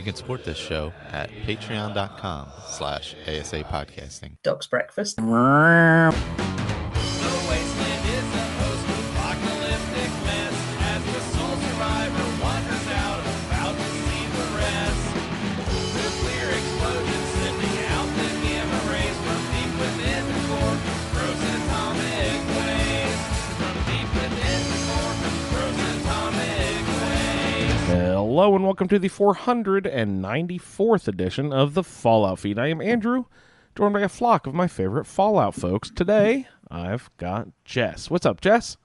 You can support this show at patreon.com/ASA podcasting. Dog's breakfast. The wasteland is a post-apocalyptic mess as the sole survivor wanders out, about to see the rest. Nuclear explosions sending out the gamma rays from deep within the core, gross atomic waste. From deep within the core, gross atomic waste. Hello and welcome to the 494th edition of the Fallout Feed. I am Andrew, joined by a flock of my favorite Fallout folks. Today, I've got Jess. What's up, Jess?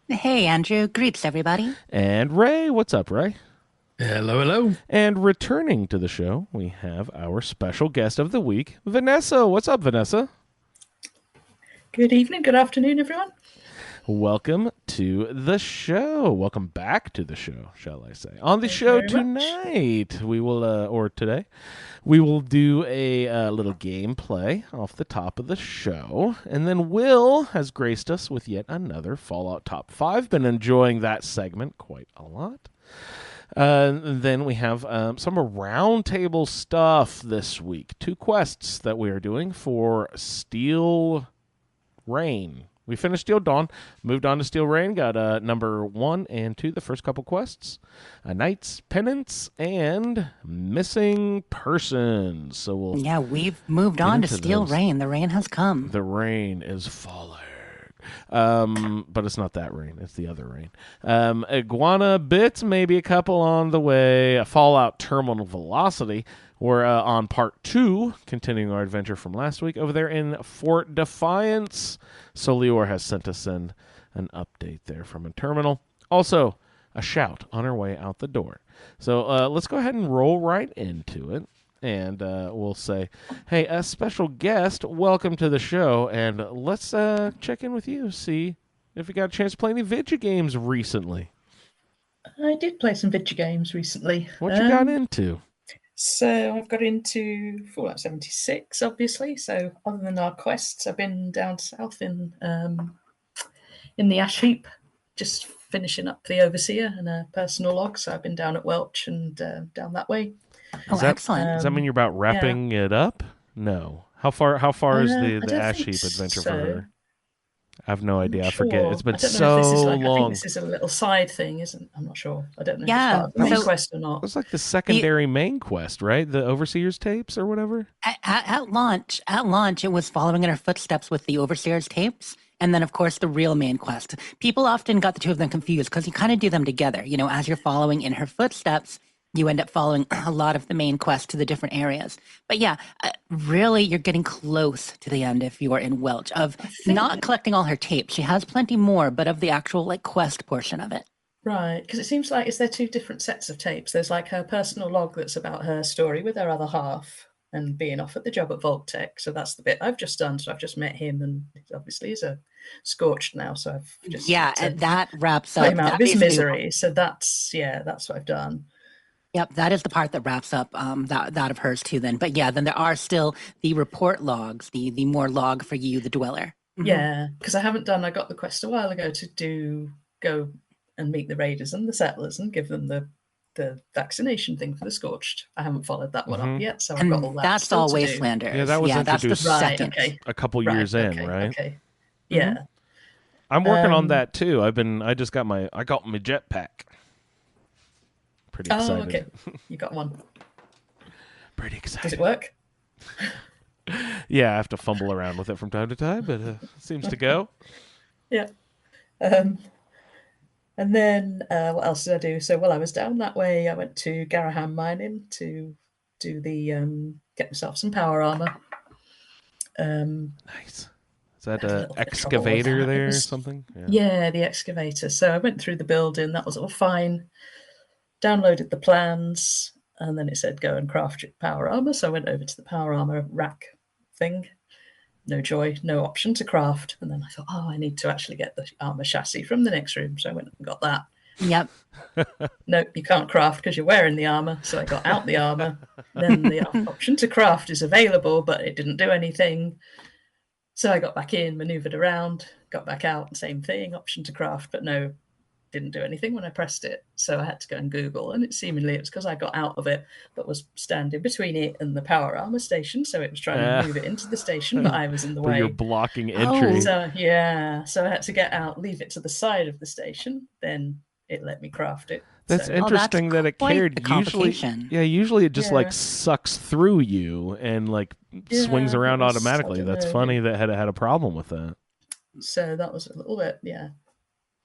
Hey, Andrew. Greets, everybody. And Ray. What's up, Ray? Hello, hello. And returning to the show, we have our special guest of the week, Vanessa. What's up, Vanessa? Good evening, good afternoon, everyone. Welcome to the show. Welcome back to the show, shall I say. On the show tonight, we will, or today, we will do a little gameplay off the top of the show. And then Will has graced us with yet another Fallout Top 5. Been enjoying that segment quite a lot. Then we have some roundtable stuff this week. 2 quests that we are doing for Steel Rain. We finished Steel Dawn, moved on to Steel Rain, got number 1 and 2, the first couple quests, a Knight's Penance, and Missing Persons. So we've moved on to Steel Rain. The rain has come. The rain is falling. But it's not that rain. It's the other rain. Iguana Bits, maybe a couple on the way. A Fallout Terminal Velocity. We're on part 2, continuing our adventure from last week over there in Fort Defiance. Solior has sent us in an update there from a terminal. Also, a shout on our way out the door. So let's go ahead and roll right into it. And we'll say, hey, a special guest, welcome to the show. And let's check in with you, see if you got a chance to play any video games recently. I did play some video games recently. What you got into? So I've got into Fallout 76, obviously. So other than our quests, I've been down south in the ash heap, just finishing up the Overseer and a personal log. So I've been down at Welch and down that way. Excellent. Does that mean you're about wrapping it up? No. How far is the ash heap adventure for her? I have no idea. I forget. It's been so long. I think this is a little side thing, isn't? I'm not sure. I don't know Yeah, if it's part of the main quest or not. It's like the secondary main quest, right? The Overseer's tapes or whatever. At launch, it was following in her footsteps with the Overseer's tapes. And then, of course, the real main quest. People often got the two of them confused because you kind of do them together. You know, as you're following in her footsteps, you end up following a lot of the main quest to the different areas. But yeah, really, you're getting close to the end if you are in Welch of not collecting all her tapes. She has plenty more, but of the actual quest portion of it. Right, because it seems like they're 2 different sets of tapes. There's like her personal log that's about her story with her other half and being off at the job at Voltec. So that's the bit I've just done. So I've just met him and obviously he's a scorched now. So I've just... Yeah, and that wraps up... him out of his misery. So that's what I've done. Yep, that is the part that wraps up that of hers too then. But yeah, then there are still the report logs, the more log for you, the Dweller. Mm-hmm. Yeah, because I got the quest a while ago to go and meet the raiders and the settlers and give them the vaccination thing for the Scorched. I haven't followed that one up yet, so I've got all that. That's all Wastelanders. Yeah, that was introduced that's the second a couple years in, right? Okay. Yeah. I'm working on that too. I got my jetpack. Pretty excited. Oh, okay. You got one. Pretty excited. Does it work? Yeah, I have to fumble around with it from time to time, but it seems to go. Yeah. And then what else did I do? So while I was down that way, I went to Garaham Mining to do the get myself some power armor. Nice. Is that an excavator there or something? Yeah, the excavator. So I went through the building. That was all fine. Downloaded the plans, and then it said go and craft your power armor. So I went over to the power armor rack thing. No joy, no option to craft. And then I thought, I need to actually get the armor chassis from the next room. So I went and got that. Yep. No, you can't craft because you're wearing the armor. So I got out the armor. Then the option to craft is available, but it didn't do anything. So I got back in, maneuvered around, got back out, same thing, option to craft, but no didn't do anything when I pressed it. So I had to go and Google, and it was because I got out of it, but was standing between it and the power armor station. So it was trying to move it into the station, but I was in the But you're way. blocking Oh. entry. So yeah, so I had to get out, leave it to the side of the station. Then it let me craft it. That's So- interesting that it quite cared. the Usually, complication. usually it just Yeah. like sucks through you and like swings Yeah, around it was- I automatically. don't That's know. funny that had a problem with that. So that was a little bit,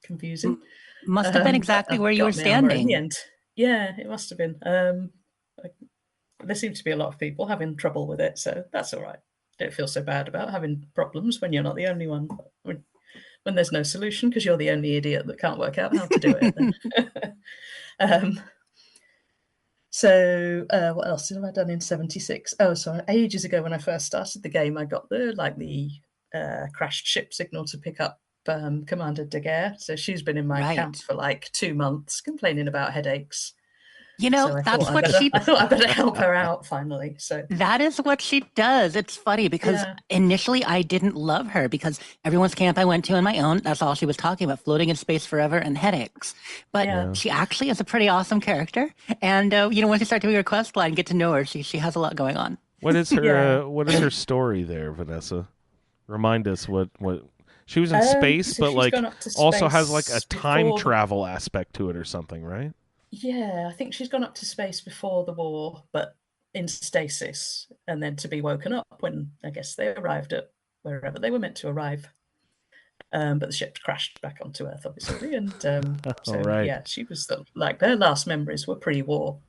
confusing. Must have been exactly But I where you were got my armor in standing. the end. Yeah, it must have been. There seem to be a lot of people having trouble with it, so that's all right. Don't feel so bad about having problems when you're not the only one. When there's no solution because you're the only idiot that can't work out how to do it. So what else have I done in 76? Oh, so ages ago when I first started the game, I got the crashed ship signal to pick up Commander Daguerre. So she's been in my Right. camp for like 2 months complaining about headaches. You know, So I that's thought what she I thought I better help her out finally. So That is what she does. It's funny because Yeah. initially I didn't love her because everyone's camp I went to on my own, that's all she was talking about, floating in space forever and headaches. But Yeah. she actually is a pretty awesome character. And, once you start doing her quest line, get to know her, she has a lot going on. What is her Yeah. what is her story there, Vanessa? Remind us what she was in So space, but she's like gone up to also has like space a time before- travel aspect to it or something, right? Yeah, I think she's gone up to space before the war, but in stasis, and then to be woken up when I guess they arrived at wherever they were meant to arrive. But the ship crashed back onto Earth, obviously, and so right. yeah, she was like their last memories were pre-war.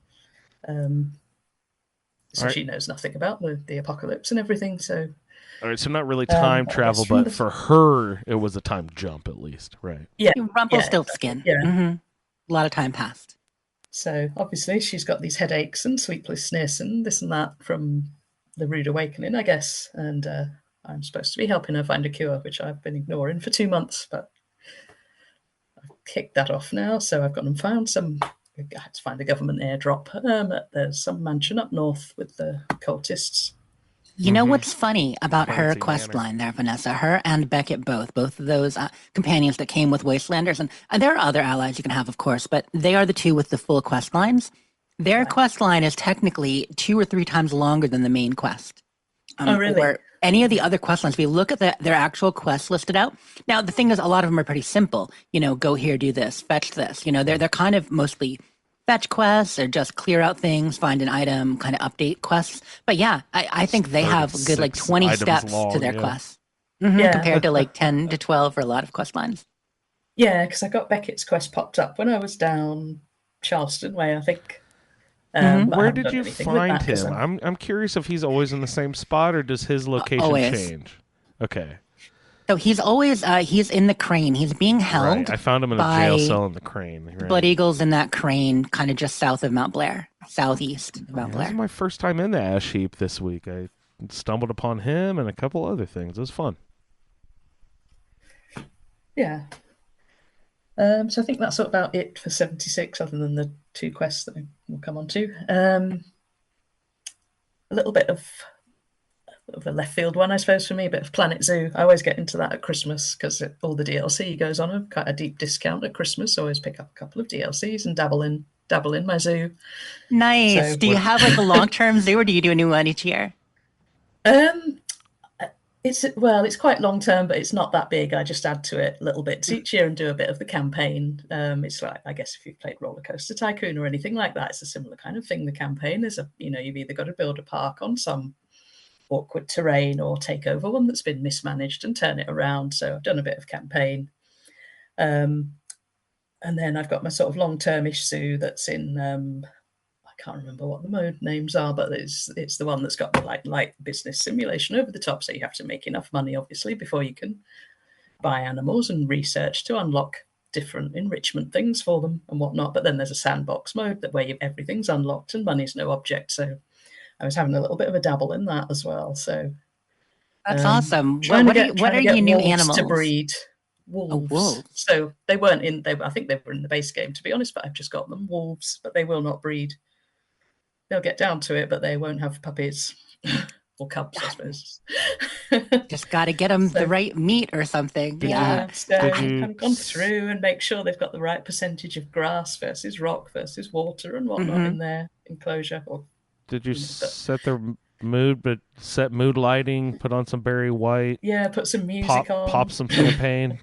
So Alright. she knows nothing about the apocalypse and everything. So All right, so not really time I travel, guess from but the- for her it was a time jump at least, right? yeah, Rumpelstiltskin. exactly, yeah. Mhm. A lot of time passed. So obviously she's got these headaches and sleeplessness and this and that from the rude awakening, I guess. And I'm supposed to be helping her find a cure, which I've been ignoring for 2 months, but I've kicked that off now. So I've gone and found I had to find a government airdrop. There's some mansion up north with the cultists. You know what's funny about her Fancy quest manner. line there, Vanessa? Her and Beckett both of those companions that came with Wastelanders, and there are other allies you can have, of course, but they are the two with the full quest lines. Their quest line is technically 2 or 3 times longer than the main quest. Oh, really? Or any of the other quest lines. If you look at their actual quests listed out, now the thing is, a lot of them are pretty simple. Go here, do this, fetch this. They're kind of mostly fetch quests or just clear out things, find an item, kind of update quests. But yeah, I think they have a good 36 20 items steps to long, their yeah. quests. Yeah. Compared to 10 to 12 for a lot of quest lines. Yeah, because I got Beckett's quest popped up when I was down Charleston way, I think. But I Where haven't did done you anything with find that 'cause him? I'm curious if he's always in the same spot or does his location Always. change? Okay. So he's always he's in the crane. He's being held Right. I found him in a by jail cell in the crane. Right. Blood Eagles in that crane, kind of just south of Mount Blair, southeast of Mount This is Blair. my first time in the ash heap this week. I stumbled upon him and a couple other things. It was fun. Yeah. So I think that's about it for 76, other than the 2 quests that we'll come on to. A little bit of a left field one, I suppose, for me, a bit of Planet Zoo. I always get into that at Christmas because all the DLC goes on a deep discount at Christmas. So I always pick up a couple of DLCs and dabble in my zoo. Nice. So Do you have like a long-term zoo, or do you do a new one each year? It's quite long term, but it's not that big. I just add to it little bits each year and do a bit of the campaign. It's like, I guess if you've played Roller Coaster Tycoon or anything like that, it's a similar kind of thing. The campaign is you've either got to build a park on some awkward terrain or take over one that's been mismanaged and turn it around. So I've done a bit of campaign. And then I've got my sort of long-term-ish zoo that's in I can't remember what the mode names are, but it's the one that's got the light business simulation over the top. So you have to make enough money, obviously, before you can buy animals and research to unlock different enrichment things for them and whatnot. But then there's a sandbox mode where everything's unlocked and money's no object. So I was having a little bit of a dabble in that as well. So That's awesome. trying What to are, get, what trying are to get your new wolves animals? to breed. Wolves. wolves. So they weren't in. I think they were in the base game, to be honest. But I've just got them wolves, but they will not breed. They'll get down to it, but they won't have puppies. or cubs, I suppose. Just got to get them So- the right meat or something. Yeah, so Did I've you kind of gone through and make sure they've got the right percentage of grass versus rock versus water and whatnot in their enclosure. Or, Did you but- set their mood, but set mood lighting, put on some Barry White, yeah, put some music on. pop some champagne,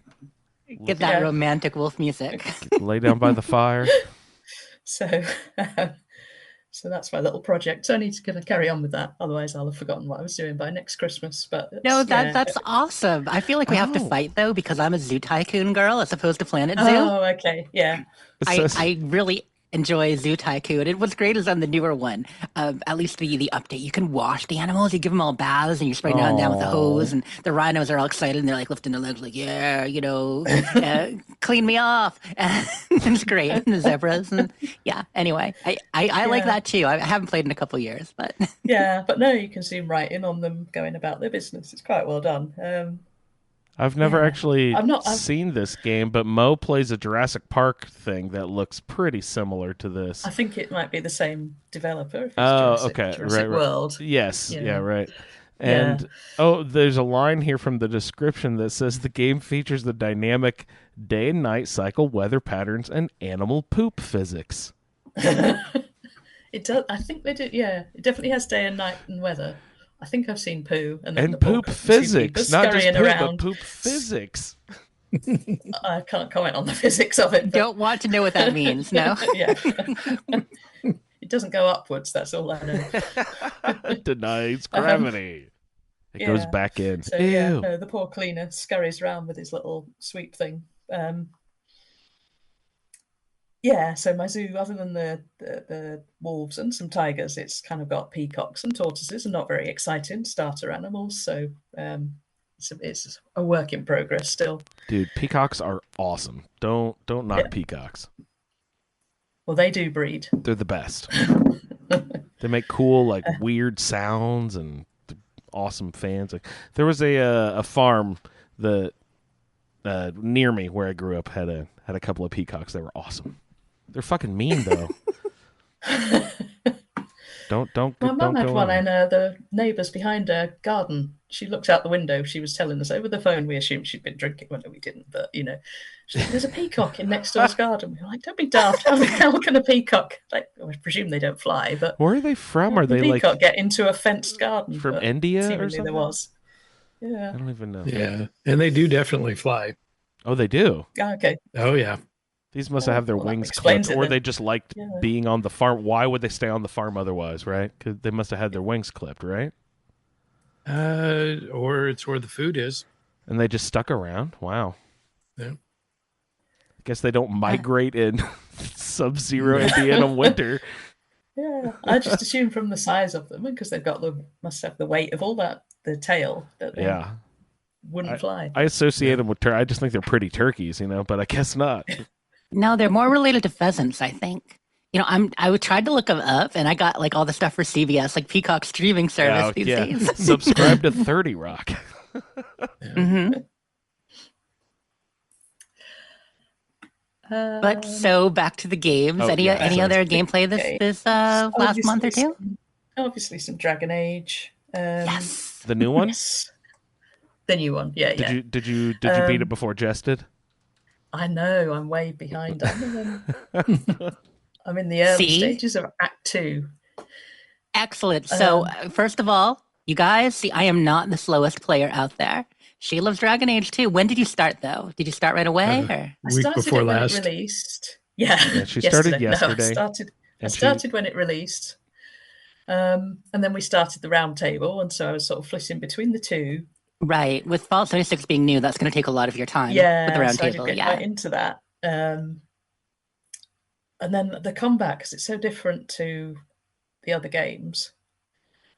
Get that Yeah. romantic wolf music. lay down by the fire? So, so that's my little project. So I need to kind of carry on with that. Otherwise, I'll have forgotten what I was doing by next Christmas. But No, yeah. that's awesome. I feel like we have to Oh. fight though because I'm a Zoo Tycoon girl as opposed to Planet Zoo. Oh, okay, yeah. It I, says- I really enjoy Zoo Tycoon. And what's great is on the newer one, at least the update, you can wash the animals. You give them all baths and you spray down with the hose. And the rhinos are all excited and they're like lifting their legs like, yeah, clean me off. And it's great. And the zebras. And yeah, anyway, I like Yeah. that too. I haven't played in a couple years, but Yeah, but no, you can zoom right in on them going about their business. It's quite well done. I've never Yeah. actually I've seen this game, but Mo plays a Jurassic Park thing that looks pretty similar to this. I think it might be the same developer. If it's Oh, Jurassic, okay, Jurassic right. World. Yes, yeah, Yeah. right. Yeah. And there's a line here from the description that says the game features the dynamic day and night cycle, weather patterns, and animal poop physics. It does. I think they do. Yeah, it definitely has day and night and weather. I think I've seen poo and then And the poor poop two physics, people not just scurrying poop, around. but poop physics. I can't comment on the physics of it. But don't want to know what that means. No. yeah, it doesn't go upwards. That's all I know. Denies gravity. It goes yeah. back in. So Ew. yeah, no, the poor cleaner scurries around with his little sweep thing. Yeah, so my zoo, other than the wolves and some tigers, it's kind of got peacocks and tortoises, and not very exciting starter animals. So it's a work in progress still. Dude, peacocks are awesome. Don't knock Yeah. peacocks. Well, they do breed. They're the best. They make cool, like weird sounds and awesome fans. Like there was a farm that near me where I grew up had a couple of peacocks. They were awesome. They're fucking mean though. Don't. My mum had go one on. in the neighbours behind her garden. She looked out the window. She was telling us over the phone. We assumed she'd been drinking. Well, no, we didn't. But she's like, there's a peacock in next door's garden. We were like, don't be daft. How the hell can a peacock? Like, I presume they don't fly, but Where are they from? Are the they like peacock get into a fenced garden? from But India or seemingly something? there was. I Yeah. don't even know. Yeah, and they do definitely fly. Oh, they do. Okay. Oh yeah, These must have their Well, that wings explains clipped, it or then. they just liked Yeah. being on the farm. Why would they stay on the farm otherwise, right? Because they must have had their wings clipped, right? or it's where the food is. And they just stuck around. Wow. Yeah. I guess they don't migrate in sub-zero Indiana winter. Yeah. I just assumed from the size of them, because they've got must have the weight of all the tail, that they Yeah. wouldn't fly. I associate them with I just think they're pretty turkeys, but I guess not. No, they're more related to pheasants, I think. I tried to look them up, and I got like all the stuff for CBS, like Peacock streaming service these days. Subscribe to 30 Rock. hmm But so back to the games. Oh, any yeah, any sorry. other gameplay this last month or two? Obviously, some Dragon Age. Yes. The new one? Yes. The new one, yeah, yeah. Did you beat it before Jess did? I know, I'm way behind. I'm in the early See? stages of Act 2. Excellent. So first of all, you guys see, I am not the slowest player out there. She loves Dragon Age too. When did you start though? Did you start right away? Or? I Week started before it when last. it released. Yeah, she started No, yesterday. I And started when it released. And then we started the Roundtable, and so I was sort of flitting between the two. Right. With Fallout 76 being new, that's going to take a lot of your time Yeah, with the round so I did table. get Yeah. right into that. And then the combat, because it's so different to the other games.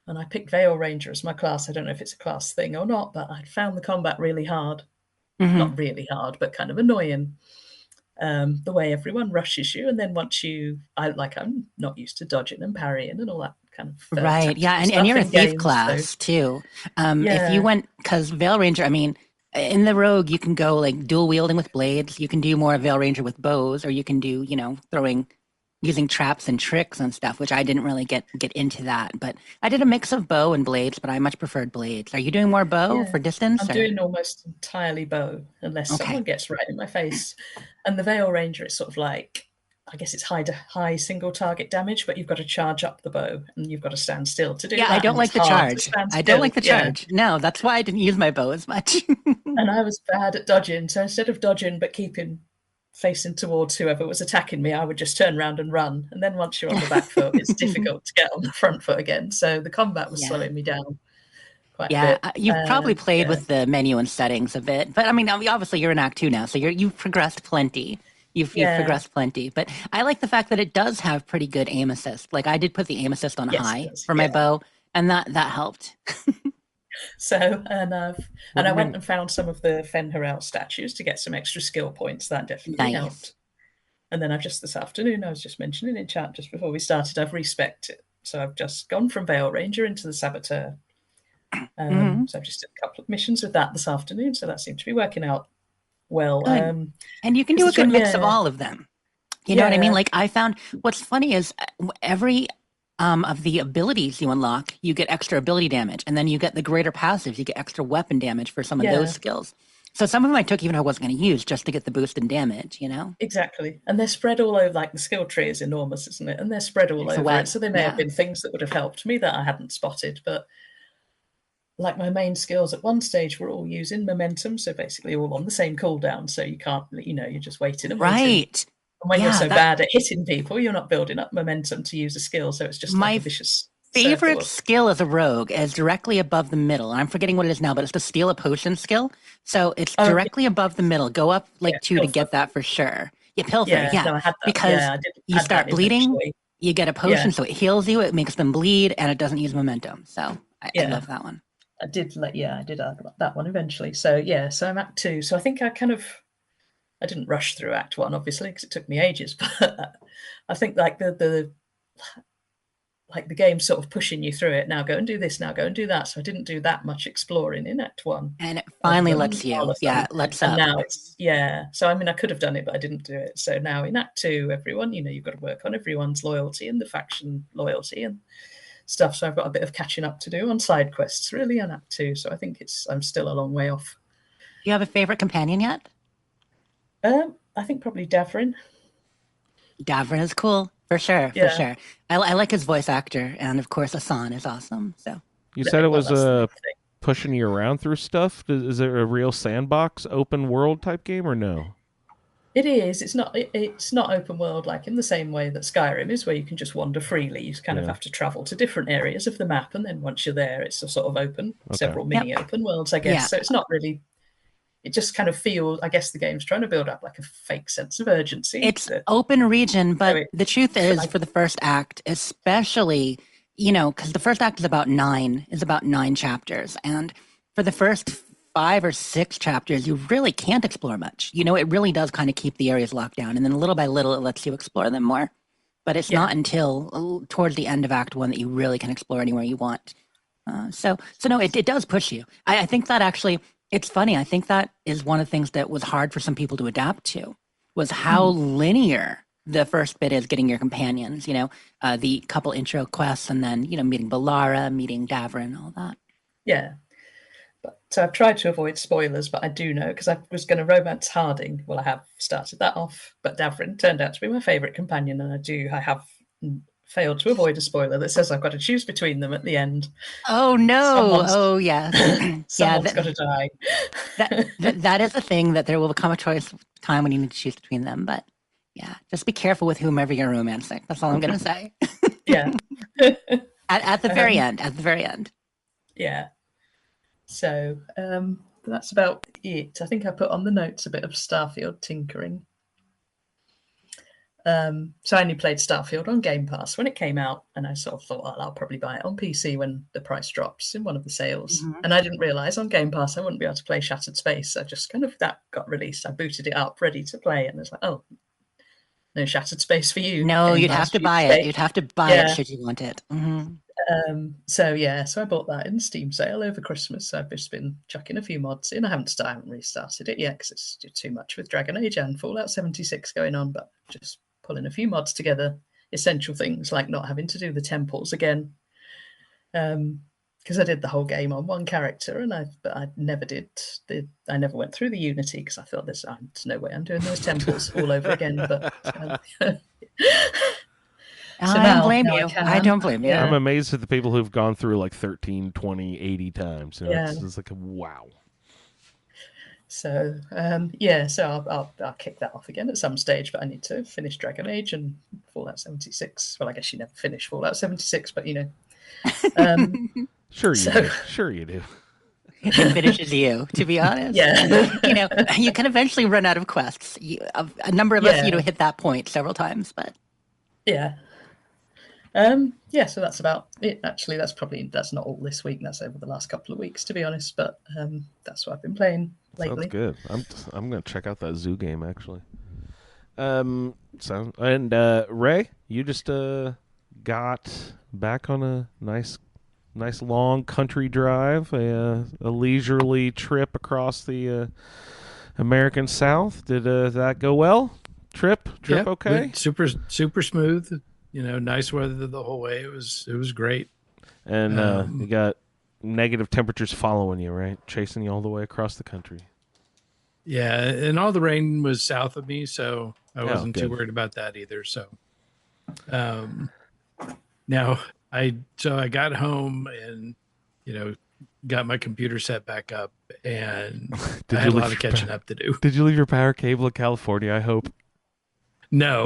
And I picked Veil Ranger as my class. I don't know if it's a class thing or not, but I found the combat really hard. Mhm. Not really hard, but kind of annoying. The way everyone rushes you, and then once I'm not used to dodging and parrying and all that kind of Right. Yeah. tactical And you're a stuff in thief games, class so- too. If Yeah. you went, because Veil Ranger, I mean, in the Rogue, you can go like dual wielding with blades. You can do more Veil Ranger with bows, or you can do, throwing using traps and tricks and stuff, which I didn't really get into that. But I did a mix of bow and blades, but I much preferred blades. Are you doing more bow Yeah, for distance? I'm Or? doing almost entirely bow, unless Okay. someone gets right in my face. And the Veil Ranger is sort of like, I guess it's high single target damage, but you've got to charge up the bow and you've got to stand still to do Yeah, I that. don't And it's like the hard to charge. stand I don't still. like the Yeah. charge. No, that's why I didn't use my bow as much. And I was bad at dodging. So instead of dodging but keeping facing towards whoever was attacking me, I would just turn around and run. And then once you're on the back foot, it's difficult to get on the front foot again. So the combat was Yeah. slowing me down quite a Yeah, bit. you've probably played Yeah. with the menu and settings a bit, but I mean, obviously you're in Act 2 now, so you've progressed plenty. You've Yeah. progressed plenty, but I like the fact that it does have pretty good aim assist. Like I did put the aim assist on Yes, it high does, for my yeah. bow, and that helped. So, and I I went mean- and found some of the Fenrir statues to get some extra skill points. That definitely Nice. helped. And then I've just this afternoon, I was just mentioning in chat just before we started, I've respec'd it. So I've just gone from Veil Ranger into the Saboteur. Mhm. So I've just did a couple of missions with that this afternoon. So that seemed to be working out well. Good. And you can do a Because good it's- mix of yeah. all of them. You know what I mean? Yeah. Like I found what's funny is every of the abilities you unlock, you get extra ability damage, and then you get the greater passives, you get extra weapon damage for some of Yeah. those skills. So some of them I took even though I wasn't going to use just to get the boost in damage. You know? Exactly. And they're spread all over, like the skill tree is enormous, isn't it? And they're spread all It's a over web, it. So they may have yeah. been things that would have helped me that I hadn't spotted. But like my main skills at one stage were all using momentum. So basically all on the same cooldown. So you can't, you're just waiting and waiting. Right. And when you're Yeah, so that- bad at hitting people, you're not building up momentum to use a skill. So it's just My like a vicious Favorite circle of- skill as a rogue is directly above the middle. I'm forgetting what it is now, but it's the steal a potion skill. So it's Oh, directly above the middle. Go up like Yeah, 2 to pilfer. get that for sure. Yeah, pilfer. Yeah, Yeah, no, I had that. because Yeah, I did you add start that in bleeding, eventually. you get a potion, Yeah. so it heals you. It makes them bleed, and it doesn't use momentum. So I Yeah. love that one. I did add that one eventually. So yeah, so I'm Act 2. So I think I didn't rush through Act 1, obviously, because it took me ages. But I think like the game sort of pushing you through it. Now go and do this. Now go and do that. So I didn't do that much exploring in Act 1. And it finally Other than lets you. Marlathon. Yeah, it lets And up. now it's So I mean, I could have done it, but I didn't do it. So now in Act 2, everyone, you've got to work on everyone's loyalty and the faction loyalty and stuff. So I've got a bit of catching up to do on side quests, really, in Act 2. So I think I'm still a long way off. Do you have a favorite companion yet? I think probably Davrin. Davrin is cool. For sure, Yeah. for sure. I like his voice actor, and of course, Asan is awesome. So You said it Well, was that's the big thing. pushing you around through stuff. Is it a real sandbox, open world type game or no? It is. It's not. It's not open world like in the same way that Skyrim is, where you can just wander freely. You kind of Yeah. have to travel to different areas of the map, and then once you're there, it's a sort of open, Okay. several mini open worlds, I guess. Yeah. So it's not really. It just kind of feels. I guess the game's trying to build up like a fake sense of urgency. it's that- open region, but it- the truth is, like- for the first act, especially, because the first act is about 9 chapters, and for the first 5 or 6 chapters, you really can't explore much. It really does kind of keep the areas locked down, and then little by little, it lets you explore them more. But it's Yeah. not until towards the end of Act 1 that you really can explore anywhere you want. So no, it does push you. I think that actually, it's funny. I think that is one of the things that was hard for some people to adapt to, was how linear the first bit is getting your companions, the couple intro quests and then, meeting Balara, meeting Davrin, all that. Yeah. So I've tried to avoid spoilers, but I do know because I was going to romance Harding. Well, I have started that off, but Davrin turned out to be my favourite companion, and I have failed to avoid a spoiler that says I've got to choose between them at the end. Oh, no. Someone's- Oh, yeah. Someone's got to die. that is a thing that there will come a time when you need to choose between them. But yeah, just be careful with whomever you're romancing. That's all I'm going to say. Yeah. At the very end. At the very end. Yeah. So that's about it. I think I put on the notes a bit of Starfield tinkering. So I only played Starfield on Game Pass when it came out, and I sort of thought, well, I'll probably buy it on PC when the price drops in one of the sales. And I didn't realise on Game Pass I wouldn't be able to play Shattered Space. I just that got released. I booted it up, ready to play, and it's like, oh, no Shattered Space for you. No, Game you'd Pass have to for you buy today. it. You'd have to buy Yeah. it should you want it. Mm-hmm. So I bought that in Steam sale over Christmas. So I've just been chucking a few mods in. I haven't restarted it yet because it's too much with Dragon Age and Fallout 76 going on, but just pulling a few mods together essential things like not having to do the temples again. Because I did the whole game on one character, and I never I never went through the Unity because I thought there's no way I'm doing those temples all over again. But I don't blame you. I don't blame you. I'm amazed at the people who've gone through like 13, 20, 80 times. You know, Yeah. it's like wow. So I'll kick that off again at some stage, but I need to finish Dragon Age and Fallout 76. Well, I guess you never finish Fallout 76, but you know. Sure you do. It finishes you, to be honest. Yeah. You know, you can eventually run out of quests. A number of us, hit that point several times, but yeah. So that's about it. Actually, that's not all this week. That's over the last couple of weeks, to be honest. But that's what I've been playing lately. Sounds good. I'm gonna check out that zoo game actually. Ray, you just got back on a nice long country drive, a leisurely trip across the American South. Did that go well? Trip okay? Super smooth. You know, nice weather the whole way. It was great. And you got negative temperatures following you, right? Chasing you all the way across the country. Yeah, and all the rain was south of me, so I wasn't good. too worried about that either. So, now I got home and, you know, got my computer set back up, and I had a lot of catching up to do. Did you leave your power cable in California, I hope? No.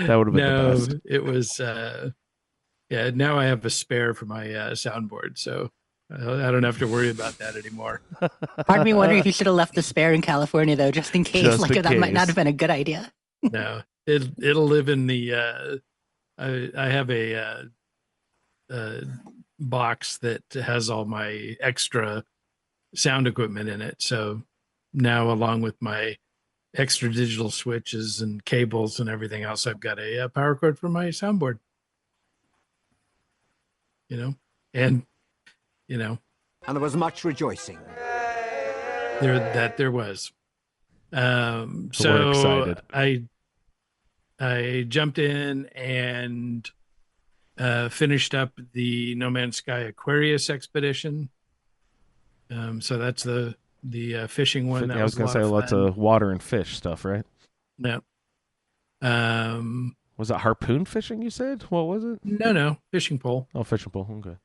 That would have been the best. It was, now I have a spare for my soundboard, so I don't have to worry about that anymore. part of me wondering if you should have left the spare in California, though, just in case. That might not have been a good idea. No, it'll live in the. I have a box that has all my extra sound equipment in it. So now, along with my extra digital switches and cables and everything else, I've got a power cord for my soundboard. You know, and there was much rejoicing. There was. We're So excited. I jumped in and finished up the No Man's Sky Aquarius expedition. So that's the fishing one. I was going to say lots of water and fish stuff, right? Yeah. Was it harpoon fishing, you said? What was it? No, fishing pole. Oh, fishing pole. Okay.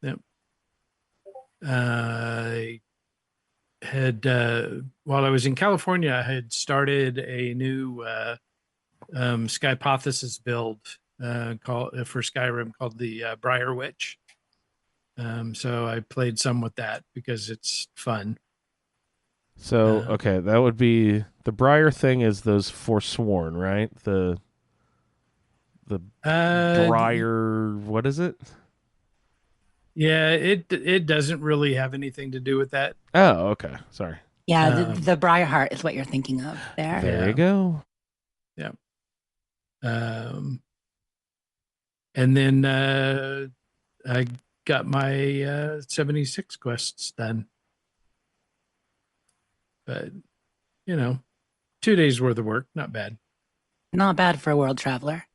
Yep. I had, while I was in California, I had started a new Skypothesis build for Skyrim called the Briar Witch. So I played some with that because it's fun. So, okay, that would be the Briar thing is those Forsworn, right? The Briar, what is it? Yeah, it doesn't really have anything to do with that. Oh, okay. Sorry. Yeah, the Briarheart is what you're thinking of there. There you go. Yeah. And then I got my 76 quests done. But, 2 days worth of work, not bad. Not bad for a world traveler.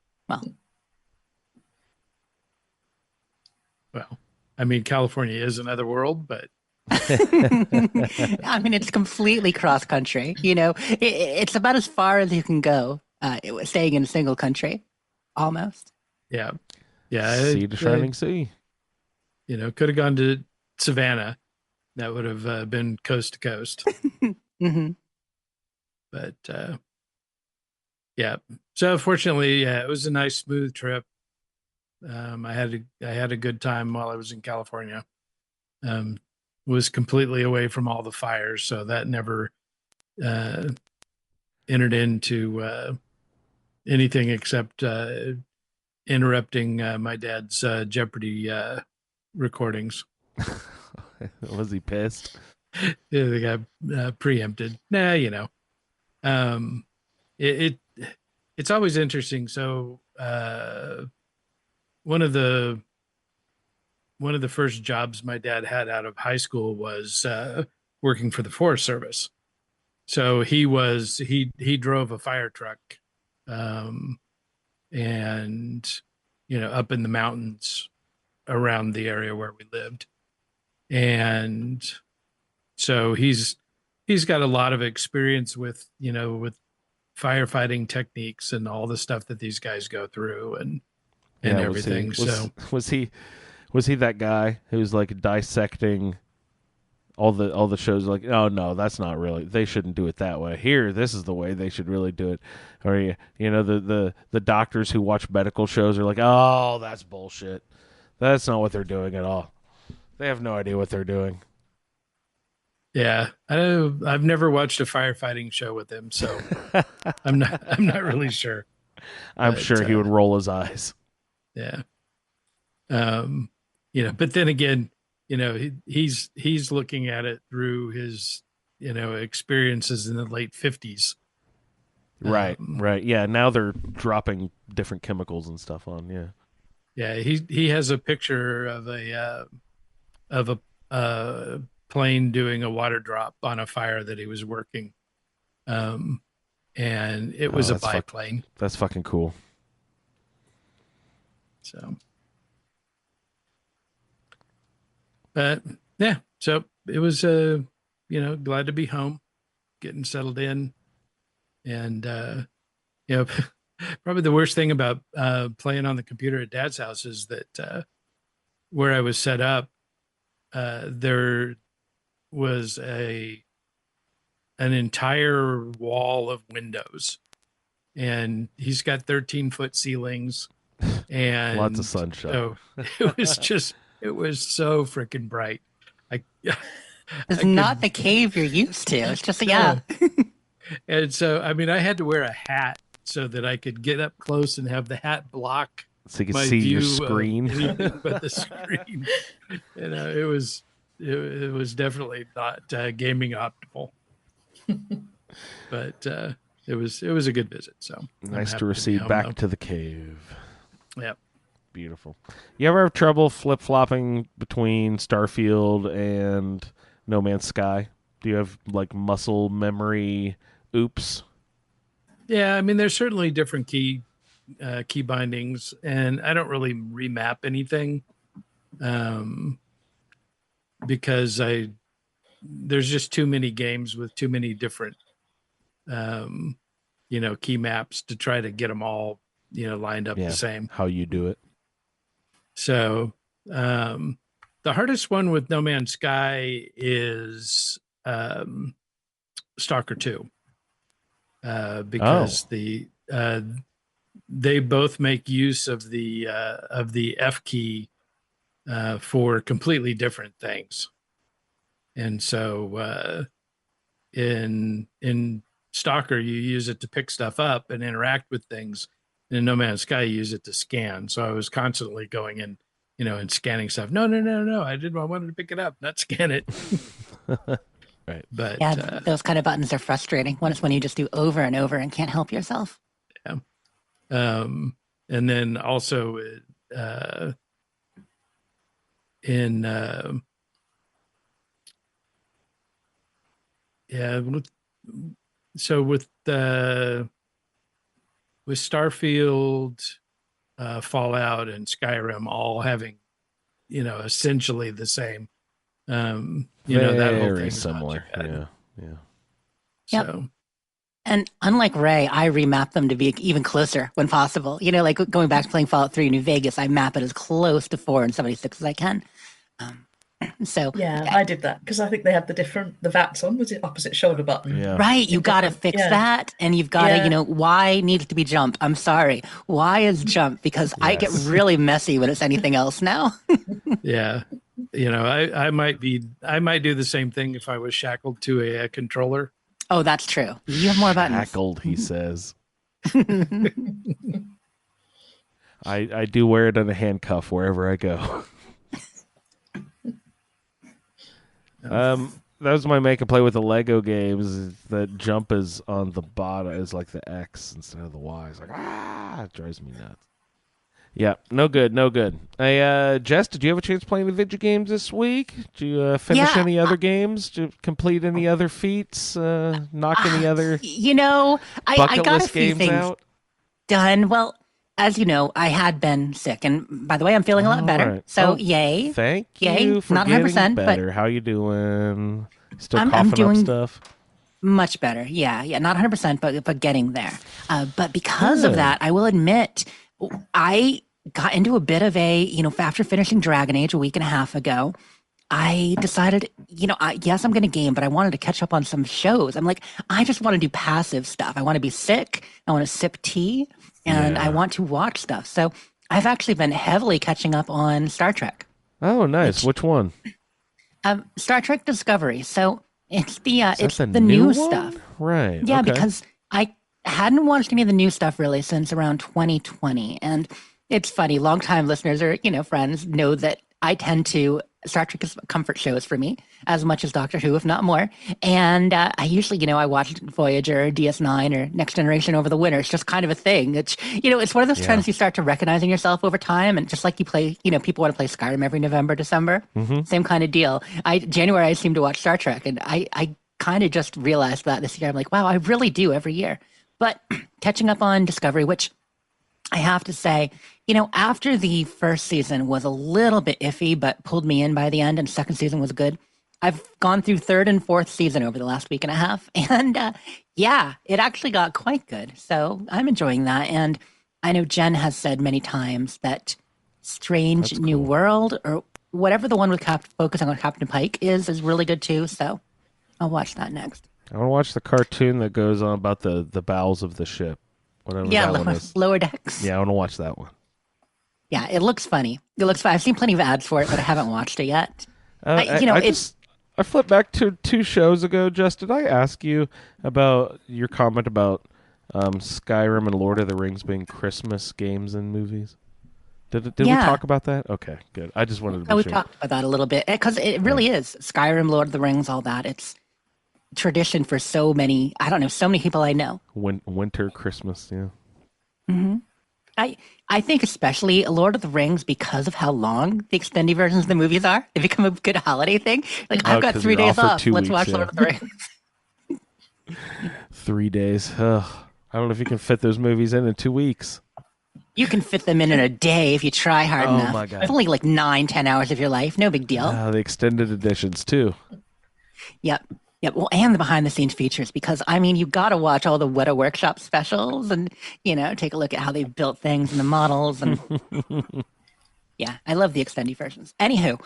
Well, I mean, California is another world, but I mean, it's completely cross country. It's about as far as you can go. It was staying in a single country, almost. Yeah. Sea to shining sea. Could have gone to Savannah. That would have been coast to coast. Mm-hmm. But yeah. So fortunately, it was a nice, smooth trip. I had a good time while I was in California. Was completely away from all the fires, so that never entered into anything except interrupting my dad's Jeopardy recordings. Was he pissed? Yeah, they got preempted. Nah, it's always interesting. So one of the first jobs my dad had out of high school was working for the Forest Service. So he drove a fire truck and up in the mountains around the area where we lived. And so he's got a lot of experience with firefighting techniques and all the stuff that these guys go through and everything. Was he that guy who's like dissecting all the shows, like, oh no, that's not really, they shouldn't do it that way. Here, this is the way they should really do it. Or the doctors who watch medical shows are like, oh, that's bullshit. That's not what they're doing at all. They have no idea what they're doing. Yeah, I've never watched a firefighting show with him, so I'm not really sure. I'm sure he would roll his eyes. Yeah. But then again, he's looking at it through his experiences in the late 50s. Right. Yeah, now they're dropping different chemicals and stuff on. Yeah, he has a picture of a plane doing a water drop on a fire that he was working, and it was a biplane. That's fucking cool. So, but yeah, so it was glad to be home, getting settled in, and probably the worst thing about playing on the computer at Dad's house is that where I was set up, there was an entire wall of windows, and he's got 13-foot ceilings and lots of sunshine. So it was so freaking bright. It's not the cave you're used to. It's just And so I had to wear a hat so that I could get up close and have the hat block so you could my see view your screen. of anything but the screen. It was definitely not gaming optimal, but it was a good visit. So nice to receive back to the cave. Yep. Beautiful. You ever have trouble flip-flopping between Starfield and No Man's Sky? Do you have like muscle memory oops? Yeah, there's certainly different key bindings, and I don't really remap anything because there's just too many games with too many different key maps to try to get them all lined up the same. How you do it. So the hardest one with No Man's Sky is Stalker 2 because they both make use of the F key for completely different things, and so in Stalker you use it to pick stuff up and interact with things. In No Man's Sky, you use it to scan. So I was constantly going in, and scanning stuff. No. I wanted to pick it up, not scan it. Right. But those kind of buttons are frustrating when you just do over and over and can't help yourself. Yeah. And then also with Starfield, Fallout, and Skyrim all having, essentially the same, that whole thing is similar. Yeah. Yep. So, and unlike Ray, I remap them to be even closer when possible. Like going back to playing Fallout 3 New Vegas, I map it as close to 4 and 76 as I can. So yeah, I did that because I think they have the VATS on. Was it opposite shoulder button? Yeah. Right, you got to fix that, and you've got to, Y needs to be jump. I'm sorry, Y is jump because I get really messy when it's anything else now. Yeah, I might do the same thing if I was shackled to a controller. Oh, that's true. You have more buttons. Shackled, he says. I do wear it in a handcuff wherever I go. That was my make and play with the Lego games. The jump is on the bottom, is like the X instead of the Y. It's like, it drives me nuts. Yeah, no good. Hey, Jess, did you have a chance playing the video games this week? Did you finish any other games? Did you complete any other feats? Knock any other I got a few games things out? done. Well, as you know, I had been sick, and by the way, I'm feeling a lot better. Right. So Oh, yay! Thank Yay. you for Not getting 100%, better. How you doing? Still I'm coughing up doing stuff? much better. Yeah, not 100%, but getting there. But because of Good. that, I will admit, I got into a bit of a, after finishing Dragon Age a week and a half ago, I decided, yes, I'm going to game, but I wanted to catch up on some shows. I'm like, I just want to do passive stuff. I want to be sick. I want to sip tea, and I Yeah. want to watch stuff. So I've actually been heavily catching up on Star Trek. Oh, nice. Which one? Star Trek Discovery. So it's the Is that it's the the new one? stuff. Right. Yeah, okay. because I hadn't watched any of the new stuff really since around 2020. And it's funny, longtime listeners or, friends know that I tend to, Star Trek is comfort shows for me as much as Doctor Who, if not more. And I usually, I watched Voyager, DS9, or Next Generation over the winter. It's just kind of a thing. It's one of those trends you start to recognize in yourself over time. And just like you play, people want to play Skyrim every November, December, same kind of deal. January, I seem to watch Star Trek. And I kind of just realized that this year. I'm like, wow, I really do every year. But catching up on Discovery, which I have to say, after the first season was a little bit iffy, but pulled me in by the end, and second season was good. I've gone through third and fourth season over the last week and a half, and it actually got quite good. So I'm enjoying that. And I know Jen has said many times that Strange New World, or whatever the one with focusing on Captain Pike is really good too. So I'll watch that next. I want to watch the cartoon that goes on about the bowels of the ship. Whatever that one is. Lower Decks. Yeah, I want to watch that one. Yeah, it looks funny. It looks fun. I've seen plenty of ads for it, but I haven't watched it yet. I flipped back to 2 shows ago, Jess. Did I ask you about your comment about Skyrim and Lord of the Rings being Christmas games and movies? Did we talk about that? Okay, good. I just wanted to be we sure. talked about that a little bit because it really is Skyrim, Lord of the Rings, all that. It's tradition for so many. I don't know, so many people I know. Winter, Christmas, yeah. Mm-hmm. I think especially Lord of the Rings, because of how long the extended versions of the movies are, they become a good holiday thing. Like, I've got 3 days off. Let's watch Lord of the Rings. 3 days. Ugh. I don't know if you can fit those movies in 2 weeks. You can fit them in a day if you try hard enough. My God. It's only like 9-10 hours of your life. No big deal. The extended editions, too. Yep. Well, and the behind the scenes features, because you got to watch all the Weta Workshop specials and, take a look at how they built things and the models. And yeah, I love the extended versions. Anywho,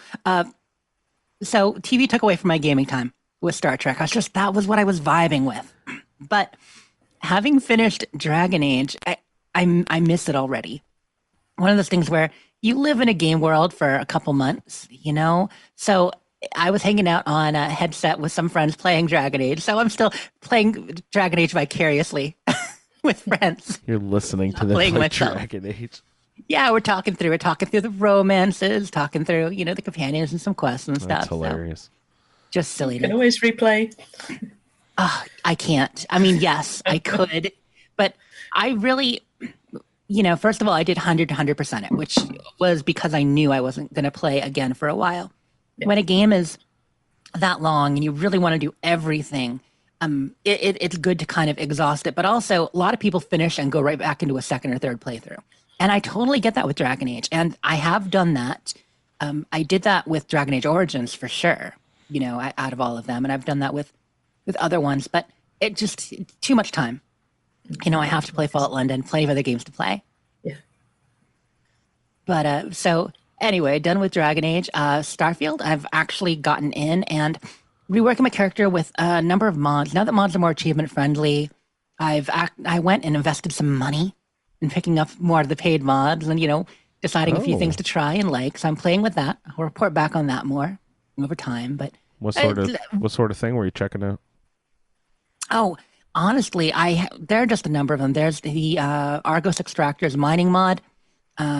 so TV took away from my gaming time with Star Trek. That was what I was vibing with. But having finished Dragon Age, I miss it already. One of those things where you live in a game world for a couple months, So I was hanging out on a headset with some friends playing Dragon Age. So I'm still playing Dragon Age vicariously with friends. You're listening to playing the myself. Dragon Age. Yeah, we're talking through the romances, talking through, the companions and some quests and stuff. That's hilarious. So just silly. You can always replay. I can't. Yes, I could. But I really, first of all, I did 100 to 100% it, which was because I knew I wasn't going to play again for a while. Yeah. When a game is that long and you really want to do everything, it's good to kind of exhaust it. But also, a lot of people finish and go right back into a second or third playthrough. And I totally get that with Dragon Age. And I have done that. I did that with Dragon Age Origins for sure, out of all of them. And I've done that with other ones. But it just, too much time. I have to play Fallout London, plenty of other games to play. Yeah. But so anyway, done with Dragon Age. Starfield, I've actually gotten in and reworking my character with a number of mods. Now that mods are more achievement friendly, I went and invested some money in picking up more of the paid mods and, deciding a few things to try and like. So I'm playing with that. I'll report back on that more over time. But what sort of thing were you checking out? Oh, honestly, there are just a number of them. There's the Argos Extractors mining mod,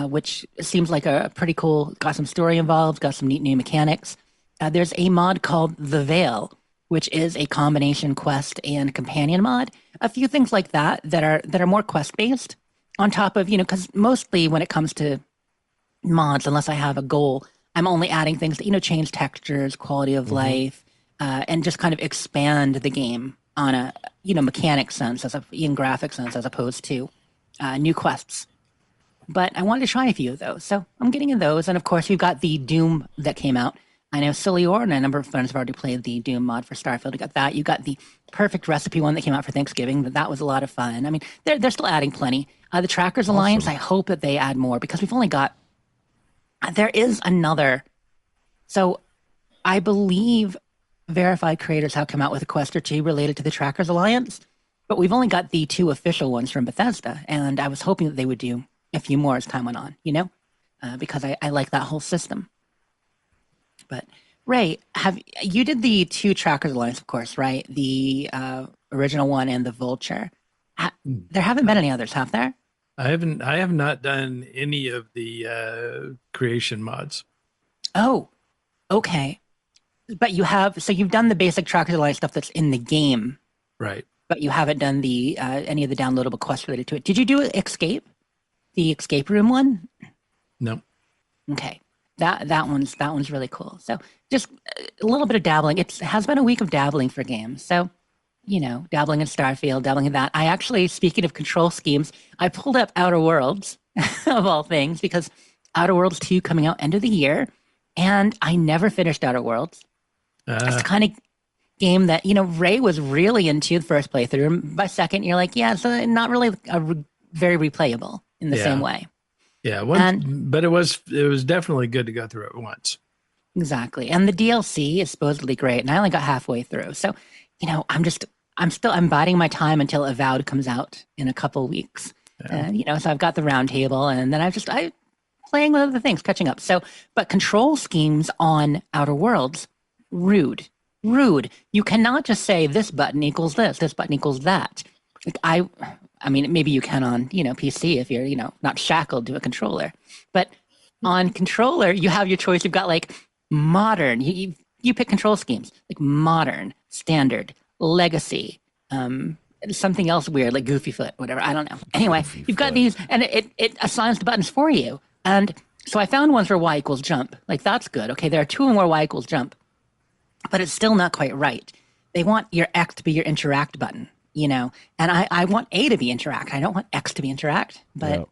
which seems like a pretty cool, got some story involved, got some neat new mechanics. There's a mod called The Veil, which is a combination quest and companion mod. A few things like that are more quest-based on top of, because mostly when it comes to mods, unless I have a goal, I'm only adding things that, change textures, quality of life, and just kind of expand the game on a, mechanic sense, in graphic sense, as opposed to new quests. But I wanted to try a few of those, so I'm getting in those. And of course, we've got the Doom that came out. I know Sillior and a number of friends have already played the Doom mod for Starfield. You got that. You got the Perfect Recipe one that came out for Thanksgiving. That was a lot of fun. I mean, they're still adding plenty. The Trackers Alliance, I hope that they add more because we've only got. There is another. So I believe verified creators have come out with a quest or two related to the Trackers Alliance, but we've only got the 2 official ones from Bethesda, and I was hoping that they would do a few more as time went on, because I like that whole system. But Ray, you did the 2 Trackers Alliance, of course, right? The original one and the Vulture. There haven't been any others, have there? I have not done any of the creation mods. Oh, okay. But you've done the basic Trackers Alliance stuff that's in the game, Right. but you haven't done the any of the downloadable quests related to it. Did you do Escape? The escape room one? No. Okay. That one's really cool. So just a little bit of dabbling. It has been a week of dabbling for games. So, dabbling in Starfield, dabbling in that. I actually, speaking of control schemes, I pulled up Outer Worlds of all things because Outer Worlds 2 coming out end of the year, and I never finished Outer Worlds. It's the kind of game that, Ray was really into the first playthrough. And by second, you're like, yeah, so not really very replayable in the same way. Yeah, but it was definitely good to go through it once. Exactly. And the DLC is supposedly great, and I only got halfway through. So, I'm biding my time until Avowed comes out in a couple weeks. Yeah. So I've got the Roundtable, and then I playing with other things, catching up. So, but control schemes on Outer Worlds, rude. You cannot just say this button equals this button equals that. Like I mean, maybe you can on, PC if you're, not shackled to a controller. But on controller, you have your choice. You've got like modern. You pick control schemes like modern, standard, legacy, something else weird like Goofy Foot, whatever. I don't know. Anyway, you've got these, and it assigns the buttons for you. And so I found ones for Y equals jump. Like that's good. Okay, there are 2 or more Y equals jump, but it's still not quite right. They want your X to be your interact button. And I want A to be interact. I don't want X to be interact, but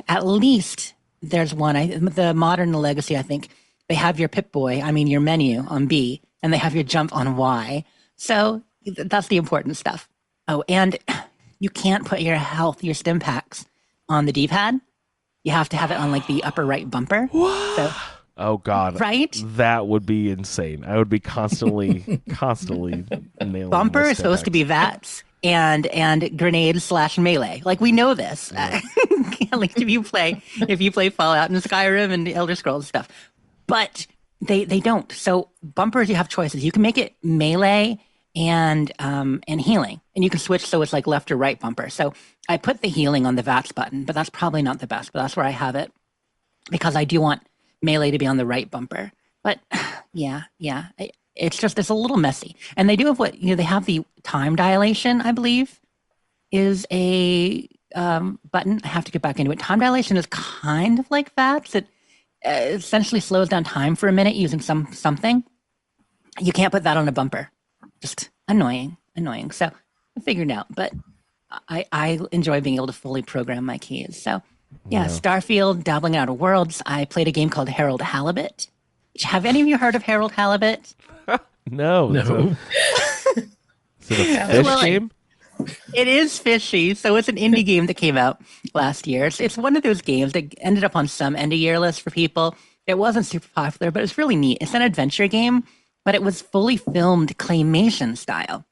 at least there's one. The modern legacy, I think they have your Pip-Boy, your menu on B, and they have your jump on Y. So that's the important stuff. Oh, and you can't put your health, your stim packs on the D-pad. You have to have it on like the upper right bumper. What? So, oh God. Right? That would be insane. I would be constantly nailing bumper my is supposed to be VATS and grenade/melee. Like we know this. At least if you play Fallout and Skyrim and the Elder Scrolls stuff. But they don't. So bumpers, you have choices. You can make it melee and healing, and you can switch so it's like left or right bumper. So I put the healing on the VATS button, but that's probably not the best. But that's where I have it because I do want melee to be on the right bumper. But yeah, it's a little messy. And they do have they have the time dilation, I believe, is a button. I have to get back into it. Time dilation is kind of like VATS. It essentially slows down time for a minute using something. You can't put that on a bumper. Just annoying. So I figured it out, but I enjoy being able to fully program my keys. So yeah, Starfield, dabbling in Outer Worlds. I played a game called Harold Halibut. Have any of you heard of Harold Halibut? No. Is it a fish game? It is fishy. So it's an indie game that came out last year. It's one of those games that ended up on some end of year list for people. It wasn't super popular, but it's really neat. It's an adventure game, but it was fully filmed claymation style.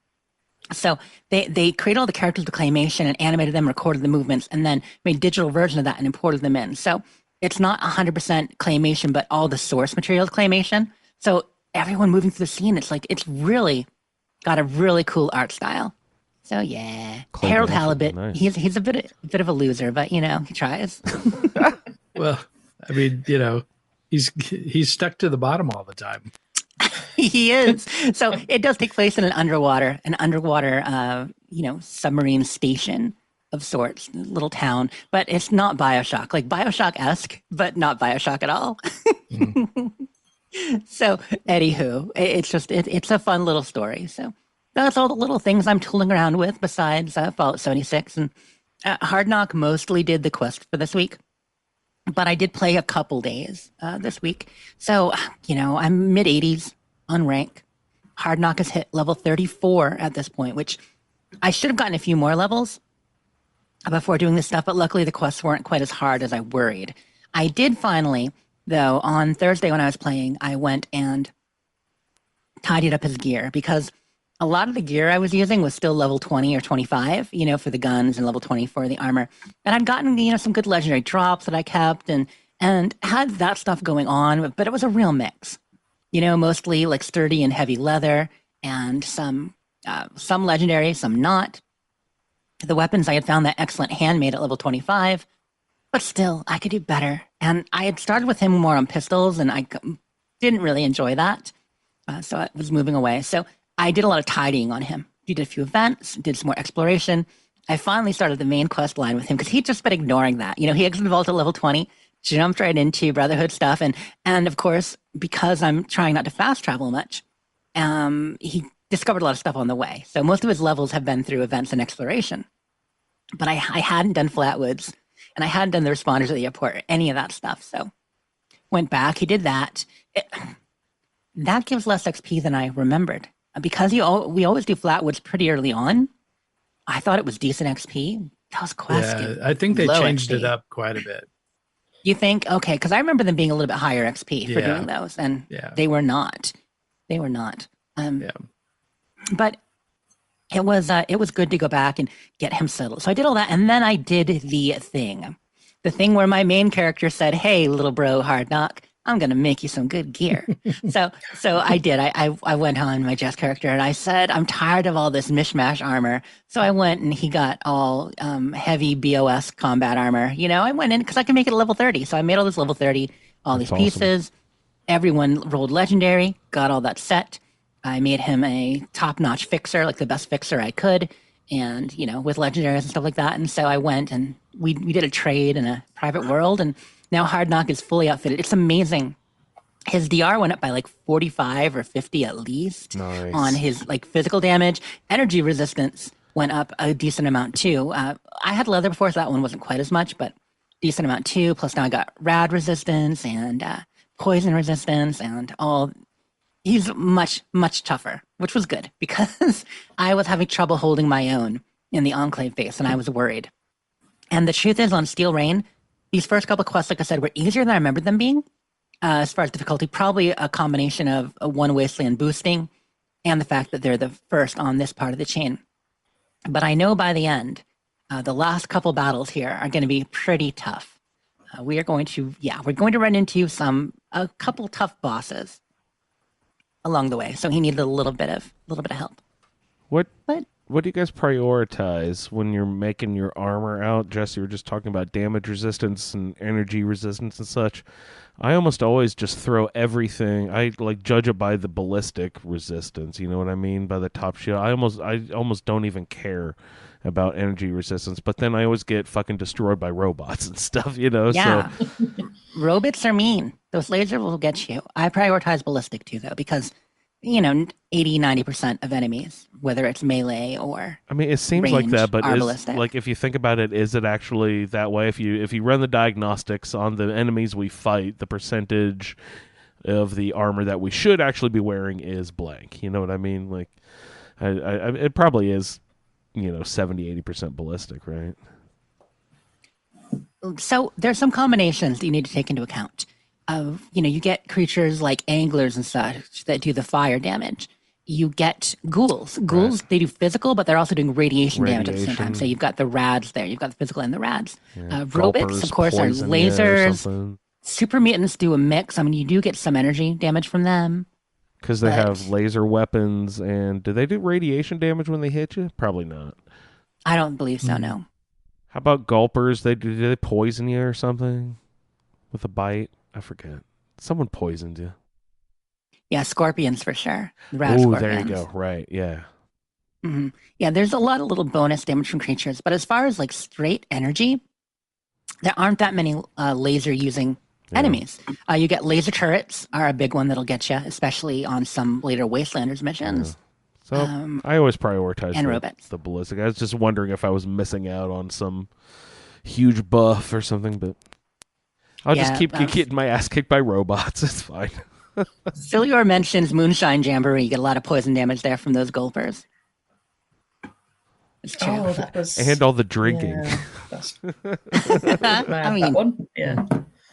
So they created all the characters with claymation and animated them, recorded the movements, and then made a digital version of that and imported them in. So it's not 100% claymation, but all the source material is claymation. So everyone moving through the scene, it's really got a really cool art style. So yeah, Harold Halibut, nice. He's a bit of a loser, but he tries. Well, I mean, he's stuck to the bottom all the time. He is. So it does take place in an underwater submarine station of sorts, little town, but it's not BioShock, like BioShock-esque, but not BioShock at all. So anywho, it's a fun little story. So that's all the little things I'm tooling around with besides Fallout 76 and Hard Knock mostly did the quest for this week, but I did play a couple days this week. So, I'm mid 80s on rank. Hard Knock has hit level 34 at this point, which I should have gotten a few more levels before doing this stuff, but luckily the quests weren't quite as hard as I worried. I did finally, though, on Thursday when I was playing, I went and tidied up his gear because a lot of the gear I was using was still level 20 or 25, for the guns and level 20 for the armor. And I'd gotten, some good legendary drops that I kept and had that stuff going on, but it was a real mix. Mostly like sturdy and heavy leather and some legendary, some not. The weapons, I had found that excellent handmade at level 25, but still, I could do better. And I had started with him more on pistols, and I didn't really enjoy that. So I was moving away. So I did a lot of tidying on him. Did a few events, did some more exploration. I finally started the main quest line with him because he'd just been ignoring that. He exited vault at level 20, jumped right into Brotherhood stuff. And of course, because I'm trying not to fast travel much, he discovered a lot of stuff on the way. So most of his levels have been through events and exploration. But I hadn't done Flatwoods, and I hadn't done the responders at the airport or any of that stuff. So went back, he did that. That gives less XP than I remembered. Because we always do Flatwoods pretty early on, I thought it was decent XP. Those quests give I think they low changed XP. it up quite a bit. You think? Okay, because I remember them being a little bit higher XP for doing those, and they were not. They were not. But it was good to go back and get him settled. So I did all that, and then I did the thing where my main character said, "Hey, little bro, Hard Knock, I'm gonna make you some good gear." so I did. I went on my Jess character and I said, "I'm tired of all this mishmash armor." So I went and he got all heavy BOS combat armor. I went in because I can make it a level 30. So I made all this level 30, all these pieces. Everyone rolled legendary, got all that set. I made him a top-notch fixer, like the best fixer I could, and with legendaries and stuff like that. And so I went and we did a trade in a private world, and now Hard Knock is fully outfitted. It's amazing. His DR went up by like 45 or 50 at least on his physical damage. Energy resistance went up a decent amount too. I had leather before, so that one wasn't quite as much, but decent amount too. Plus now I got rad resistance and poison resistance and all. He's much, much tougher, which was good because I was having trouble holding my own in the Enclave base, and I was worried. And the truth is, on Steel Rain, these first couple of quests, like I said, were easier than I remembered them being. As far as difficulty, probably a combination of one wasteland boosting and the fact that they're the first on this part of the chain. But I know by the end, the last couple battles here are going to be pretty tough. We're going to run into a couple tough bosses along the way. So he needed a little bit of help. What do you guys prioritize when you're making your armor out? Jess, you were just talking about damage resistance and energy resistance and such. I almost always just throw everything. I judge it by the ballistic resistance. You know what I mean? By the top shield. I almost don't even care about energy resistance. But then I always get fucking destroyed by robots and stuff. Yeah. So Robots are mean. Those lasers will get you. I prioritize ballistic too, though, because 80-90% of enemies, whether it's melee or it seems like that, but ballistic. if you think about it, is it actually that way? If you run the diagnostics on the enemies we fight, the percentage of the armor that we should actually be wearing is blank. You know what I mean? It probably is 70-80% ballistic, right? So there's some combinations that you need to take into account. You get creatures like anglers and such that do the fire damage. You get ghouls. Ghouls, they do physical, but they're also doing radiation damage at the same time. So you've got the rads there. You've got the physical and the rads. Robots, of course, are lasers. Super mutants do a mix. You do get some energy damage from them. Because they have laser weapons, and do they do radiation damage when they hit you? Probably not. I don't believe so, no. How about gulpers? Do they poison you or something with a bite? I forget. Someone poisoned you. Yeah, scorpions for sure. Oh, there you go. Right, yeah. Mm-hmm. Yeah, there's a lot of little bonus damage from creatures, but as far as straight energy, there aren't that many laser-using enemies. You get laser turrets are a big one that'll get you, especially on some later Wastelanders missions. So I always prioritize and robots. the ballistic. I was just wondering if I was missing out on some huge buff or something, but I'll just keep getting my ass kicked by robots. It's fine. Sillior mentions Moonshine Jamboree. You get a lot of poison damage there from those gulpers. It's true. Oh, that was. And all the drinking. Yeah, that's, I mean, that one. Yeah.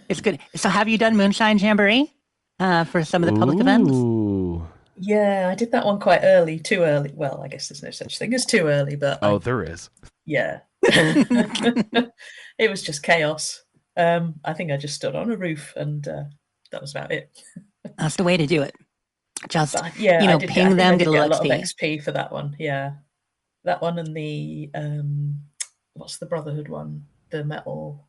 it's good. So, have you done Moonshine Jamboree for some of the public events? Ooh. Yeah, I did that one quite early, too early. Well, I guess there's no such thing as too early, but There is. yeah. It was just chaos. I think I just stood on a roof and that was about it. That's the way to do it. Just But, yeah, you know, I did, ping I think them, I get did a get little a lot of XP. XP for that one. Yeah, that one and the what's the Brotherhood one? The metal.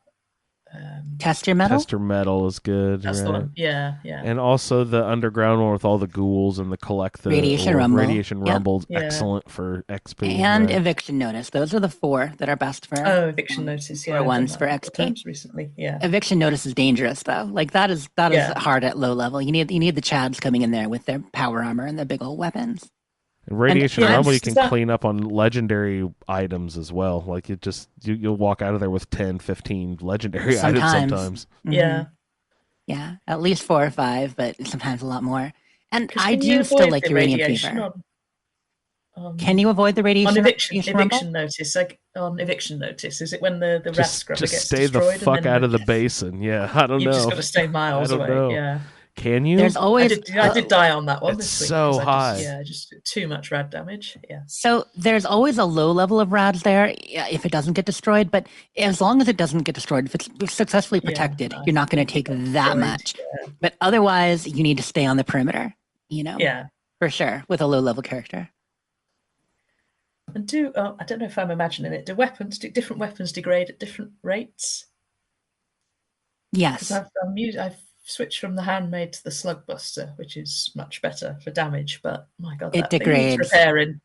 Test your metal. Tester metal is good. That's the right? one. Yeah, yeah. And also the underground one with all the ghouls and the collect the Radiation Rumble. Radiation Yep. Rumble's Yeah. excellent for XP. And right? eviction notice. Those are the 4 that are best for. Oh, eviction notice. Yeah, or I've done ones that for a couple of XP. times recently. Yeah. Eviction notice is dangerous though. Like that is Yeah. hard at low level. You need the Chads coming in there with their power armor and their big old weapons. And Radiation yeah, Rumble, you is can that- clean up on legendary items as well. Like you'll walk out of there with 10, 15 legendary items sometimes. Mhm. Yeah. Yeah, at least 4 or 5, but sometimes a lot more. And 'Cause I can you do still avoid like the uranium radiation fever. on Can you avoid the radiation? on eviction rumble? notice? Like on eviction notice, is it when the rat Just scrubber gets stay destroyed? the and fuck then out of the basin. Yeah, I don't You've know. just got to stay miles I don't away. know. Yeah. Can you? There's always I did die on that one It's this week. so 'cause high. Just too much rad damage. Yeah. So there's always a low level of rads there if it doesn't get destroyed, but as long as it doesn't get destroyed, if it's successfully Yeah, protected, I you're not going to take think it got that destroyed, much. But otherwise, you need to stay on the perimeter, you know, Yeah. for sure, with a low level character. And I don't know if I'm imagining it. Do different weapons degrade at different rates? Yes. Because I've switched from the handmade to the slugbuster, which is much better for damage. But my God, It that thing degrades. needs repairing.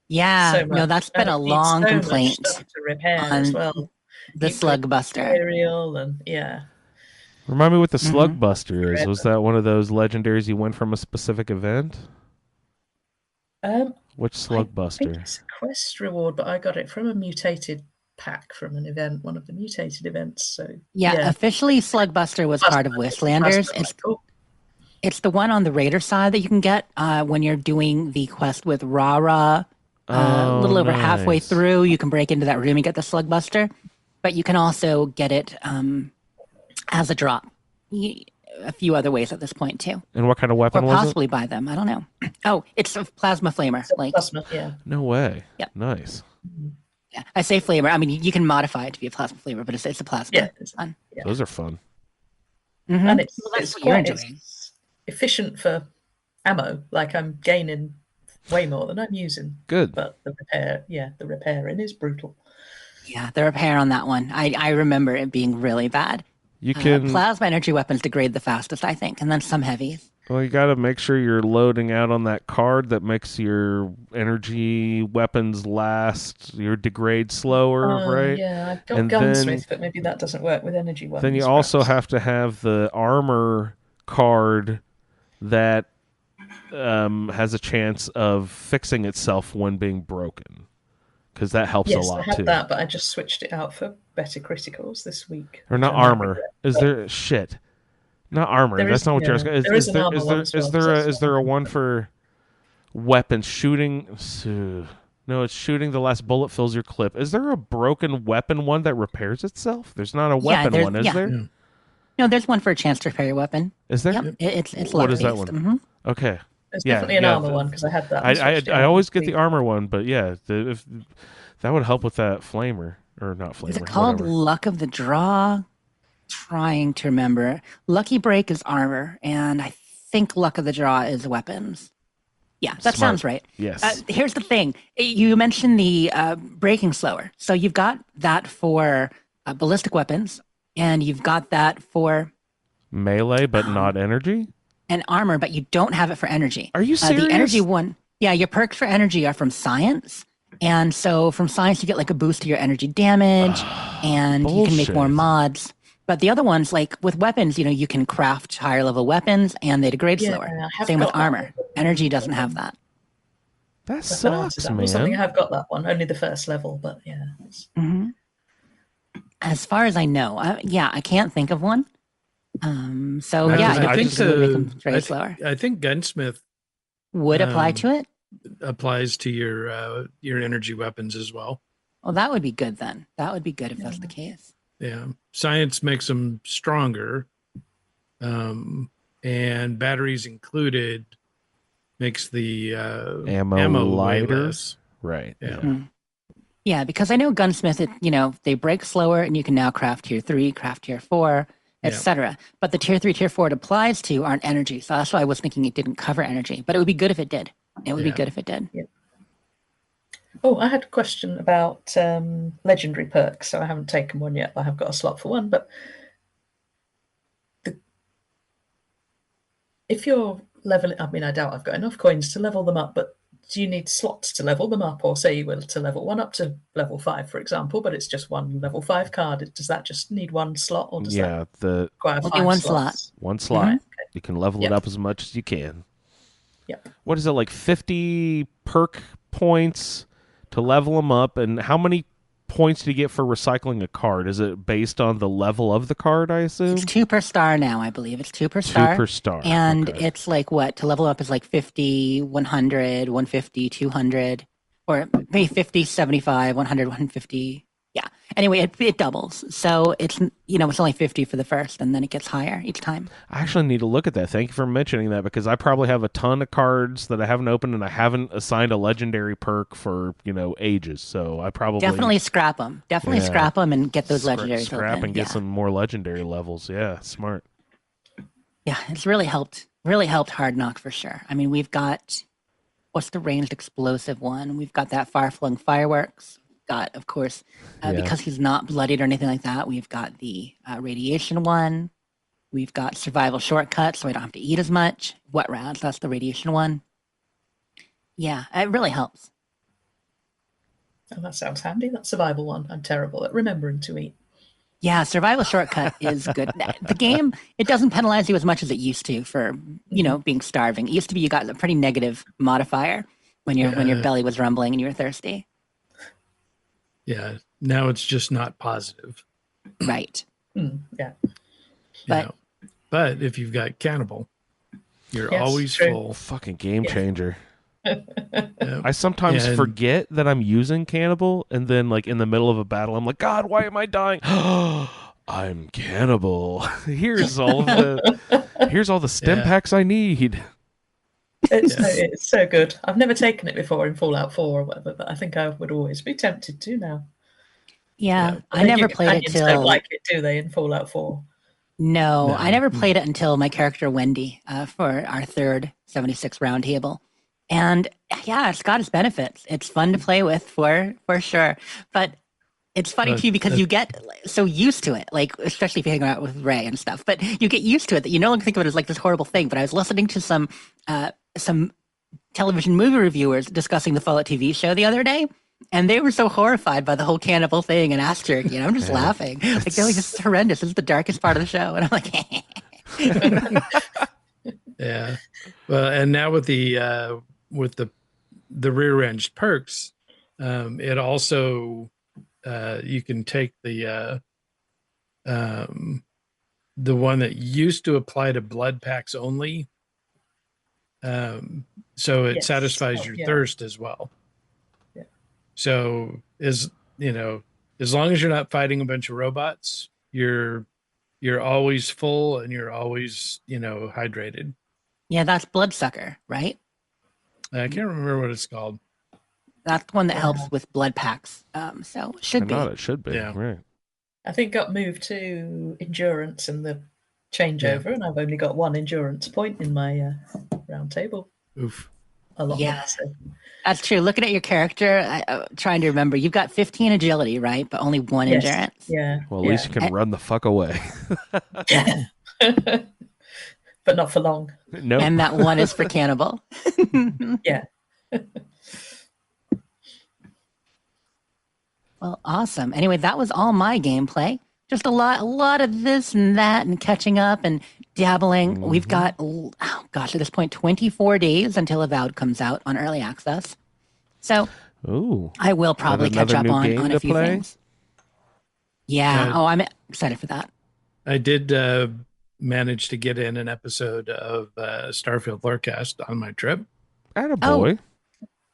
Yeah. So No, much. that's been a And it needs long so much complaint stuff to repair as on well. the Nuclear slugbuster. material and yeah. Remind me what the Mhm. Slugbuster is. Was that one of those legendaries you win from a specific event? Which I think Slugbuster? it's a quest reward, but I got it from a mutated pack from an event, one of the mutated events. So Yeah, officially Slugbuster was part of Wastelanders. It's the one on the Raider side that you can get when you're doing the quest with Rara. A little over halfway nice. through, you can break into that room and get the Slugbuster, but you can also get it as a drop. A few other ways at this point too, And what kind of or weapon was possibly buy them. I don't know. Oh, it's a plasma flamer. Like, plasma, yeah. it? No way. Yep. Nice. yeah, I say flamer. I mean, you can modify it to be a plasma flamer, but it's a plasma. Yeah. It's fun. Yeah. Those are fun. Mhm. And it's, Well, that's it's what you're quite enjoying. it's efficient for ammo. Like I'm gaining way more than I'm using. Good. But the repairing is brutal. Yeah, the repair on that one. I remember it being really bad. You can. Plasma energy weapons degrade the fastest, I think, and then some heavies. Well, you got to make sure you're loading out on that card that makes your energy weapons last, your degrade slower, right? Yeah, I've got And gunsmith, but maybe that doesn't work with energy weapons. Then you also perhaps. have to have the armor card that has a chance of fixing itself when being broken, because that helps Yes, a I lot had too. that, but I just switched it out for better criticals this week. Or not which I might armor. regret, Is but there shit? Not armor. There That's is- not what you're yeah, asking. there is an armor one as well, 'cause that's is there a what one for weapons shooting? No, it's shooting. The last bullet fills your clip. Is there a broken weapon one that repairs itself? There's not a weapon there's- one, is yeah. there? Yeah. No, there's one for a chance to repair your weapon. Is there? Yep, it's What is that luck-based. one? Mhm. Okay. There's Yeah, definitely an yeah, armor the- one because I had that. and switched it I out always this get the week. armor one, but yeah, if that would help with that flamer or not flamer. Is it called whatever. Luck of the Draw? Trying to remember. Lucky Break is armor, and I think Luck of the Draw is weapons. Yeah, that Smart. sounds right. Yes. Here's the thing. You mentioned the breaking slower. So you've got that for ballistic weapons, and you've got that for Melee, but not energy. an armor, but you don't have it for energy. Are you The serious? energy one, yeah, your perks for energy are from science. And so from science, you get like a boost to your energy damage, and you can make more Bullshit. mods. But the other ones, like with weapons, you can craft higher level weapons and they degrade Yeah, slower. I have Same with got that. armor. Energy doesn't have that. That Weapon sucks, artisan or something. I man. have got that one, only the first level, but yeah. Hmm. As far as I know, I can't think of one. So I, yeah, I I don't think think it would make them the very slower. I think gunsmith Would apply um, to it? applies to your energy weapons as well. Well, that would be good then. That would be good if that's the case. Yeah, science makes them stronger, and batteries included makes the Ammo way lighter? less. Right. Yeah. Mm. Yeah, because I know gunsmith, they break slower, and you can now craft tier 3, craft tier 4, Yeah. etc. But the tier 3, tier 4 it applies to aren't energy, so that's why I was thinking it didn't cover energy. But it would be good if it did. It would be Yeah. good if it did. Oh, I had a question about legendary perks. So I haven't taken one yet. I have got a slot for one. But if you're leveling, I mean, I doubt I've got enough coins to level them up. But do you need slots to level them up, or say you will to level one up to level 5, for example? But it's just one level 5 card. Does that just need one slot, or does that Yeah, the require Only 5 one slots? one slot. Mhm. You can level Yep. it up as much as you can. Yep. What is it, like 50 perk points to level them up? And how many points do you get for recycling a card? Is it based on the level of the card, I assume? It's 2 per star now, I believe. It's 2 per 2 star. per star. And Okay. it's like what? To level up is like 50, 100, 150, 200, or maybe 50, 75, 100, 150. Yeah. Anyway, it doubles. So it's only 50 for the first, and then it gets higher each time. I actually need to look at that. Thank you for mentioning that, because I probably have a ton of cards that I haven't opened, and I haven't assigned a legendary perk for, ages. So I probably Definitely scrap them. Definitely Yeah. scrap them and get those legendaries scrap open. and get Yeah. some more legendary levels. Yeah, smart. Yeah, it's really helped. Really helped Hard Knock for sure. I mean, we've got what's the ranged explosive one? We've got that far flung fireworks. Got, of course, Yeah. because he's not bloodied or anything like that. We've got the radiation one. We've got survival shortcuts, so I don't have to eat as much. Wet rounds, that's the radiation one. Yeah, it really helps. Oh, that sounds handy. That survival one. I'm terrible at remembering to eat. Yeah, survival shortcut is good. The game, it doesn't penalize you as much as it used to for, being starving. It used to be you got a pretty negative modifier when your belly was rumbling and you were thirsty. Yeah. Now it's just not positive. Right. Yeah. But But if you've got cannibal, you're Yes, always true. full. Fucking game Yeah. changer. Yeah. I sometimes And- forget that I'm using cannibal, and then like in the middle of a battle, I'm like, God, why am I dying? I'm cannibal. here's all the stem Yeah. packs I need. It's so good. I've never taken it before in Fallout 4 or whatever, but I think I would always be tempted to now. yeah, But I then never your played it companions till don't like it, do they, in Fallout 4? No, No. I never played it until my character Wendy for our third 76 Roundtable. And yeah, it's got its benefits. It's fun to play with for sure. But it's funny too because you get so used to it, like especially if you hang out with Ray and stuff. But you get used to it that you no longer think of it as like this horrible thing. But I was listening to some television movie reviewers discussing the Fallout TV show the other day, and they were so horrified by the whole cannibal thing and asterisk. I'm just laughing. Like they're like, "This is horrendous. This is the darkest part of the show." And I'm like, Yeah. Well, and now with the rear-ranged perks, it also you can take the one that used to apply to blood packs only. So it Yes. satisfies Oh, your yeah. thirst as well. Yeah. So as long as you're not fighting a bunch of robots, you're always full and you're always, hydrated. "Yeah, that's Bloodsucker, right? I can't remember what it's called. That's the one that helps with blood packs. So it should I be." thought it should be. Yeah. Right. I think got moved to endurance in the changeover, and I've only got one endurance point in my round table. Oof. A lot. Yeah. So. That's true. Looking at your character, trying to remember, you've got 15 agility, right? But only 1 Yes. endurance. Yeah. Well, at least you can run the fuck away. But not for long. No. And that 1 is for cannibal. Yeah. Well, awesome. Anyway, that was all my gameplay. Just a lot of this and that and catching up and dabbling. We've got, at this point, 24 days until Avowed comes out on early access. So Ooh. I will probably catch another up new on game a to few play? things. Yeah. Uh, I'm excited for that. I did manage to get in an episode of Starfield Lorecast on my trip. Attaboy.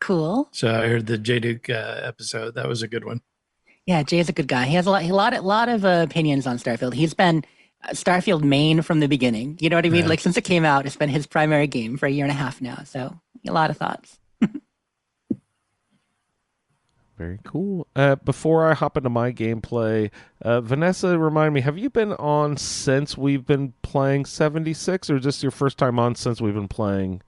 Cool. So I heard the J Duke episode. That was a good one. Yeah, Jay's a good guy. He has a lot of opinions on Starfield. He's been Starfield main from the beginning. You know what I mean? Yeah. Like since it came out, it's been his primary game for a year and a half now. So a lot of thoughts. Very cool. Before I hop into my gameplay, Vanessa, remind me, have you been on since we've been playing 76, or is this your first time on since we've been playing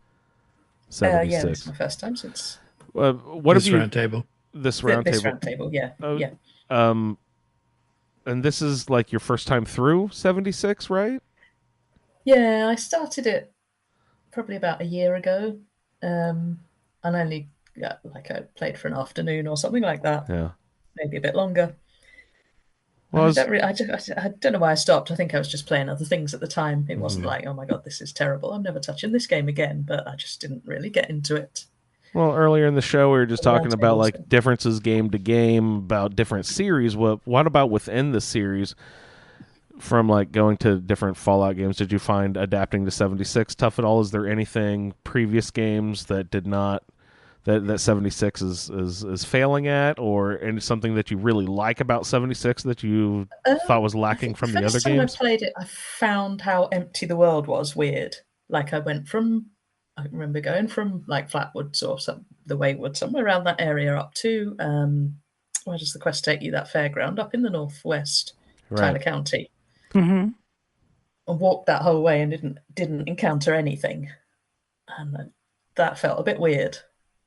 Yeah, this 76? is my first time since What This have you... roundtable. This this roundtable. round table. Yeah, Oh, yeah. And this is like your first time through 76, right? Yeah, I started it probably about a year ago, and only I played for an afternoon or something like that, Yeah. maybe a bit longer. Well, I don't know why I stopped. I think I was just playing other things at the time. It wasn't Mhm. like, oh my god, this is terrible. I'm never touching this game again. But I just didn't really get into it. Well, earlier in the show, we were just Yeah, talking about like totally. differences game to game, about different series. What about within the series, from like going to different Fallout games? Did you find adapting to 76 tough at all? Is there anything previous games that did not that 76 is failing at, or any something that you really like about 76 that you thought was lacking from the other First time games? I played it, I found how empty the world was weird. Like I remember going from like Flatwoods or the Waywood, somewhere around that area, up to where does the quest take you? That fairground up in the northwest, Tyler Right. County, Mm-hmm. and walked that whole way and didn't encounter anything, and that felt a bit weird.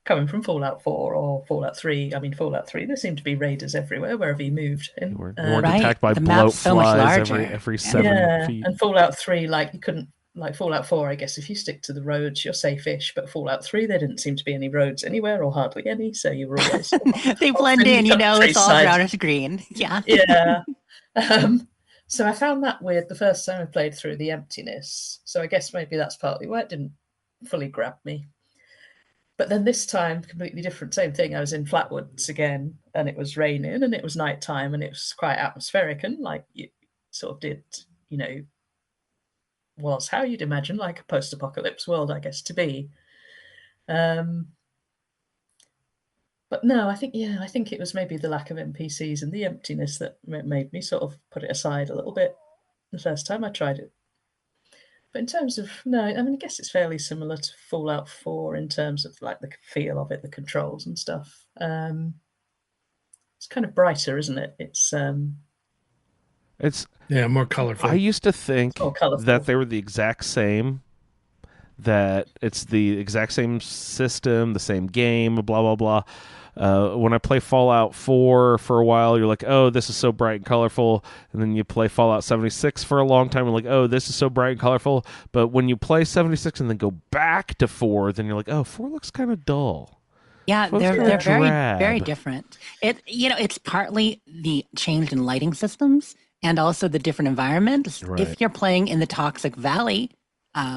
Coming from Fallout 4 or Fallout 3, I mean Fallout 3, there seemed to be raiders everywhere wherever you moved. You weren't Right. attacked by The bloat map's so much flies larger. every Yeah. 7 feet. And Fallout 3, like you couldn't, like Fallout 4, I guess if you stick to the roads, you're safe-ish. But Fallout 3, there didn't seem to be any roads anywhere or hardly any, so you were always They off blend the in, it's all countryside. brownish green. Yeah. Yeah. So I found that weird the first time I played through the emptiness. So I guess maybe that's partly why it didn't fully grab me. But then this time, completely different. Same thing. I was in Flatwoods again, and it was raining, and it was nighttime, and it was quite atmospheric, and like you sort of did, was how you'd imagine like a post-apocalypse world, I guess, to be. But no, I think it was maybe the lack of NPCs and the emptiness that made me sort of put it aside a little bit the first time I tried it. But in terms of no, I mean, I guess it's fairly similar to Fallout 4 in terms of like the feel of it, the controls and stuff. It's kind of brighter, isn't it? It's more colorful. I used to think more colourful. that they were the exact same, that it's the exact same system, the same game, blah, blah, blah. When I play Fallout 4 for a while, you're like, oh, this is so bright and colorful. And then you play Fallout 76 for a long time, you're like, oh, this is so bright and colorful. But when you play 76 and then go back to 4, then you're like, oh, 4 looks kind of dull. Yeah, So it's they're kinda very drab. very different. It's partly the change in lighting systems and also the different environments. Right. If you're playing in the Toxic Valley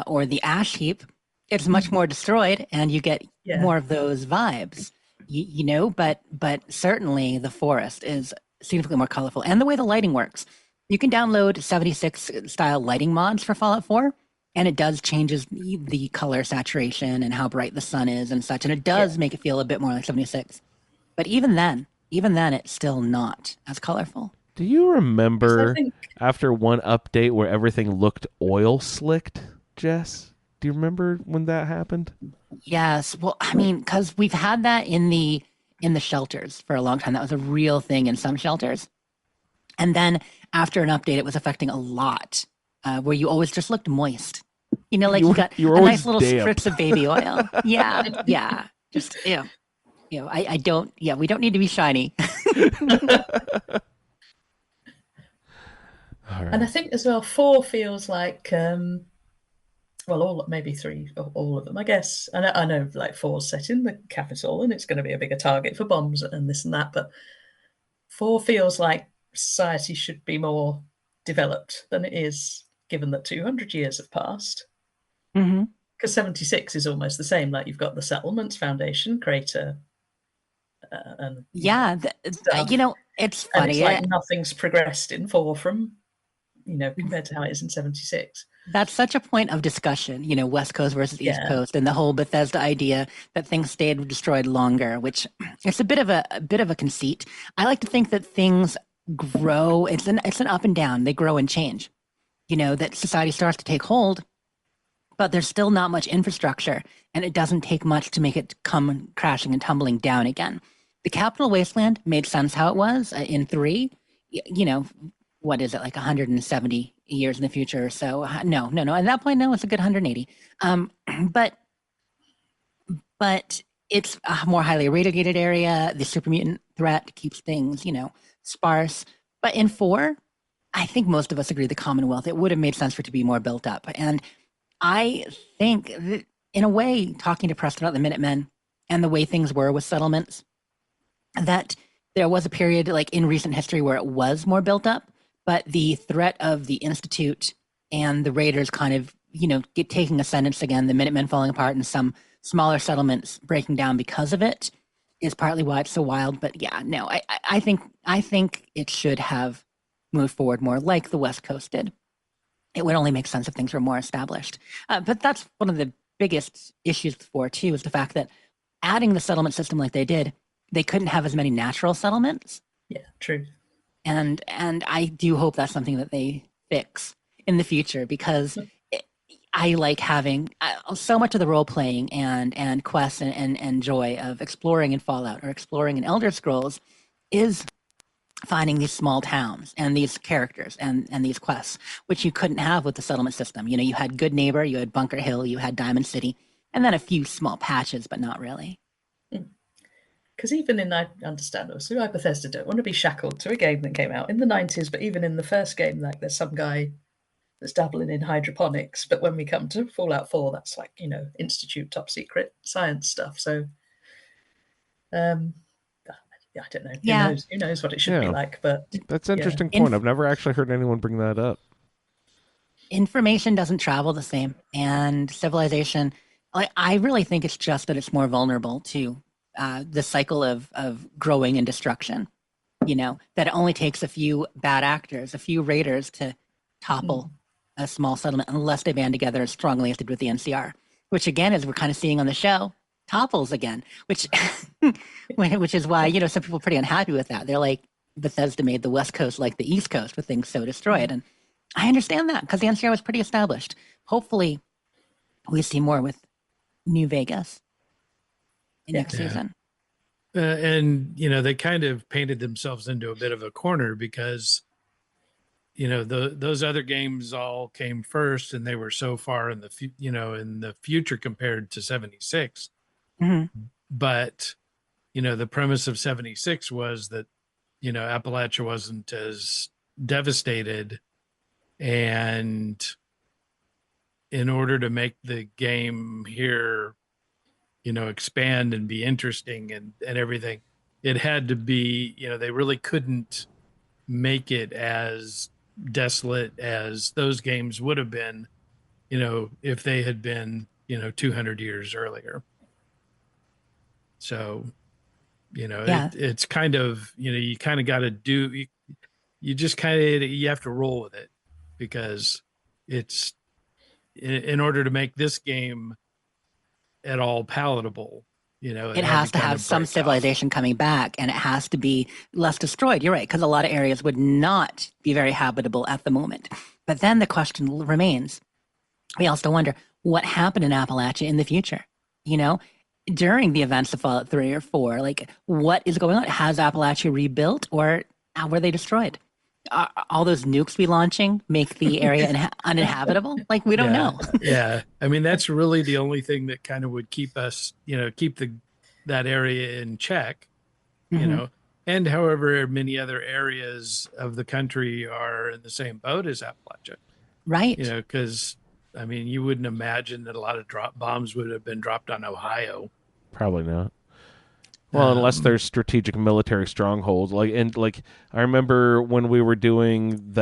or the Ash Heap, it's much more destroyed, and you get Yeah. more of those vibes. But certainly the forest is significantly more colorful, and the way the lighting works. You can download 76 style lighting mods for Fallout 4. And it does changes the color saturation and how bright the sun is and such. And it does make it feel a bit more like 76. But even then, it's still not as colorful. Do you remember I think- after one update where everything looked oil slicked, Jess? Do you remember when that happened? Yes. Well, I mean, because we've had that in the shelters for a long time. That was a real thing in some shelters. And then after an update, it was affecting a lot, where you always just looked moist. Like you got you were a always nice little damp. strips of baby oil. Yeah. Just, I don't, we don't need to be shiny. All right. And I think as well, 4 feels like maybe 3 or all of them, I guess. I know like 4's set in the capital, and it's going to be a bigger target for bombs and this and that. But 4 feels like society should be more developed than it is, given that 200 years have passed. Mm-hmm. Because 76 is almost the same. Like you've got the settlements, foundation, crater, and Yeah, stuff. it's And funny. it's like nothing's progressed in 4 from, compared to how it is in 76. That's such a point of discussion, West Coast versus East Yeah. Coast, and the whole Bethesda idea that things stayed destroyed longer, which it's a bit of a conceit. I like to think that things grow. It's an up and down. They grow and change. That society starts to take hold, but there's still not much infrastructure, and it doesn't take much to make it come crashing and tumbling down again. The Capital Wasteland made sense how it was in 3. What is it, like 170 years in the future or so? No. At that point, no, it's a good 180. But it's a more highly irradiated area. The super mutant threat keeps things, sparse. But in 4, I think most of us agree the Commonwealth, it would have made sense for it to be more built up. And I think that, in a way, talking to Preston about the Minutemen and the way things were with settlements, that there was a period like in recent history where it was more built up, but the threat of the Institute and the Raiders kind of, taking ascendance again, the Minutemen falling apart and some smaller settlements breaking down because of it is partly why it's so wild. But yeah, no, I think it should have moved forward more like the West Coast did. It would only make sense if things were more established. But that's one of the biggest issues with 4 too, is the fact that adding the settlement system like they did, they couldn't have as many natural settlements. Yeah, true. And I do hope that's something that they fix in the future, because I like having so much of the role playing and quests and joy of exploring in Fallout or exploring in Elder Scrolls is finding these small towns and these characters and these quests, which you couldn't have with the settlement system. You had Good Neighbor, you had Bunker Hill, you had Diamond City, and then a few small patches, but not really. Because even in, I understand also why Bethesda don't want to be shackled to a game that came out in the 90s, but even in the first game, like there's some guy that's dabbling in hydroponics, but when we come to Fallout 4, that's like, Institute top secret science stuff. So I don't know. Yeah. Who knows what it should be like, but that's an interesting point. I've never actually heard anyone bring that up. Information doesn't travel the same, and civilization, I really think it's just that it's more vulnerable to the cycle of growing and destruction. That it only takes a few bad actors, a few raiders to topple a small settlement, unless they band together as strongly as they did with the NCR, which again, as we're kind of seeing on the show, topples again, which is why, some people are pretty unhappy with that. They're like, Bethesda made the West Coast like the East Coast with things so destroyed. And I understand that, because the NCR was pretty established. Hopefully we see more with New Vegas next season. And, they kind of painted themselves into a bit of a corner because, those other games all came first, and they were so far in the future compared to 76. Mm-hmm. But, the premise of 76 was that, Appalachia wasn't as devastated. And in order to make the game here, expand and be interesting and everything, it had to be, they really couldn't make it as desolate as those games would have been, if they had been, 200 years earlier. So, it's kind of, you kind of got to do, you just kind of, you have to roll with it, because it's, in order to make this game at all palatable, it has to have some civilization coming back, and it has to be less destroyed. You're right, because a lot of areas would not be very habitable at the moment. But then the question remains, we also wonder what happened in Appalachia in the future, during the events of Fallout 3 or 4, like what is going on? Has Appalachia rebuilt, or were they destroyed? All those nukes we launching make the area uninhabitable? Like, we don't know. Yeah. I mean, that's really the only thing that kind of would keep us, keep that area in check, and however many other areas of the country are in the same boat as Appalachia. Right. Because, I mean, you wouldn't imagine that a lot of drop bombs would have been dropped on Ohio. Probably not. Well, unless there's strategic military strongholds, like I remember when we were doing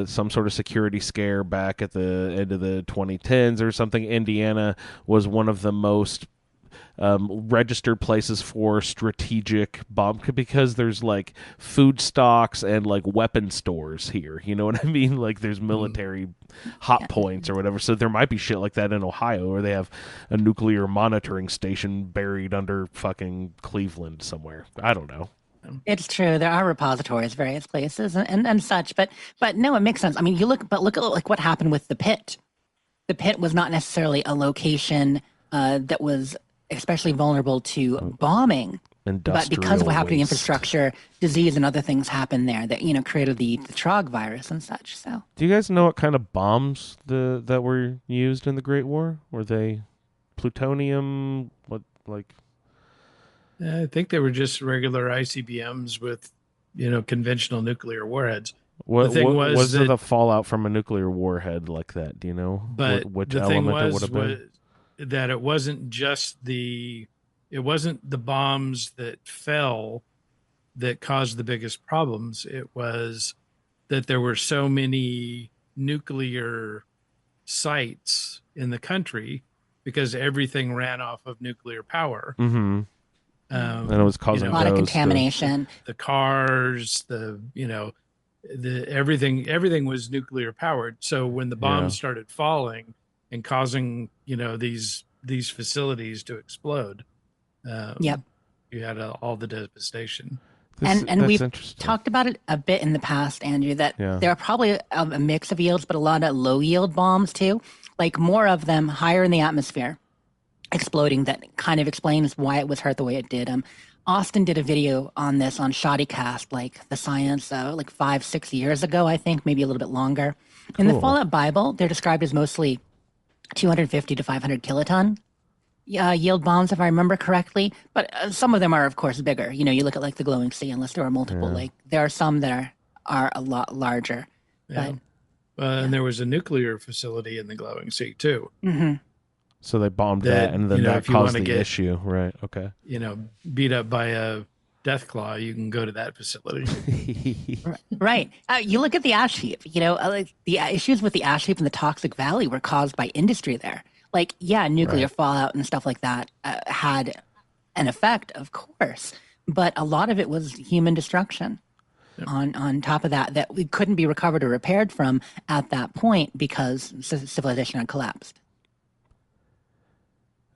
some sort of security scare back at the end of the 2010s or something. Indiana was one of the most registered places for strategic bomb, because there's like food stocks and like weapon stores here. You know what I mean? Like there's military hot points or whatever. So there might be shit like that in Ohio, or they have a nuclear monitoring station buried under fucking Cleveland somewhere. I don't know. It's true. There are repositories, various places, and such. But no, it makes sense. I mean, look at like what happened with the pit. The pit was not necessarily a location that was especially vulnerable to bombing. But because of what happened to the infrastructure, disease and other things happened there that created the Trog virus and such. So, do you guys know what kind of bombs that were used in the Great War? Were they plutonium? What like? I think they were just regular ICBMs with, conventional nuclear warheads. What, the thing was there the fallout from a nuclear warhead like that? Do you know? But which the element thing it would have been? that it wasn't the bombs that fell that caused the biggest problems. It was that there were so many nuclear sites in the country because everything ran off of nuclear power. Mm-hmm. And it was causing a lot of contamination. The cars, everything was nuclear powered. So when the bombs started falling and causing, these facilities to explode, you had all the devastation. And we've talked about it a bit in the past, Andrew, that there are probably a mix of yields, but a lot of low yield bombs too, like more of them higher in the atmosphere, exploding. That kind of explains why it was hurt the way it did. Austin did a video on this on Shoddycast, like the science, like 5-6 years ago, I think, maybe a little bit longer. In the Fallout Bible, they're described as mostly 250 to 500 kiloton yield bombs, if I remember correctly. But some of them are, of course, bigger. You look at like the Glowing Sea, unless there are multiple. Like there are some that are a lot larger. Yeah. And there was a nuclear facility in the Glowing Sea too. Mm-hmm. So they bombed that, and then that caused the issue, right? Okay. Beat up by a death claw, you can go to that facility. Right. You look at the ash heap. Like the issues with the ash heap in the Toxic Valley were caused by industry there. Like, nuclear fallout and stuff like that had an effect, of course, but a lot of it was human destruction. On top of that we couldn't be recovered or repaired from at that point because civilization had collapsed.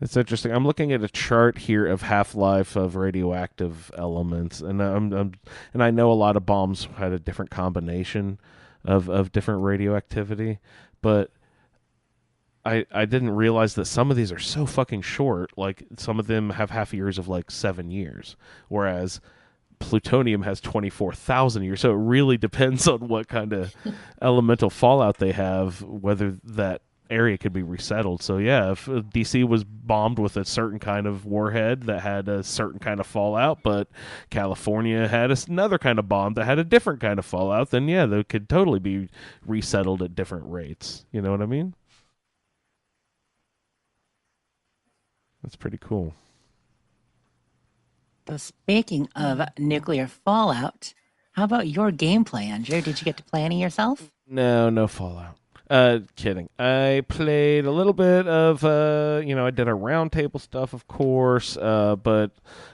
It's interesting. I'm looking at a chart here of half-life of radioactive elements, and and I know a lot of bombs had a different combination of different radioactivity, but I didn't realize that some of these are so fucking short. Like some of them have half years of like 7 years, whereas plutonium has 24,000 years. So it really depends on what kind of elemental fallout they have, whether that area could be resettled. So if DC was bombed with a certain kind of warhead that had a certain kind of fallout, but California had another kind of bomb that had a different kind of fallout, then they could totally be resettled at different rates. You know what I mean? That's pretty cool. So speaking of nuclear fallout, how about your gameplay, Andrew? Did you get to play any yourself? No Fallout. Kidding. I played a little bit of, I did our Roundtable stuff, of course, but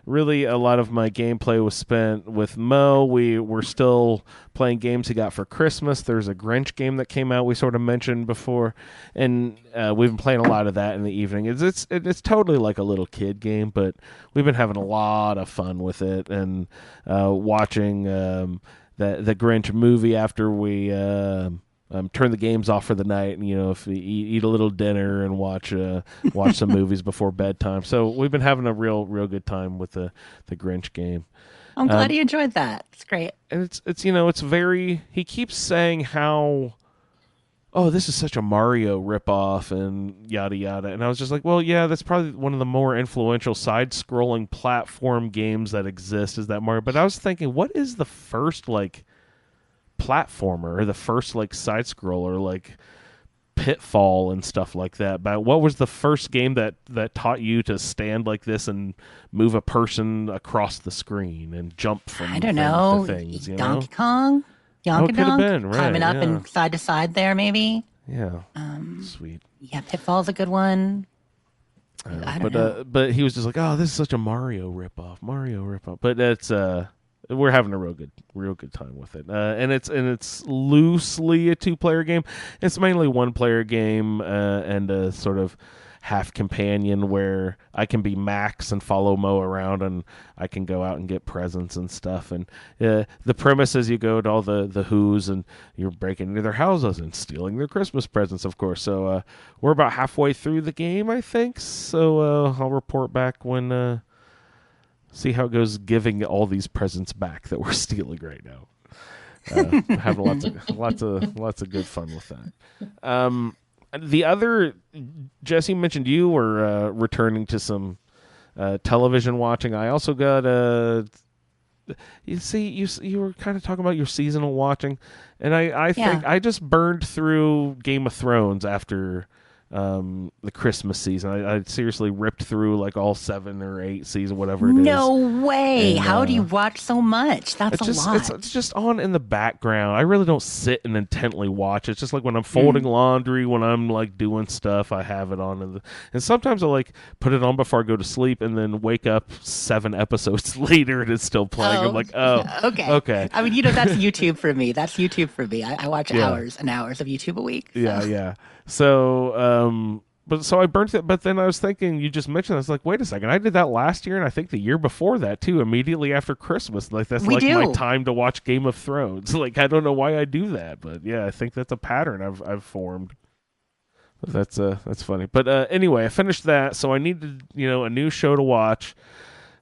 really a lot of my gameplay was spent with Mo. We were still playing games he got for Christmas. There's a Grinch game that came out we sort of mentioned before, and we've been playing a lot of that in the evening. It's totally like a little kid game, but we've been having a lot of fun with it, and watching the Grinch movie after we turn the games off for the night, and if we eat a little dinner and watch some movies before bedtime. So we've been having a real good time with the Grinch game. I'm glad you enjoyed that. It's great. And it's very. He keeps saying how, this is such a Mario ripoff and yada yada, and I was just like, well, yeah, that's probably one of the more influential side-scrolling platform games that exist, is that Mario. But I was thinking, what is the first platformer, or the first side scroller, like Pitfall and stuff like that? But what was the first game that taught you to stand like this and move a person across the screen and jump from I don't know, things? Donkey Kong, Yonka could have been, right, climbing up and side to side there, maybe. Yeah, sweet. Yeah, Pitfall's a good one. I don't know. But he was just like, oh, this is such a Mario ripoff. But it's we're having a real good time with it. And it's loosely a 2-player game. It's mainly 1-player game and a sort of half companion where I can be Max and follow Mo around, and I can go out and get presents and stuff. And the premise is you go to all the Who's and you're breaking into their houses and stealing their Christmas presents, of course. So we're about halfway through the game, I think. So I'll report back when see how it goes, giving all these presents back that we're stealing right now. Having lots of good fun with that. The other, Jesse mentioned you were returning to some television watching. I also got you were kind of talking about your seasonal watching, and I think I just burned through Game of Thrones after the Christmas season. I seriously ripped through like all 7 or 8 seasons, whatever it is. No way. And, How do you watch so much? That's a lot. It's just on in the background. I really don't sit and intently watch. It's just like when I'm folding laundry, when I'm like doing stuff, I have it on. And sometimes I like put it on before I go to sleep and then wake up 7 episodes later and it's still playing. I'm like, oh, okay. I mean, that's YouTube for me. I watch hours and hours of YouTube a week. So. Yeah. So, so I burnt it, but then I was thinking, you just mentioned, I was like, wait a second, I did that last year, and I think the year before that too, immediately after Christmas. Like that's my time to watch Game of Thrones. Like I don't know why I do that, but yeah, I think that's a pattern I've formed. But that's funny. But anyway, I finished that, so I needed a new show to watch.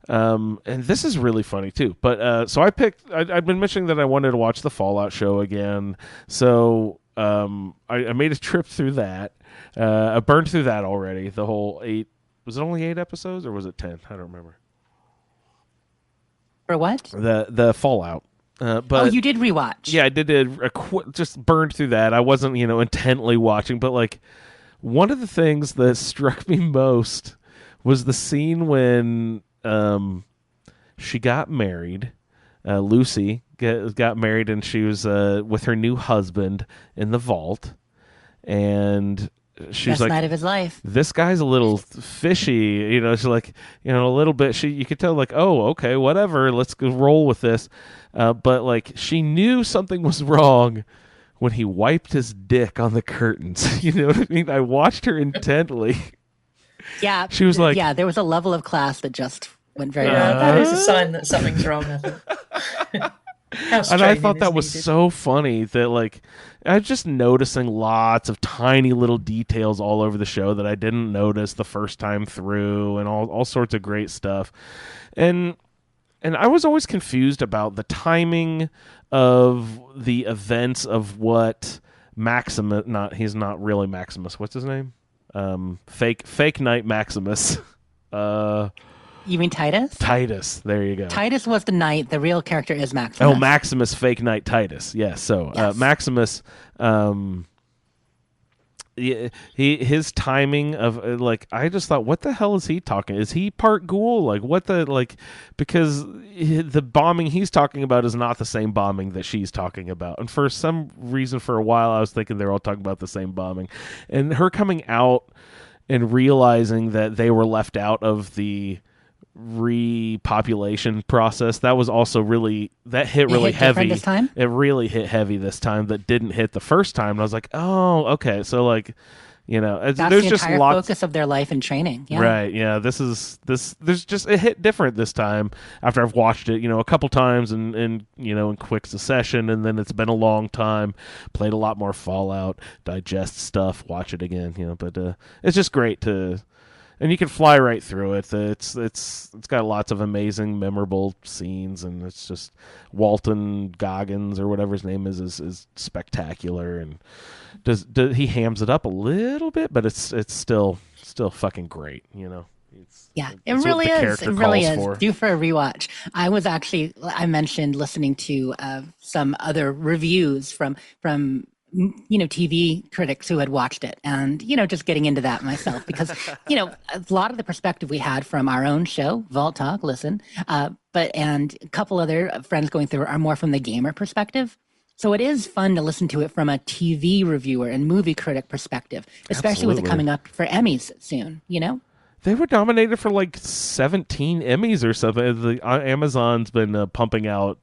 And this is really funny too. But so I picked. I've been mentioning that I wanted to watch the Fallout show again, so. I made a trip through that. I burned through that already. The whole 8. Was it only 8 episodes or was it 10? I don't remember. For what? The Fallout. But you did rewatch. Yeah, I did just burned through that. I wasn't intently watching, but like one of the things that struck me most was the scene when she got married. Lucy got married, and she was with her new husband in the vault, and she was Best like, night of his life. This guy's a little fishy, she's like, a little bit. You could tell, like, oh, okay, whatever, let's go roll with this. But like, she knew something was wrong when he wiped his dick on the curtains. You know what I mean? I watched her intently. Yeah, she was like, there was a level of class that just went very Yeah, wrong. that is a sign that something's wrong, I think. And I thought that was so funny that like I was just noticing lots of tiny little details all over the show that I didn't notice the first time through, and all sorts of great stuff. And I was always confused about the timing of the events of what Maximus, he's not really Maximus. What's his name? Fake Knight Maximus. You mean Titus? Titus, there you go. Titus was the knight. The real character is Maximus. Oh, Maximus, fake knight Titus. Yes. So Yes. Maximus, his timing of like, I just thought, what the hell is he talking? Is he part ghoul? Like what because the bombing he's talking about is not the same bombing that she's talking about. And for some reason, for a while, I was thinking they're all talking about the same bombing, and her coming out and realizing that they were left out of the repopulation process, that was also that hit really heavy this time? It really hit heavy this time that didn't hit the first time, and I was like, oh, okay, so like that's there's the just entire lots focus of their life and training. Yeah. Right, yeah, there's just, it hit different this time after I've watched it a couple times and in quick succession, and then it's been a long time, played a lot more Fallout, digest stuff, watch it again, but it's just great to. And you can fly right through it. It's got lots of amazing, memorable scenes, and it's just Walton Goggins or whatever his name is spectacular, and he hams it up a little bit, but it's still fucking great, Yeah, it That's really what the is. It character really calls is. for. Due for a rewatch. I mentioned listening to some other reviews from TV critics who had watched it, and just getting into that myself because a lot of the perspective we had from our own show, Vault Talk, and a couple other friends going through are more from the gamer perspective. So it is fun to listen to it from a TV reviewer and movie critic perspective, especially with it Absolutely. coming up for Emmys soon. They were nominated for like 17 Emmys or something. Amazon's been pumping out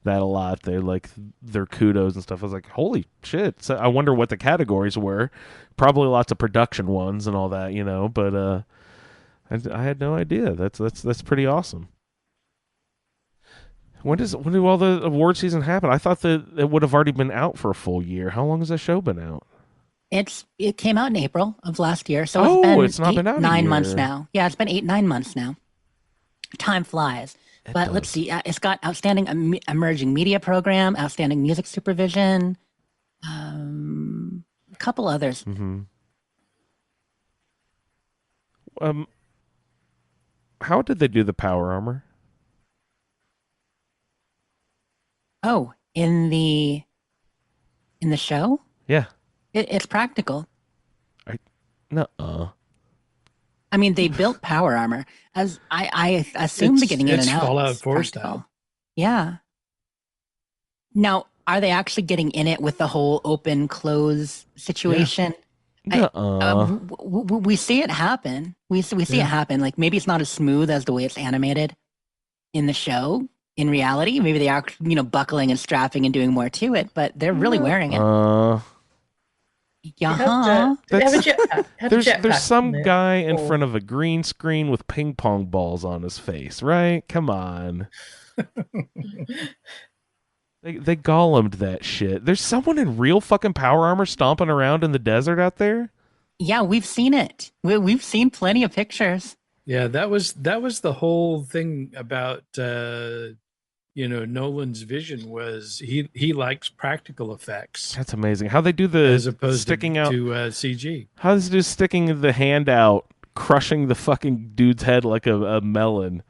that a lot. They're like their kudos and stuff. I was like, holy shit! So I wonder what the categories were. Probably lots of production ones and all that, But I had no idea. That's pretty awesome. When do all the award season happen? I thought that it would have already been out for a full year. How long has the show been out? It came out in April of last year, so it's not been out a 9 year. months now. Yeah, it's been 9 months now. Time flies. But let's see. It's got outstanding emerging media program, outstanding music supervision, a couple others. Mm-hmm. How did they do the power armor? Oh, in the show, Yeah. it's practical. Nuh-uh. I mean, they built power armor as I assume the getting in and out. Fallout is 4 practical. style. Yeah. Now, are they actually getting in it with the whole open close situation? Nuh-uh. We see it happen. We see it happen. Like maybe it's not as smooth as the way it's animated in the show. In reality, maybe they are, buckling and strapping and doing more to it, but they're really wearing it. Did they have a jetpack? There's some guy in front of a green screen with ping pong balls on his face, right? Come on. They Gollumed that shit. There's someone in real fucking power armor stomping around in the desert out there? Yeah, we've seen it. We've seen plenty of pictures. Yeah, that was the whole thing about Nolan's vision was he likes practical effects. That's amazing. How they do the as opposed sticking out to CG. How does just sticking the hand out, crushing the fucking dude's head like a melon?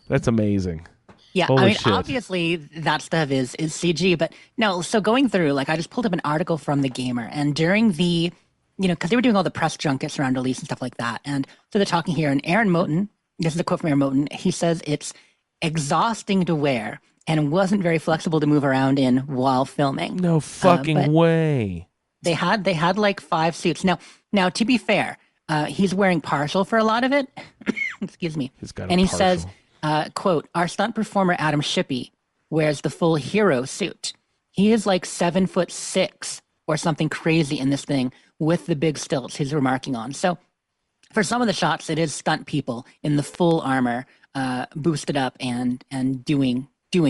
That's amazing. Yeah, Holy I mean, shit. obviously that stuff is CG, but no. So going through, like, I just pulled up an article from The Gamer, and during the, because they were doing all the press junkets around release and stuff like that, and so they're talking here, and Aaron Moten, this is a quote from Aaron Moten, he says it's exhausting to wear and wasn't very flexible to move around in while filming. No fucking way. They had like 5 suits. Now to be fair, he's wearing partial for a lot of it. Excuse me. And he says, quote, our stunt performer Adam Shippey wears the full hero suit. He is like 7'6" or something crazy in this thing with the big stilts he's remarking on. So for some of the shots, it is stunt people in the full armor, boosted up and doing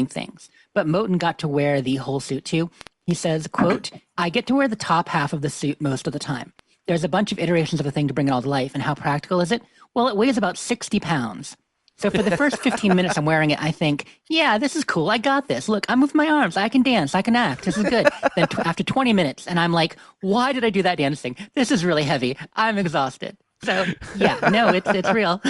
things. But Moten got to wear the whole suit too. He says, quote, I get to wear the top half of the suit most of the time. There's a bunch of iterations of the thing to bring it all to life. And how practical is it? Well, it weighs about 60 pounds. So for the first 15 minutes I'm wearing it, I think, yeah, this is cool. I got this. Look, I move my arms. I can dance. I can act. This is good. Then after 20 minutes, and I'm like, why did I do that dancing? This is really heavy. I'm exhausted. So yeah, no, it's real.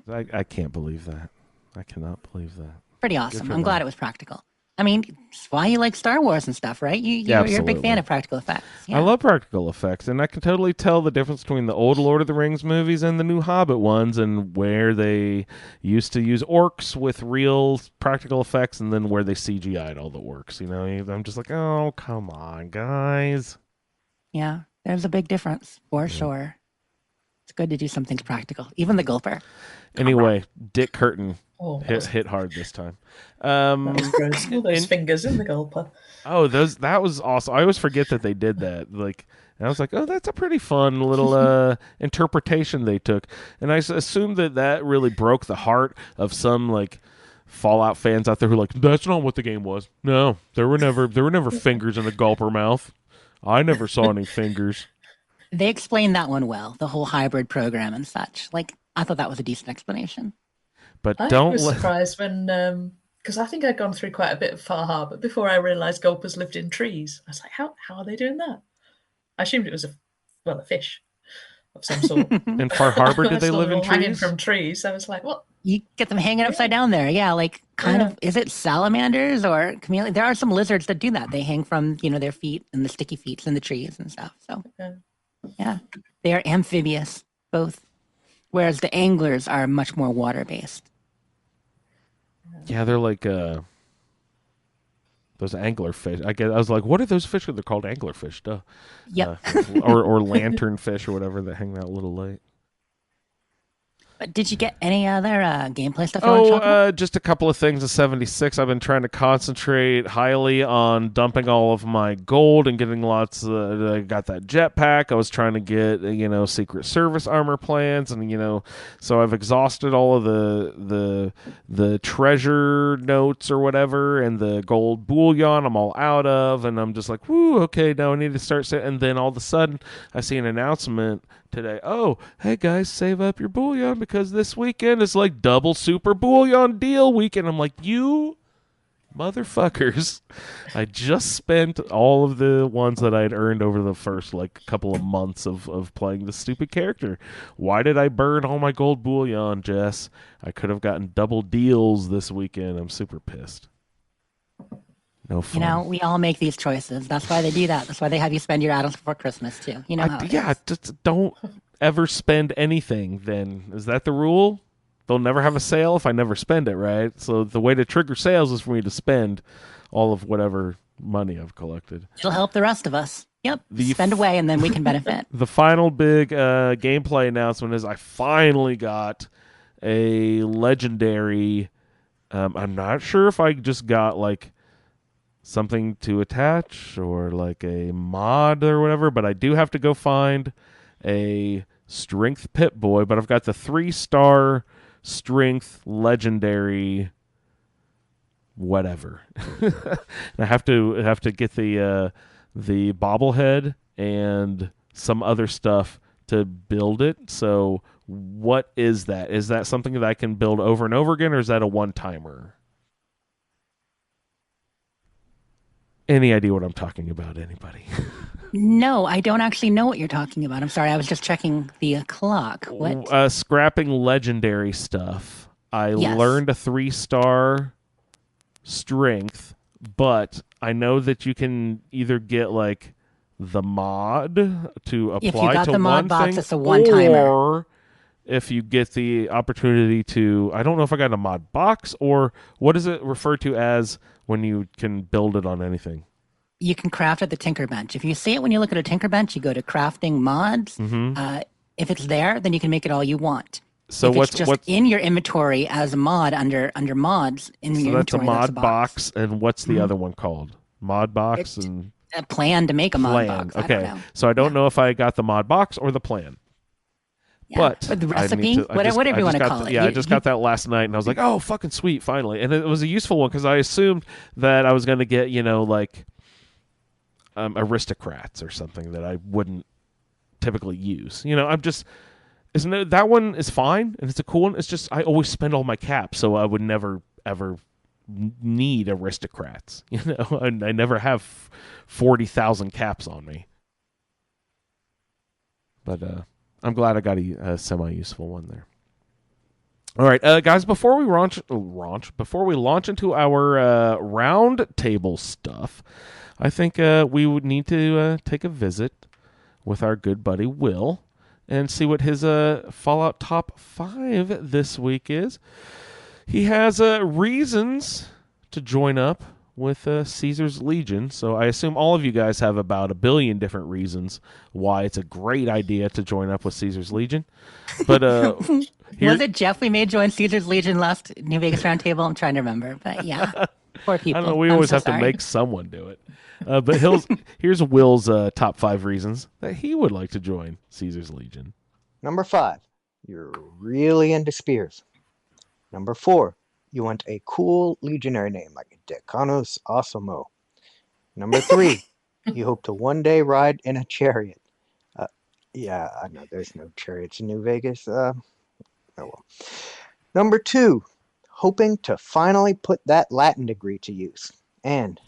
I can't believe that. I cannot believe that. Pretty awesome. I'm glad it was practical. I mean, it's why you like Star Wars and stuff, right? You're a big fan of practical effects. Yeah. I love practical effects, and I can totally tell the difference between the old Lord of the Rings movies and the new Hobbit ones, and where they used to use orcs with real practical effects, and then where they CGI'd all the orcs. I'm just like, oh, come on, guys. Yeah, there's a big difference for sure. It's good to do some things practical, even the gulper. Anyway, Dick Curtin. Oh, hit hard this time. That was gross. All those fingers in the gulper. Oh, that was awesome. I always forget that they did that. Like, and I was like, oh, that's a pretty fun little interpretation they took. And I assumed that really broke the heart of some like Fallout fans out there who are like, that's not what the game was. No, there were never fingers in the gulper mouth. I never saw any fingers. They explained that one well, the whole hybrid program and such. Like, I thought that was a decent explanation. But I was surprised when, because I think I'd gone through quite a bit of Far Harbor before I realised gulpers lived in trees. I was like, how are they doing that? I assumed it was a fish of some sort. In Far Harbor, did they live in trees? Hanging from trees. I was like, what? You get them hanging upside down there. Yeah, like kind of, is it salamanders or chameleon? There are some lizards that do that. They hang from, their feet and the sticky feet in the trees and stuff. So, yeah, they are amphibious, both. Whereas the anglers are much more water-based. Yeah, they're like those anglerfish. I was like, what are those fish? They're called anglerfish, duh. Yep. Or lanternfish or whatever that hang out a little late. But did you get any other gameplay stuff you want to talk about? Just a couple of things. At 76, I've been trying to concentrate highly on dumping all of my gold and getting lots. I got that jetpack. I was trying to get Secret Service armor plans, and so I've exhausted all of the treasure notes or whatever, and the gold bullion. I'm all out of, and I'm just like, whoo, okay, now I need to start. And then all of a sudden, I see an announcement today. Oh, hey guys, save up your bullion because this weekend is like double super bullion deal weekend. I'm like, you motherfuckers. I just spent all of the ones that I'd earned over the first couple of months of playing this stupid character. Why did I burn all my gold bullion, Jess? I could have gotten double deals this weekend. I'm super pissed. No fun. We all make these choices. That's why they do that. That's why they have you spend your items before Christmas too. Just don't ever spend anything then. Is that the rule? They'll never have a sale if I never spend it, right? So the way to trigger sales is for me to spend all of whatever money I've collected. It'll help the rest of us. Yep. Spend away and then we can benefit. The final big gameplay announcement is I finally got a legendary. I'm not sure if I just got something to attach or a mod or whatever, but I do have to go find a strength pit boy. But I've got the 3-star strength legendary whatever. I have to get the bobblehead and some other stuff to build it. So what is that? Is that something that I can build over and over again, or is that a one-timer? Any idea what I'm talking about, anybody? No, I don't actually know what you're talking about. I'm sorry, I was just checking the clock. What? Scrapping legendary stuff. I learned a 3-star strength, but I know that you can either get the mod to apply to one thing. If you got the mod box, it's a one-timer. Or if you get the opportunity to, I don't know if I got a mod box, or what is it referred to as when you can build it on anything? You can craft at the Tinker Bench. If you see it when you look at a Tinker Bench, you go to crafting mods. Mm-hmm. If it's there, then you can make it all you want. So if what's in your inventory as a mod under mods in your inventory? So that's a mod box, and what's the other one called? Mod box and a plan to make a mod box. Okay, I don't know. So I don't know if I got the mod box or the plan. Yeah. But or the recipe, whatever you want to call it. Yeah, I just got that last night, and I was like, "Oh, fucking sweet, finally!" And it was a useful one because I assumed that I was going to get, aristocrats or something that I wouldn't typically use. That one is fine and it's a cool one. It's just I always spend all my caps, so I would never ever need aristocrats. I never have 40,000 caps on me. But I'm glad I got a semi-useful one there. All right, guys. Before we launch into our round table stuff, I think we would need to take a visit with our good buddy Will and see what his Fallout Top 5 this week is. He has reasons to join up with Caesar's Legion, so I assume all of you guys have about 1 billion different reasons why it's a great idea to join up with Caesar's Legion. But was it Jeff we made join Caesar's Legion last New Vegas Roundtable? I'm trying to remember, but yeah, poor people. I don't know. We always have to make someone do it. But here's Will's top 5 reasons that he would like to join Caesar's Legion. Number 5, you're really into spears. Number 4, you want a cool legionary name like Decanus Asimo. Number 3, you hope to one day ride in a chariot. Yeah, I know there's no chariots in New Vegas. Oh well. Number 2, hoping to finally put that Latin degree to use. And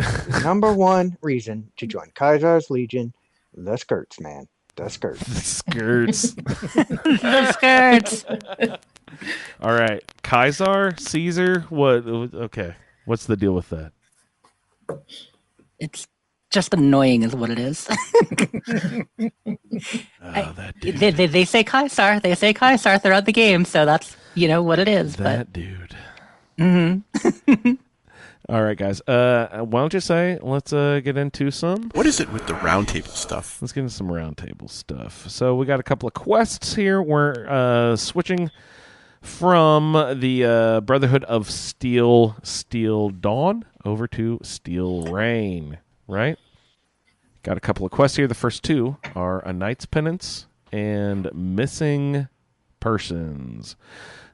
number 1 reason to join Caesar's Legion, the skirts, man. The skirts. The skirts. The skirts. All right. Caesar, what? Okay. What's the deal with that? It's just annoying is what it is. That dude. They say Caesar. They say Caesar throughout the game, so that's, what it is. That dude. Mm-hmm. All right, guys. Why don't you say, let's get into some... What is it with the roundtable stuff? Let's get into some roundtable stuff. So we got a couple of quests here. We're switching from the Brotherhood of Steel Dawn over to Steel Rain, right? Got a couple of quests here. The first two are a Knight's Penance and Missing Persons.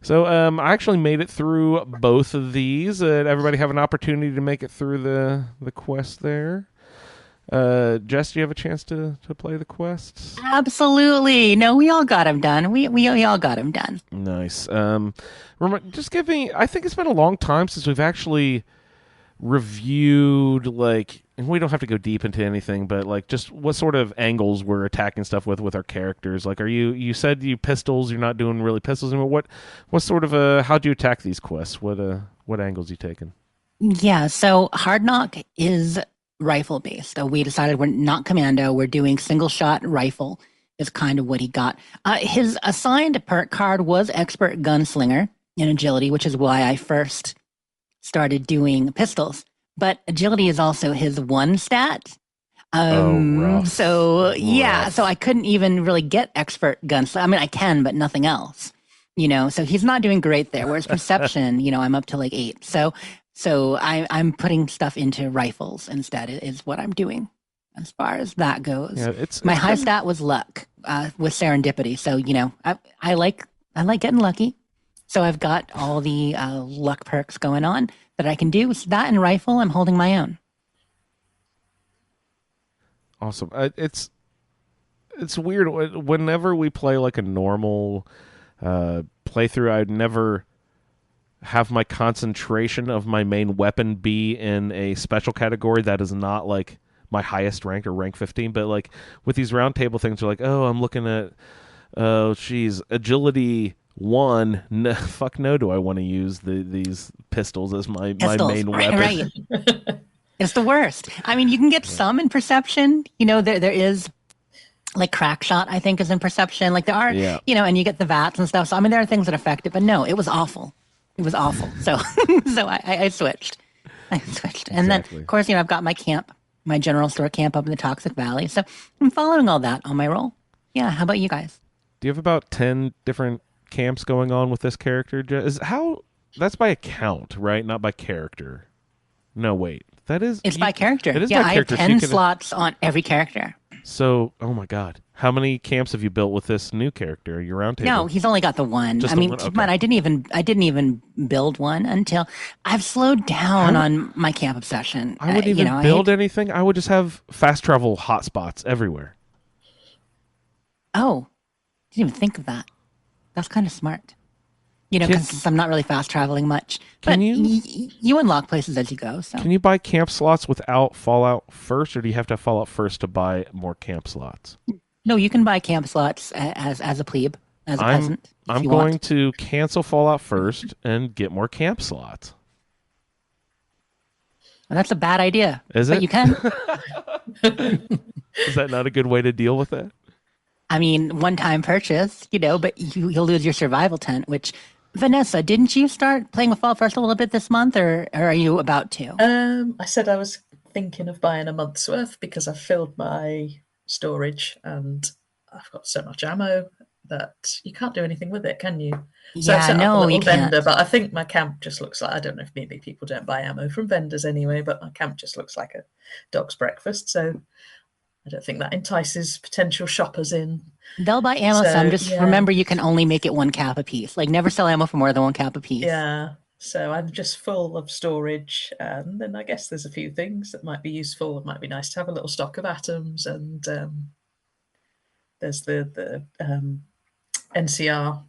So I actually made it through both of these. Everybody have an opportunity to make it through the quest there. Jess, do you have a chance to play the quests? Absolutely. No, we all got him done. We all got him done. Nice. Just give me. I think it's been a long time since we've actually reviewed, like, and we don't have to go deep into anything, but like just what sort of angles we're attacking stuff with our characters. Like, you said you pistols, you're not doing really pistols anymore. What sort of how do you attack these quests? What angles you taking? Yeah, so Hard Knock is rifle based. We decided we're not commando, we're doing single shot rifle is kind of what he got. His assigned perk card was expert gunslinger in agility, which is why I first started doing pistols. But agility is also his one stat. Rough. So yeah, so I couldn't even really get expert gunslinger. I mean, I can, but nothing else. So he's not doing great there. Whereas perception, I'm up to like 8. So I'm putting stuff into rifles instead is what I'm doing as far as that goes. Yeah, my high stat was luck with serendipity. So I like getting lucky. So I've got all the luck perks going on that I can do. So that and rifle, I'm holding my own. Awesome. It's weird. Whenever we play like a normal playthrough, I'd never have my concentration of my main weapon be in a special category that is not like my highest rank or rank 15. But like with these roundtable things, you're like, oh, I'm looking at, agility 1. No, fuck no, do I want to use these pistols as my main weapon? Right. It's the worst. I mean, you can get some in perception. There is like crack shot, I think, is in perception. Like there are, and you get the VATs and stuff. So I mean, there are things that affect it, but no, it was awful. It was awful. So I switched. And then, of course, I've got my camp, my general store camp up in the Toxic Valley. So I'm following all that on my roll. Yeah. How about you guys? Do you have about 10 different camps going on with this character? That's by account, right? Not by character. No, wait. It's by character. It is by by character. I have 10 slots on every character. So, oh my God. How many camps have you built with this new character, your round table? No, he's only got the one. Just I mean, keep in mind, I didn't even build one until I've slowed down on my camp obsession. I wouldn't even build anything. I would just have fast travel hotspots everywhere. Oh, didn't even think of that. That's kind of smart. Because I'm not really fast traveling much. But you unlock places as you go. So. Can you buy camp slots without Fallout first, or do you have to have Fallout first to buy more camp slots? No, you can buy camp slots as a plebe, as a peasant. I'm going to cancel Fallout first and get more camp slots. Well, that's a bad idea. Is it? But you can. Is that not a good way to deal with it? I mean, one-time purchase, but you'll lose your survival tent, which... Vanessa, didn't you start playing with Fallout first a little bit this month, or are you about to? I said I was thinking of buying a month's worth because I've filled my storage and I've got so much ammo that you can't do anything with it, can you? So I've set up a little vendor, but I think my camp just looks like, I don't know if maybe people don't buy ammo from vendors anyway, but my camp just looks like a dog's breakfast. So I don't think that entices potential shoppers in. They'll buy ammo some. Just remember, you can only make it 1 cap a piece. Like, never sell ammo for more than 1 cap a piece. Yeah. So I'm just full of storage. And then I guess there's a few things that might be useful. It might be nice to have a little stock of atoms. And there's the NCR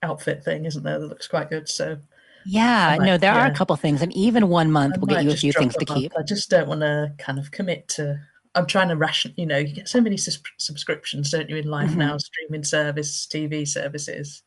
outfit thing, isn't there? That looks quite good. So yeah, there are a couple things. And even 1 month will get you a few things to keep. I just don't want to kind of commit to... I'm trying to ration, you get so many subscriptions, don't you, in life now, streaming service, TV services,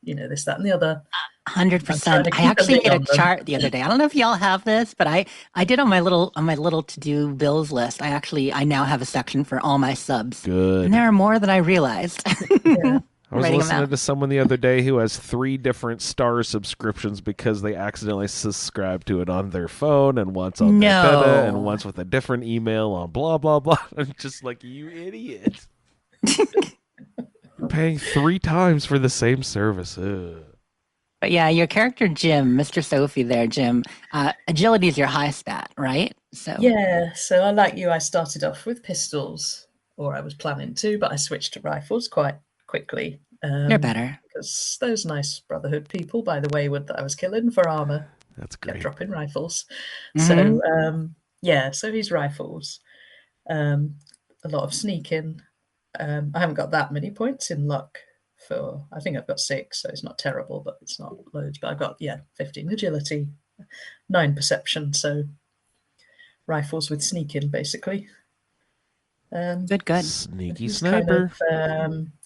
this, that, and the other. 100%. I actually made a chart the other day. I don't know if y'all have this, but I did on my little to-do bills list. I now have a section for all my subs. Good. And there are more than I realized. Yeah. I was listening to someone the other day who has 3 different Star subscriptions because they accidentally subscribed to it on their phone, and once on their beta, and once with a different email on blah, blah, blah. I'm just like, you idiot. Paying 3 times for the same service. Ugh. But yeah, your character Jim, Mr. Sophie there, Jim, agility is your high stat, right? So Yeah, so I like you. I started off with pistols, or I was planning to, but I switched to rifles quite quickly. you're better. Because those nice Brotherhood people by the Wayward that I was killing for armor That's kept great. dropping rifles. Mhm. So yeah, so he's rifles. A lot of sneaking. I haven't got that many points in luck for. I think I've got 6, so it's not terrible, but it's not loads. But I've got 15 agility, 9 perception. So rifles with sneaking basically. Good, good. Sneaky He's sniper.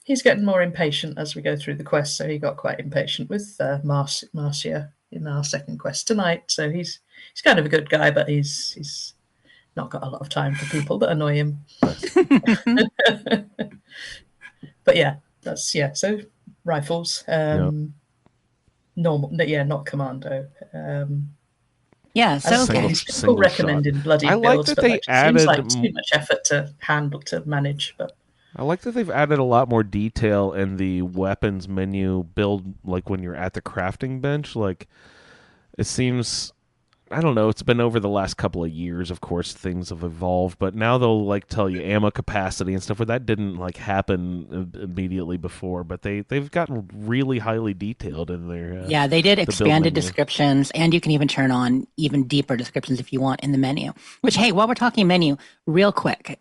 he's getting more impatient as we go through the quest. So he got quite impatient with Marcia in our second quest tonight. So he's kind of a good guy, but he's not got a lot of time for people that annoy him. But yeah, that's So rifles, normal, not commando. Yeah, As I say, Sophie. he's Single people recommending shot. bloody I like builds, that but they that just seems like added too much effort to handle to manage. But I like that they've added a lot more detail in the weapons menu build, like when you're at the crafting bench. Like, it seems, I don't know, it's been over the last couple of years, of course, things have evolved, but now they'll like tell you ammo capacity and stuff where that didn't like happen immediately before, but they've gotten really highly detailed in their Yeah, they did build expanded menu. descriptions, and you can even turn on even deeper descriptions if you want in the menu. Which, hey, while we're talking menu, real quick,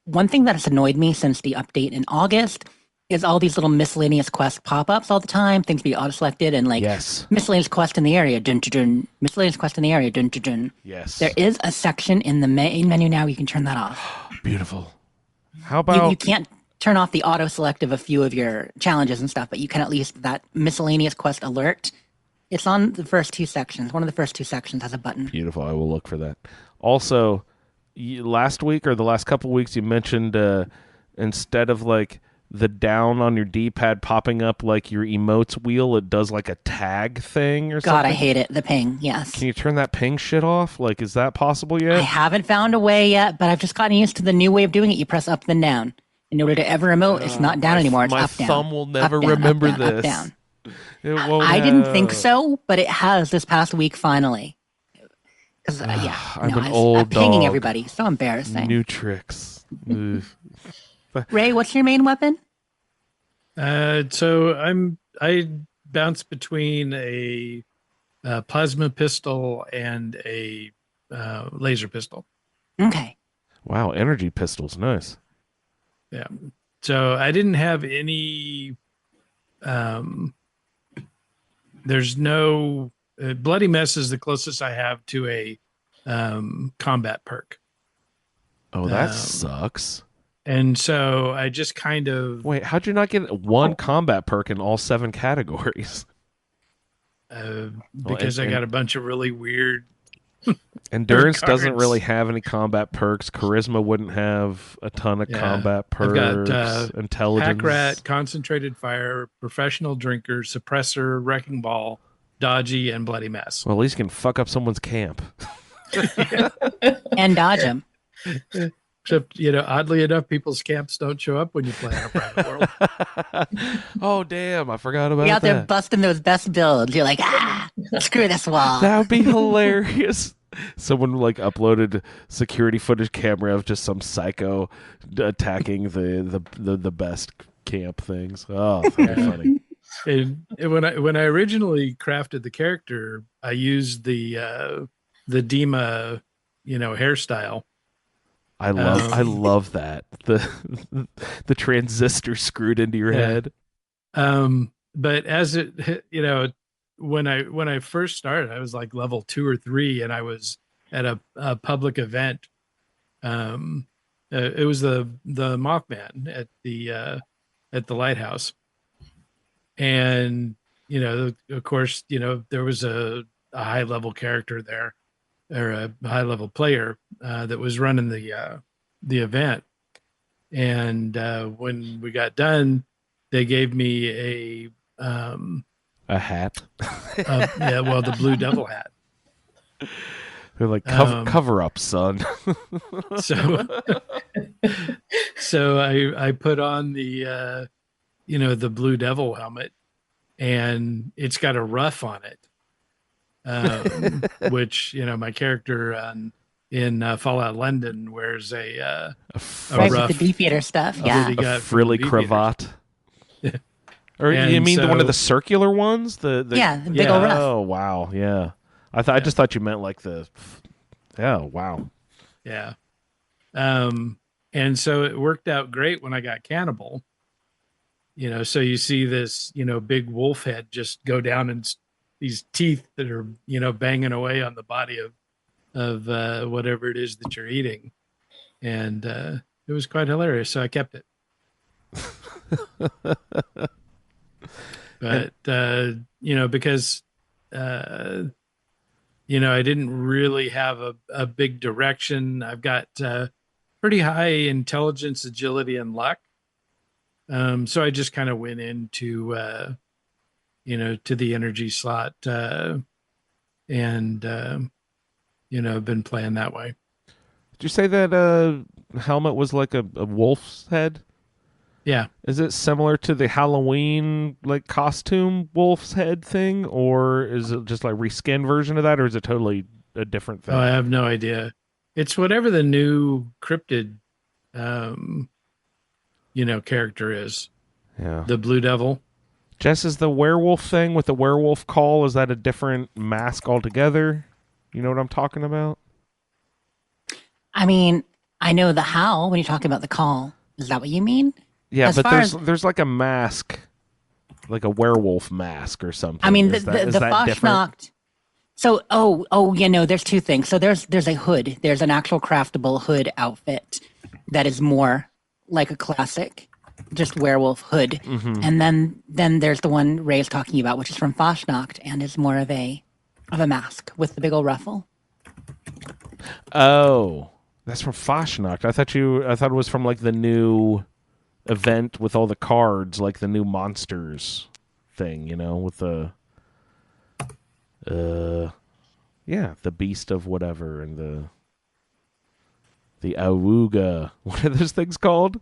one thing that has annoyed me since the update in August is all these little miscellaneous quest pop-ups all the time, things be auto-selected, and like Yes. miscellaneous quest in the area, dun dun dun, miscellaneous quest in the area, dun dun dun. Yes. There is a section in the main menu now you can turn that off. Beautiful. How You about can't turn off the auto-select of a few of your challenges and stuff, but you can at least that miscellaneous quest alert. It's on the first 2 sections. One of the first 2 sections has a button. beautiful? I will look for that. Also, last week or the last couple weeks, you mentioned instead of like the down on your D-pad popping up like your emotes wheel, it does like a tag thing or God, something. I hate it. The ping, yes. Can you turn that ping shit off? Like, is that possible I yet? haven't found a way yet, but I've just gotten used to the new way of doing it. You press up then down. In order to ever emote, it's not down anymore. It's my up down. thumb will Up, never down, remember up, down, this. Up, down. It won't I didn't think have- so, but it has this past week finally. Because I'm an I'm old pinging dog. everybody. So embarrassing. New tricks. Ugh. Ray, what's your main weapon? So I bounce between a plasma pistol and a laser pistol. Okay. Wow, energy pistols, nice. Yeah. So I didn't have any. There's no bloody mess is the closest I have to a combat perk, Oh, that Um, sucks. and so I just kind of Wait, how'd you not get one combat perk in all 7 categories? because I and- got a bunch of really weird. Endurance doesn't cards. really have any combat perks. Charisma wouldn't have a ton of Yeah. combat I've perks. got Intelligence. Pack rat, concentrated fire, professional drinker, suppressor, wrecking ball, dodgy, and bloody mess. Well, at least you can fuck up someone's camp. And dodge him. Except, oddly enough, people's camps don't show up when you play on a private world. Oh, damn. I forgot about Be out there that. busting those best builds. You're like, screw this wall. That would be hilarious. Someone like uploaded security footage camera of just some psycho attacking the best camp things. Oh, that'd be funny. And when I originally crafted the character, I used the Dima, hairstyle. I love that. The transistor screwed into your head. But as it, when I first started, I was like level 2 or 3, and I was at a public event. It was the Mothman at the lighthouse, and of course, there was a high level character there, or a high level player that was running the event, and when we got done, they gave me A hat. the Blue Devil hat. They're like, cover up, son. So I put on the the Blue Devil helmet, and it's got a rough on it, which my character in Fallout London wears a Right, rough with the beef eater stuff. Yeah. that he A got from frilly the Beefeaters. cravat. Or you And mean one of the so- circular ones? The Yeah, the big old rough. Oh wow, yeah. I just thought you meant like the. Oh wow. Yeah. And so it worked out great when I got cannibal. So you see this, big wolf head just go down and these teeth that are, banging away on the body of whatever it is that you're eating. And it was quite hilarious. So I kept it. But, because, I didn't really have a big direction. I've got pretty high intelligence, agility, and luck. So I just kind of went into, to the energy slot, and, I've been playing that way. Did you say that helmet was like a wolf's head? Yeah. Is it similar to the Halloween like costume wolf's head thing, or is it just like reskin version of that, or is it totally a different thing? Oh, I have no idea. It's whatever the new cryptid, character is. Yeah. The Blue Devil. Jess, is the werewolf thing with the werewolf call, is that a different mask altogether? You know what I'm talking about? I mean, I know the howl when you're talking about the call. Is that what you mean? Yeah, As but far there's like a mask, like a werewolf mask or something. I mean, is the that different? Fashnacht. So, there's two things. So there's a hood. There's an actual craftable hood outfit that is more like a classic, just werewolf hood. Mm-hmm. And then there's the one Ray's talking about, which is from Fashnacht and is more of a mask with the big old ruffle. Oh, that's from Fashnacht. I thought it was from like the new event with all the cards, like the new monsters thing, with the the beast of whatever and the awooga. What are those things called?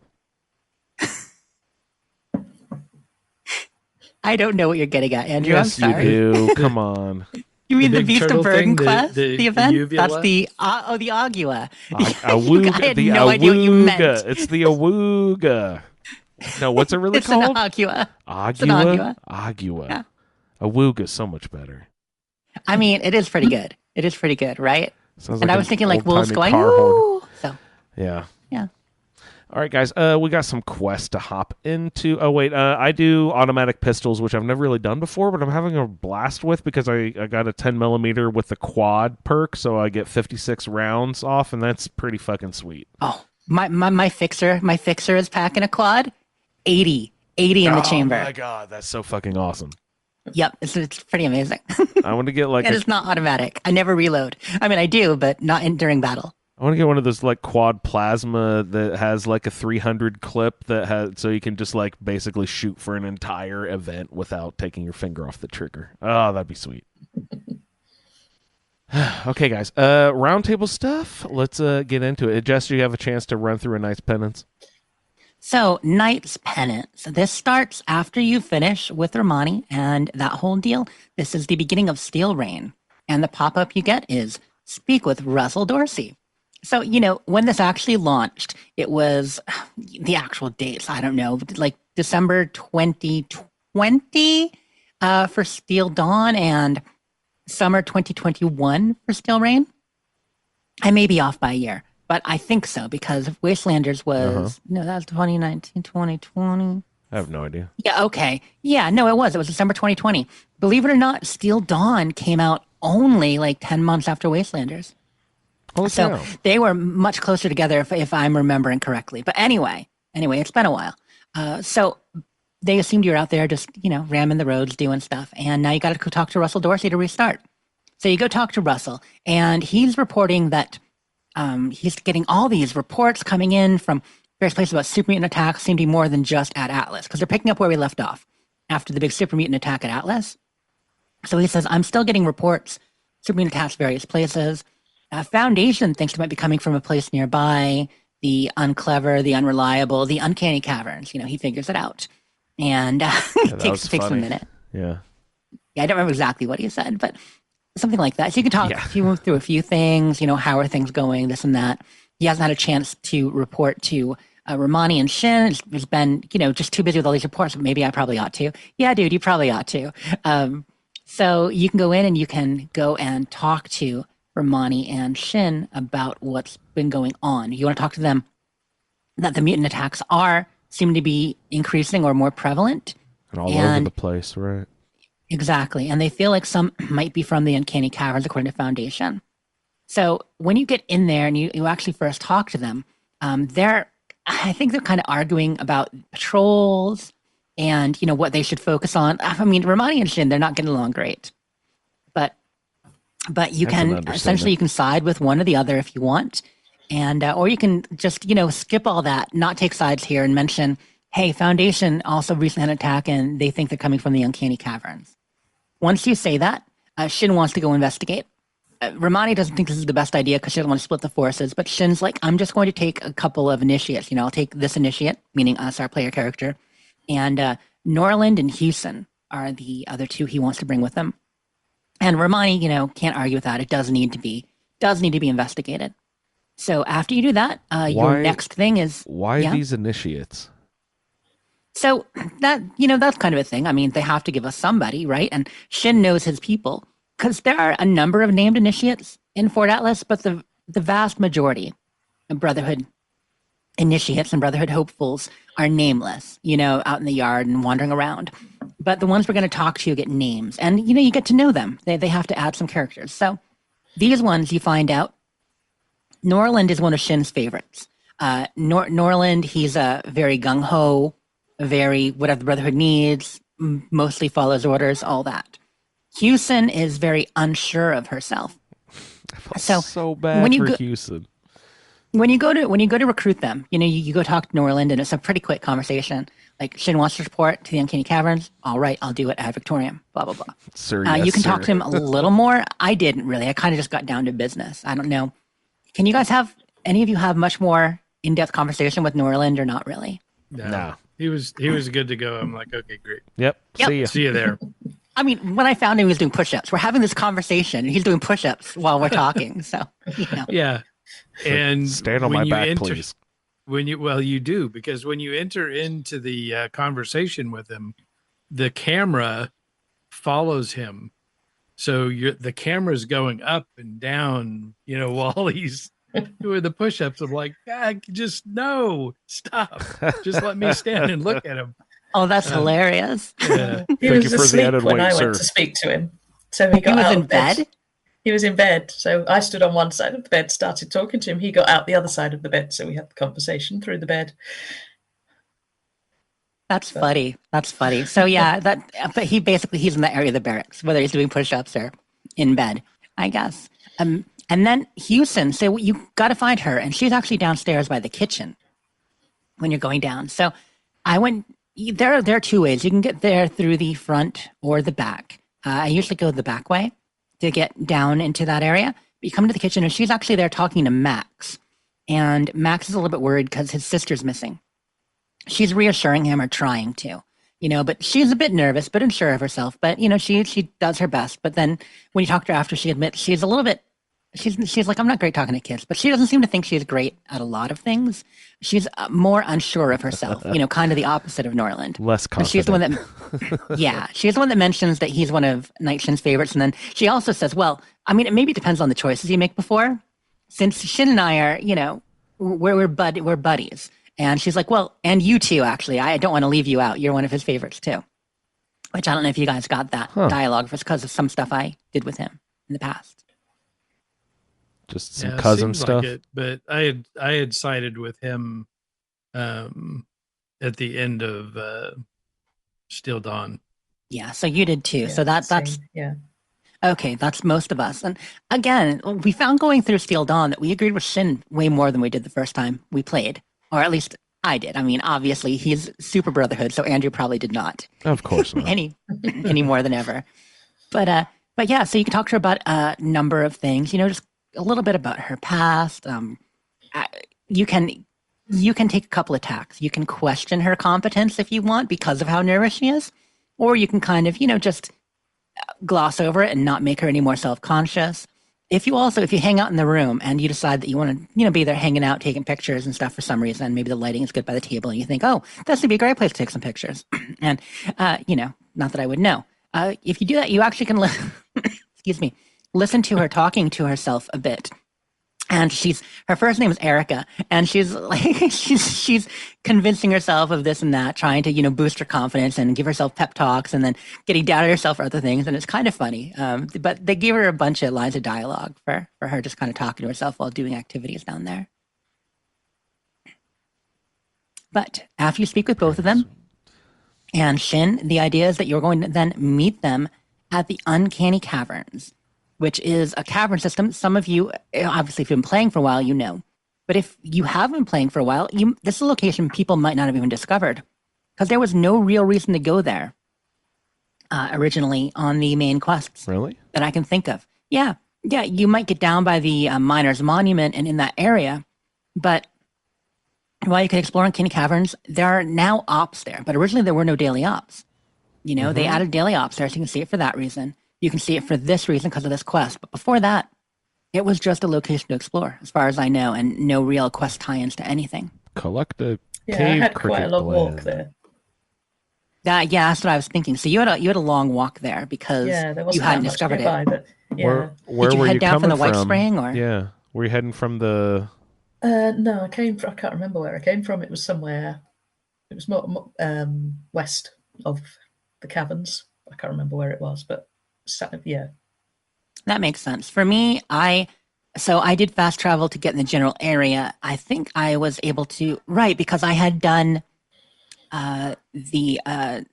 I don't know what you're getting at, Andrew. Yes, I'm sorry. you do. Come on. You mean the big Beast turtle of Burden thing, the- quest? the The event? uvula? That's the the Agua. Awooga. I had the no idea what you awooga. meant. It's the awooga. No, what's it really It's called? an Agua. It's an Agua? Agua. Agua. Yeah. Awooga's so much better. I mean, it is pretty good. It is pretty good, right? Sounds And like I was an thinking like wolves old-timey going, car horn. woo! So, Yeah. yeah. All right, guys. We got some quests to hop into. Oh, wait. I do automatic pistols, which I've never really done before, but I'm having a blast with because I got a 10 millimeter with the quad perk, so I get 56 rounds off, and that's pretty fucking sweet. Oh, my fixer is packing a quad. 80 in the chamber. Oh, my God. That's so fucking awesome. Yep, it's pretty amazing. I want to get like It is not automatic. I never reload. I mean, I do, but not during battle. I want to get one of those like quad plasma that has like a 300 clip that has so you can just like basically shoot for an entire event without taking your finger off the trigger. Oh, that'd be sweet. Okay, guys. Roundtable stuff. Let's get into it. Jess, do you have a chance to run through a nice penance? So, Knight's Penance. This starts after you finish with Romani and that whole deal. This is the beginning of Steel Rain. And the pop-up you get is Speak with Russell Dorsey. So, when this actually launched, it was the actual dates, I don't know, like December 2020 for Steel Dawn and summer 2021 for Steel Rain. I may be off by a year, but I think so because Wastelanders was, no, that was 2019, 2020. I have no idea. Yeah, okay. Yeah, no, it was. It was December 2020. Believe it or not, Steel Dawn came out only like 10 months after Wastelanders. Holy So cow. they were much closer together if I'm remembering correctly. But anyway, it's been a while. So they assumed you were out there just, ramming the roads, doing stuff. And now you got to go talk to Russell Dorsey to restart. So you go talk to Russell, and he's reporting that he's getting all these reports coming in from various places about super mutant attacks seem to be more than just at Atlas, because they're picking up where we left off after the big super mutant attack at Atlas. So he says, I'm still getting reports, super mutant attacks various places. Foundation thinks it might be coming from a place nearby, the unclever, the unreliable, the uncanny caverns. He figures it out. And it takes a funny. minute. Yeah. Yeah, I don't remember exactly what he said, but something like that. So you can talk Yeah. to him through a few things, how are things going, this and that. He hasn't had a chance to report to Romani and Shin. He's been, just too busy with all these reports. Maybe I probably ought to. Yeah, dude, you probably ought to. So you can go in and you can go and talk to Romani and Shin about what's been going on. You want to talk to them that the mutant attacks seem to be increasing or more prevalent. And all over the place, right? Exactly. And they feel like some might be from the Uncanny Caverns, according to Foundation. So when you get in there and you actually first talk to them, I think they're kind of arguing about patrols and, what they should focus on. I mean, Romani and Shin, they're not getting along great. But you can, essentially, you can side with one or the other if you want. And, or you can just, skip all that, not take sides here and mention, hey, Foundation also recently had an attack and they think they're coming from the Uncanny Caverns. Once you say that, Shin wants to go investigate. Romani doesn't think this is the best idea because she doesn't want to split the forces, but Shin's like, I'm just going to take a couple of initiates. I'll take this initiate, meaning us, our player character, and Norland and Houston are the other two he wants to bring with him. And Romani, can't argue with that. It does need to be investigated. So after you do that, your next thing is why these initiates? So that's kind of a thing. I mean, they have to give us somebody, right? And Shin knows his people because there are a number of named initiates in Fort Atlas, but the vast majority of Brotherhood initiates and Brotherhood hopefuls are nameless, out in the yard and wandering around. But the ones we're going to talk to get names and, you get to know them. They have to add some characters. So these ones you find out, Norland is one of Shin's favorites. Norland, he's a very gung-ho, very whatever the Brotherhood needs, mostly follows orders, all that. Houston is very unsure of herself. So bad for Houston. When you go to recruit them, you go talk to Norland, and it's a pretty quick conversation. Like, Shin wants to report to the Uncanny Caverns. All right, I'll do it ad Victoriam. Blah blah blah. Sir, you can talk to him a little more. I didn't really. I kind of just got down to business. I don't know. Can you guys any of you have much more in-depth conversation with Norland or not really? No. He was good to go. I'm like, okay, great. Yep. See you there. I mean, when I found him, he was doing push-ups. We're having this conversation, and he's doing push-ups while we're talking. So, Yeah. And stand on my back, please. You do, because when you enter into the conversation with him, the camera follows him. So the camera's going up and down, while he's doing the push-ups. I'm like, God, stop. Just let me stand and look at him. Oh, that's hilarious. Yeah. He was asleep when I went to speak to him. So he got out of bed. He was in bed. So I stood on one side of the bed, started talking to him. He got out the other side of the bed. So we had the conversation through the bed. That's funny. So yeah, but he's in the area of the barracks, whether he's doing push-ups or in bed, I guess. And then Houston, so you got to find her, and she's actually downstairs by the kitchen when you're going down. So I went. There are two ways you can get there, through the front or the back. I usually go the back way to get down into that area. But you come to the kitchen, and she's actually there talking to Max, and Max is a little bit worried because his sister's missing. She's reassuring him, or trying to, but she's a bit nervous, but unsure of herself. But, she does her best. But then when you talk to her after, she admits she's a little bit, she's like, I'm not great talking to kids, but she doesn't seem to think she's great at a lot of things. She's more unsure of herself, kind of the opposite of Norland. Less confident. And she's the one that, she's the one that mentions that he's one of Night Shin's favorites. And then she also says, well, I mean, it maybe depends on the choices you make before. Since Shin and I are, we're buddies. And she's like, well, and you too, actually. I don't want to leave you out. You're one of his favorites, too. Which I don't know if you guys got that dialogue. It's because of some stuff I did with him in the past. Just some cousin stuff. Like it, but I had sided with him at the end of Steel Dawn. Yeah, so you did too. Yeah, so that's yeah. Okay, that's most of us. And again, we found going through Steel Dawn that we agreed with Shin way more than we did the first time we played. Or at least I did. I mean, obviously, he's super Brotherhood, so Andrew probably did not. Of course not. any more than ever. But yeah, so you can talk to her about a number of things, just a little bit about her past. You can take a couple attacks. You can question her competence if you want because of how nervous she is. or you can kind of, just gloss over it and not make her any more self-conscious. If you hang out in the room and you decide that you want to, be there hanging out, taking pictures and stuff for some reason, maybe the lighting is good by the table and you think, oh, this would be a great place to take some pictures. And, not that I would know. If you do that, you actually can, excuse me, listen to her talking to herself a bit. And her first name is Erica, and she's like, she's convincing herself of this and that, trying to, boost her confidence and give herself pep talks, and then getting down on herself for other things. And it's kind of funny. But they gave her a bunch of lines of dialogue for her just kind of talking to herself while doing activities down there. But after you speak with both of them and Shin, the idea is that you're going to then meet them at the Uncanny Caverns, which is a cavern system. Some of you, obviously, if you've been playing for a while, you know. But if you have been playing for a while, this is a location people might not have even discovered, because there was no real reason to go there originally on the main quests. Really? That I can think of. Yeah, you might get down by the Miners' Monument and in that area, but while you can explore Uncanny Caverns, there are now ops there. But originally there were no daily ops. They added daily ops there, so you can see it for that reason. You can see it for this reason because of this quest. But before that, it was just a location to explore, as far as I know, and no real quest tie-ins to anything. Collect a Yeah, I cave had cricket quite a long gland. walk there. That's what I was thinking. So you had a long walk there because Yeah, there wasn't you hadn't that much discovered nearby, it. but yeah. Where Did you were head you down from coming the White Spring, or? Yeah. Were you heading from the... No, I can't remember where I came from. It was somewhere. It was more west of the caverns. I can't remember where it was, but yeah. That makes sense. For me, I did fast travel to get in the general area. I think I was able to, right, because I had done the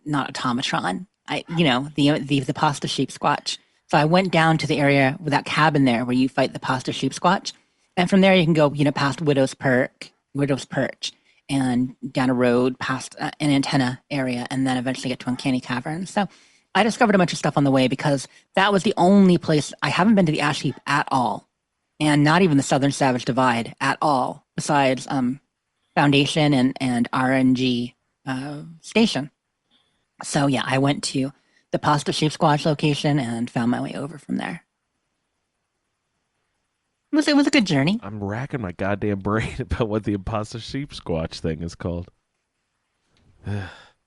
not automatron. The pasta sheep squatch. So I went down to the area with that cabin there where you fight the pasta sheep squatch. And from there you can go, past Widow's Perch, and down a road past an antenna area, and then eventually get to Uncanny Caverns. So I discovered a bunch of stuff on the way because that was the only place. I haven't been to the Ash Heap at all, and not even the Southern Savage Divide at all, besides Foundation and RNG Station. So yeah, I went to the Pasta Sheep Squatch location and found my way over from there. It was a good journey. I'm racking my goddamn brain about what the imposter sheep squatch thing is called.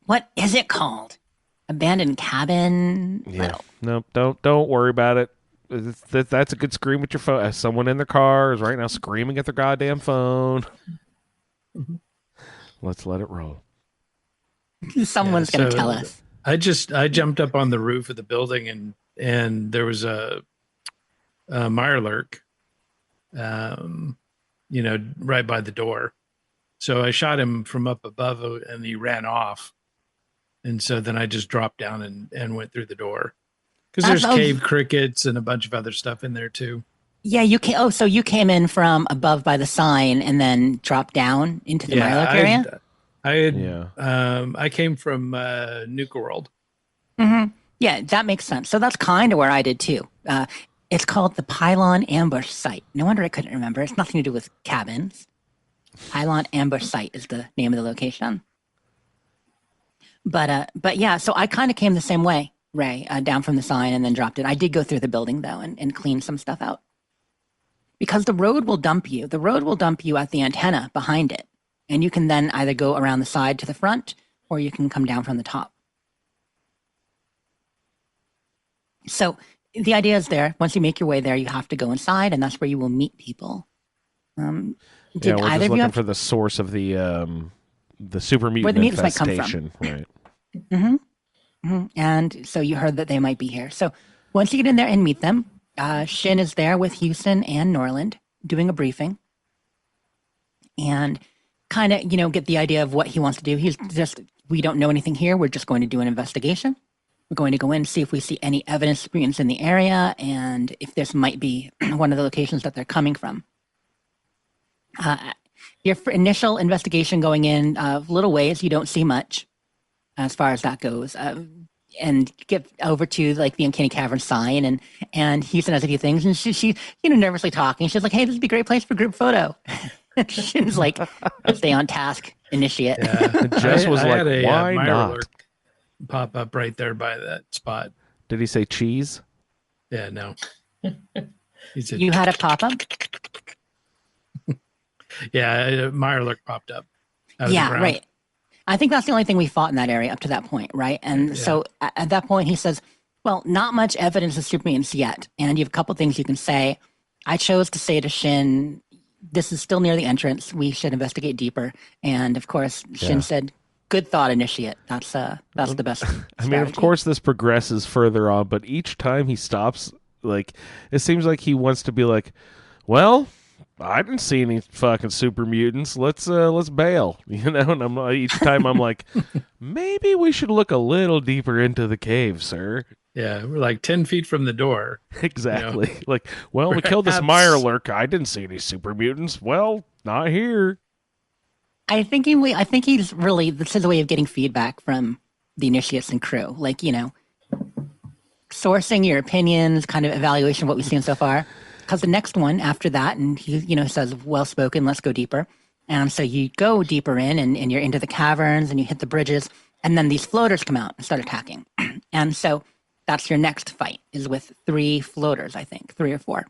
What is it called? Abandoned cabin? Yeah. No, don't worry about it. That's a good scream with your phone. Someone in their car is right now screaming at their goddamn phone. Let's let it roll. Someone's going to tell us. I jumped up on the roof of the building and there was a Mirelurk, right by the door. So I shot him from up above and he ran off. And so then I just dropped down and went through the door. Because there's cave crickets and a bunch of other stuff in there too. Yeah, you came. Oh, so you came in from above by the sign and then dropped down into the Mirelurk area? I came from Nuka World. Mm-hmm. Yeah, that makes sense. So that's kind of where I did too. It's called the Pylon Ambush Site. No wonder I couldn't remember. It's nothing to do with cabins. Pylon Ambush Site is the name of the location. But yeah, so I kind of came the same way, Ray, down from the sign and then dropped it. I did go through the building though and clean some stuff out. Because the road will dump you. The road will dump you at the antenna behind it. And you can then either go around the side to the front or you can come down from the top. So the idea is there. Once you make your way there, you have to go inside, and that's where you will meet people. We're just looking for the source of the super mutant where the mutants might come infestation, right? Mm-hmm. Mm-hmm. And so you heard that they might be here. So once you get in there and meet them, Shin is there with Houston and Norland doing a briefing, and kind of get the idea of what he wants to do. He's just, we don't know anything here. We're just going to do an investigation. We're going to go in, see if we see any evidence in the area, and if this might be one of the locations that they're coming from. Your initial investigation going in, little ways, you don't see much as far as that goes. And get over to like the Uncanny Cavern sign, and Houston has a few things, and she nervously talking. She's like, "Hey, this would be a great place for group photo." Shin's like, "Stay on task, initiate." Yeah. Jess was like, "Why not?" pop up right there by that spot. Did he say cheese? Yeah, no. He said, You had a pop up? yeah, Mirelurk popped up out of the Yeah, ground. right. I think that's the only thing we fought in that area up to that point, right? And so at that point, he says, well, not much evidence of super mutants yet. And you have a couple things you can say. I chose to say to Shin, this is still near the entrance. We should investigate deeper. And of course, Shin said, good thought, Initiate. That's the best I mean, of strategy. course, this progresses further on, but each time he stops, like, it seems like he wants to be like, well, I didn't see any fucking super mutants. Let's bail, you know. And each time I'm like, maybe we should look a little deeper into the cave, sir. Yeah, we're like 10 feet from the door. Exactly. You know? Like, well, we killed this Perhaps- Mirelurk. I didn't see any super mutants. Well, not here. I think he's really, this is a way of getting feedback from the Initiates and crew. Like, you know, sourcing your opinions, kind of evaluation of what we've seen so far. Because the next one after that, and he, you know, says, well spoken, let's go deeper. And so you go deeper in and you're into the caverns and you hit the bridges. And then these floaters come out and start attacking. And so that's your next fight, is with 3 floaters, I think, 3 or 4.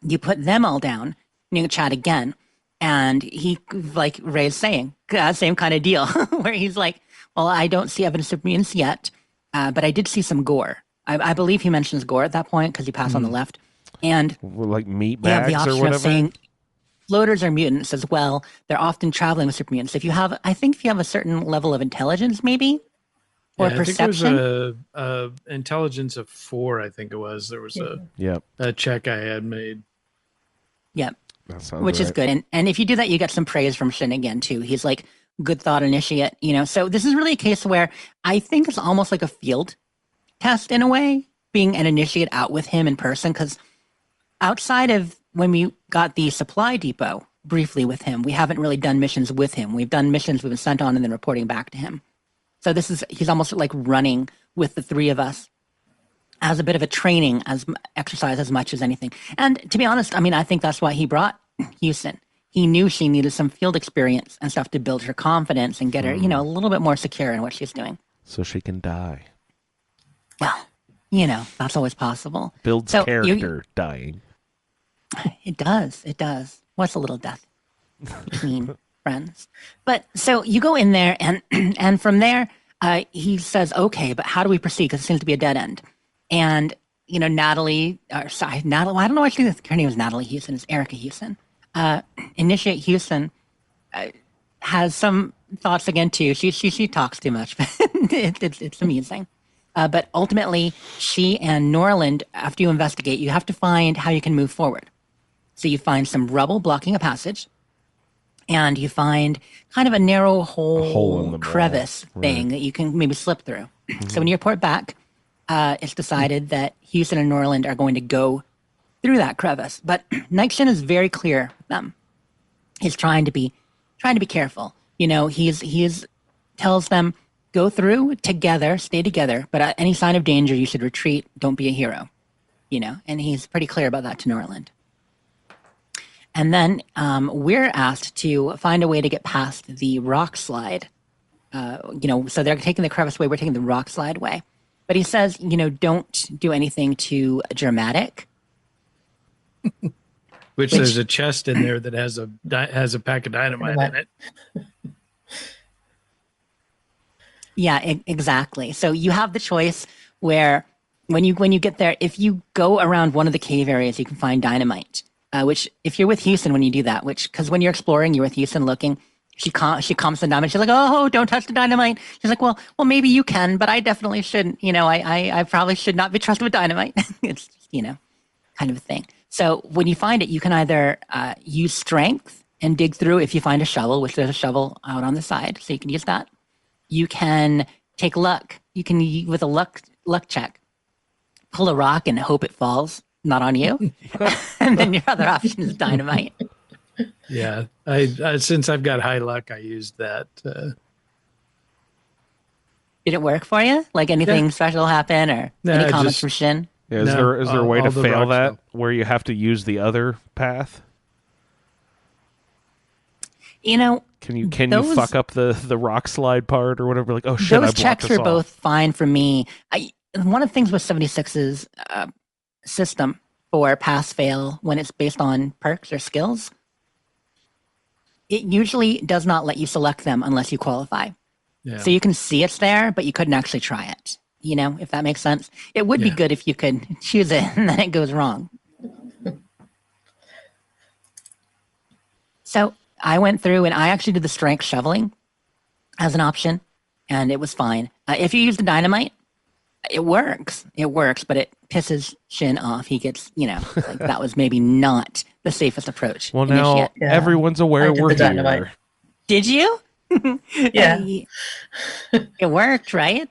You put them all down and you can chat again. And he, like Ray's saying, same kind of deal, where he's like, well, I don't see evidence of mutants yet, but I did see some gore. I believe he mentions gore at that point because he passed on the left. And Like meat they have the bags or option whatever. of saying floaters are mutants as well. They're often traveling with super mutants. If you have a certain level of intelligence, maybe, or I perception. think it was a intelligence of 4, I think it was. There was Yep, a check I had made. Yep. that sounds Which is right. good. And if you do that, you get some praise from Shin again, too. He's like, good thought, Initiate, you know. So this is really a case where I think it's almost like a field test in a way, being an Initiate out with him in person, because outside of when we got the supply depot briefly with him, we haven't really done missions with him. We've done missions we've been sent on and then reporting back to him. So he's almost like running with the 3 of us as a bit of a training exercise as much as anything. And to be honest, I mean, I think that's why he brought Houston. He knew she needed some field experience and stuff to build her confidence and get her, you know, a little bit more secure in what she's doing. So she can die. Well, you know, that's always possible. Builds So character dying. It does. It does. What's a little death between friends? But so you go in there, and and from there, he says, "Okay, but how do we proceed? Because it seems to be a dead end." And you know, Natalie. I don't know why she think her name is Natalie Houston. It's Erica Houston. Initiate Houston has some thoughts again too. She talks too much, but it's amusing. But ultimately, she and Norland, after you investigate, you have to find how you can move forward. So you find some rubble blocking a passage, and you find kind of a narrow hole in the wall. crevice thing that you can maybe slip through. So when you report back, it's decided that Houston and Norland are going to go through that crevice. But Nightshin is very clear with them. He's trying to be careful. You know, he's tells them, go through together, stay together, but at any sign of danger, you should retreat. Don't be a hero. You know, and he's pretty clear about that to Norland. And then we're asked to find a way to get past the rock slide. You know, so they're taking the crevice way, we're taking the rock slide way. But he says, you know, don't do anything too dramatic. Which there's a chest in there that has a pack of dynamite in it. Yeah, exactly. So you have the choice where when you get there, if you go around one of the cave areas, you can find dynamite. Which, if you're with Houston when you do that, because when you're exploring, you're with Houston looking, she calms the dynamite. She's like, "Oh, don't touch the dynamite." She's like, "Well, maybe you can, but I definitely shouldn't. You know, I probably should not be trusted with dynamite." It's just, you know, kind of a thing. So when you find it, you can either use strength and dig through if you find a shovel, which there's a shovel out on the side, so you can use that. You can take luck. You can, with a luck check, pull a rock and hope it falls, not on you. And then your other option is dynamite. Yeah, I since I've got high luck, I used that. Did it work for you? Like anything special happen or any comments from Shin? Yeah, is there a way to all the fail rocks that fell. where you have to use the other path? You know, Can you Those- fuck up the rock slide part or whatever? Like, oh shit, I Those blocked checks us were off. both fine for me. One of the things with 76's system for pass fail when it's based on perks or skills, it usually does not let you select them unless you qualify. Yeah. So you can see it's there, but you couldn't actually try it. You know, if that makes sense. It would be Yeah. good if you could choose it and then it goes wrong. So I went through and I actually did the strength shoveling as an option, and it was fine. If you use the dynamite, it works. It works, but it pisses Shin off. He gets, like that was maybe not the safest approach. Well, now initiate. Yeah. everyone's I aware did we're the dynamite. here. Did you? Yeah. It worked, right?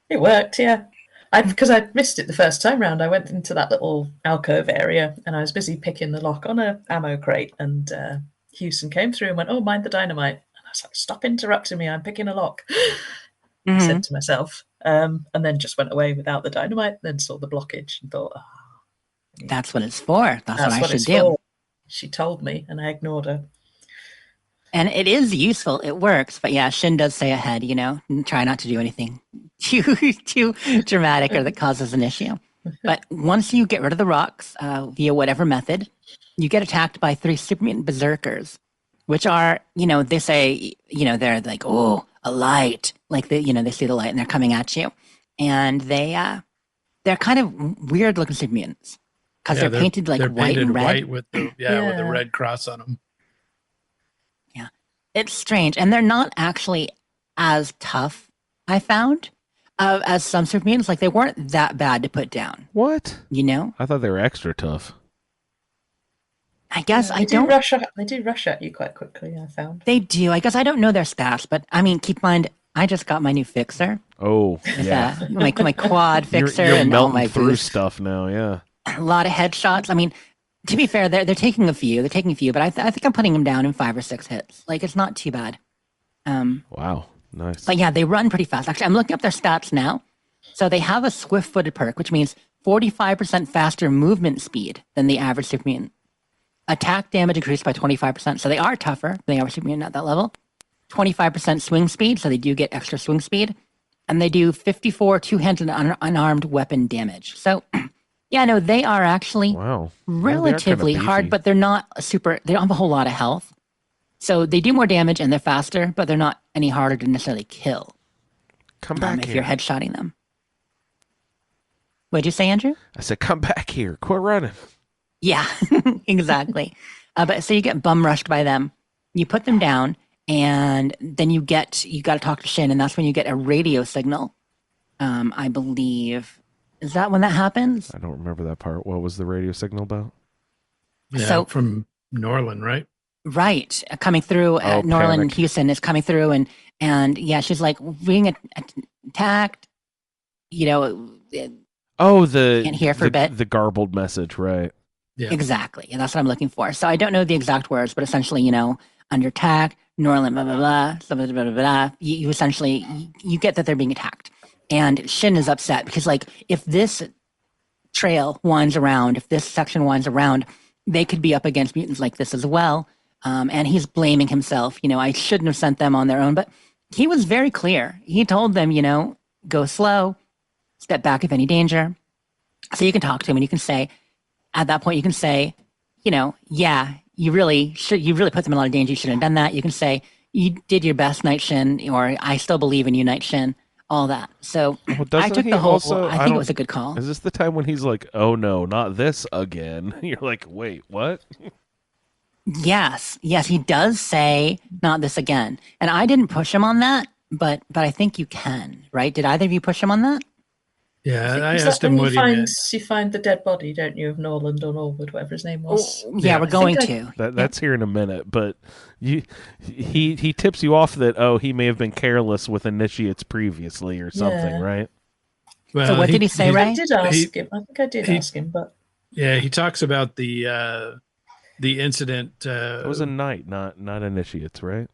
It worked, yeah. Because I'd missed it the first time round. I went into that little alcove area and I was busy picking the lock on a ammo crate, and Houston came through and went, "Oh, mind the dynamite." And I was like, "Stop interrupting me, I'm picking a lock," I Mhm. said to myself, and then just went away without the dynamite, then saw the blockage and thought, "Oh, That's what it's for. That's what I what should it's do. for." She told me and I ignored her. And it is useful. It works. But yeah, Shin does say ahead, try not to do anything too dramatic or that causes an issue. But once you get rid of the rocks via whatever method, you get attacked by 3 super mutant berserkers, which are, they say, they're like, oh, a light. Like they see the light and they're coming at you. And they're kind of weird looking super mutants because Yeah, they're painted like they're white painted and red. white with the with the Yeah. red cross on them. It's strange, and they're not actually as tough, I found, as some super mutants. Like, they weren't that bad to put down, What? I thought they were extra tough. I guess Yeah, I don't... They do rush at you quite quickly, I found. They do. I guess I don't know their stats, but, I mean, keep in mind, I just got my new fixer. Oh, With, yeah. my quad fixer You're and all melting my through boosts. stuff now, yeah. A lot of headshots. I mean, to be fair, they're taking a few. They're taking a few, but I think I'm putting them down in 5 or 6 hits. Like, it's not too bad. Wow, nice. But yeah, they run pretty fast. Actually, I'm looking up their stats now. So they have a swift-footed perk, which means 45% faster movement speed than the average super mutant. Attack damage increased by 25%, so they are tougher than the average super mutant at that level. 25% swing speed, so they do get extra swing speed. And they do 54 two-handed unarmed weapon damage. So, yeah, no, they are actually Wow. relatively Yeah, they are kinda hard, beefy. but they're not super... They don't have a whole lot of health. So they do more damage and they're faster, but they're not any harder to necessarily kill Come back if here. you're headshotting them. What'd you say, Andrew? I said, come back here. Quit running. Yeah, exactly. But so you get bum rushed by them. You put them down, and then you got to talk to Shin, and that's when you get a radio signal. I believe. Is that when that happens? I don't remember that part. What was the radio signal about? Yeah, So- from Norland, right? Right, coming through. Oh, Norland panic. Houston is coming through, and yeah, she's like being attacked. Oh, the Can't hear for a bit. the garbled message, right? Yeah. Exactly. And that's what I'm looking for. So I don't know the exact words, but essentially, under attack, Norland, blah, blah, blah, blah, blah, blah, blah. You essentially, you get that they're being attacked. And Shin is upset because, like, if this trail winds around, if this section winds around, they could be up against mutants like this as well. And he's blaming himself. I shouldn't have sent them on their own. But he was very clear. He told them, go slow, step back if any danger. So you can talk to him and you can say, at that point, you can say, yeah, you really put them in a lot of danger. You shouldn't have done that. You can say, you did your best, Night Shin, or I still believe in you, Night Shin, all that. So Well, I doesn't took he the whole, also- I I think it don't- was a good call. Is this the time when he's like, oh no, not this again? You're like, wait, what? Yes, he does say, not this again. And I didn't push him on that, but I think you can, right? Did either of you push him on that? Yeah, I Is that asked him when what he meant. you find the dead body, don't you, of Norland or Norwood, whatever his name was? Yeah, Yeah. we're I going think to. That's here in a minute, but he tips you off that he may have been careless with initiates previously or something, Yeah. right? Well, So what did he say, I Ray? did ask he- him. I think I did he- ask him, but Yeah, he talks about the incident. It was a knight, not initiates, right?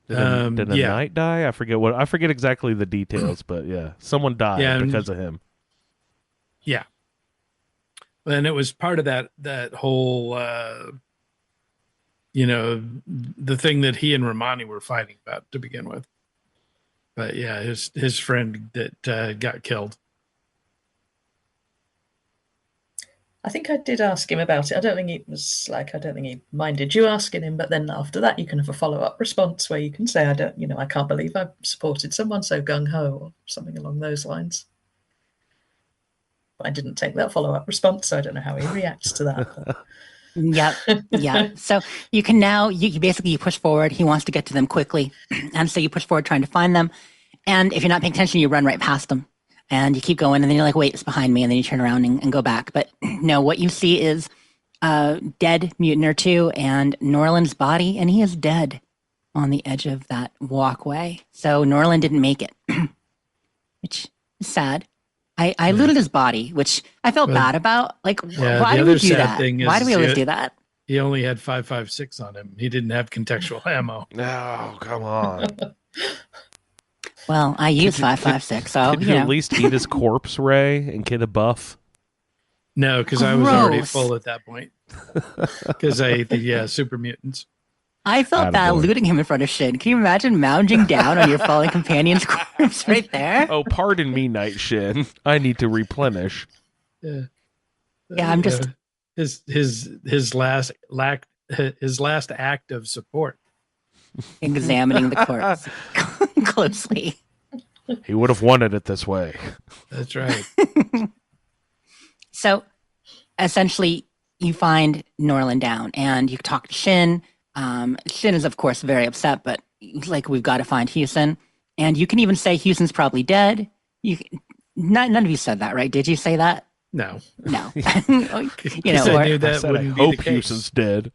Did a yeah. knight die? I forget exactly the details, but yeah, someone died Yeah, and- because of him. Yeah. And it was part of that whole the thing that he and Romani were fighting about to begin with. But yeah, his friend that got killed. I think I did ask him about it. I don't think he minded you asking him, but then after that you can have a follow-up response where you can say, I can't believe I supported someone so gung-ho, or something along those lines. But I didn't take that follow-up response, so I don't know how he reacts to that. Yep. So you can now, you basically you push forward. He wants to get to them quickly. And so you push forward trying to find them. And if you're not paying attention, you run right past them. And you keep going, and then you're like, wait, it's behind me. And then you turn around and go back. But no, what you see is a dead mutant or two and Norland's body, and he is dead on the edge of that walkway. So Norland didn't make it, which is sad. I looted his body, which I felt bad about. Like, why do we do that? Why do we always do that? He only had 5.56 on him. He didn't have contextual ammo. No, come on. Well, I use 5.56, so Could you at least eat his corpse, Ray, and get a buff? No, because I was already full at that point. Because I ate the super mutants. I felt bad looting him in front of Shin. Can you imagine mounging down on your fallen companion's corpse right there? Oh, pardon me, Night Shin. I need to replenish. Yeah, I'm just his last act of support. Examining the corpse closely. He would have wanted it this way. That's right. So, essentially, you find Norland down, and you talk to Shin. Shin is, of course, very upset, but like, we've got to find Houston. And you can even say Houston's probably dead. None of you said that, right? Did you say that? No. I knew that I hope Houston's dead.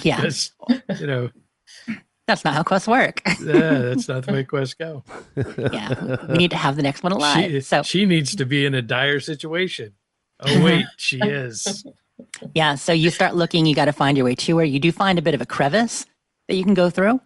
Yeah. Because, that's not how quests work. Yeah, that's not the way quests go. Yeah, we need to have the next one alive. She needs to be in a dire situation. Oh, wait, she is. Yeah, so you start looking, you got to find your way to her. You do find a bit of a crevice that you can go through.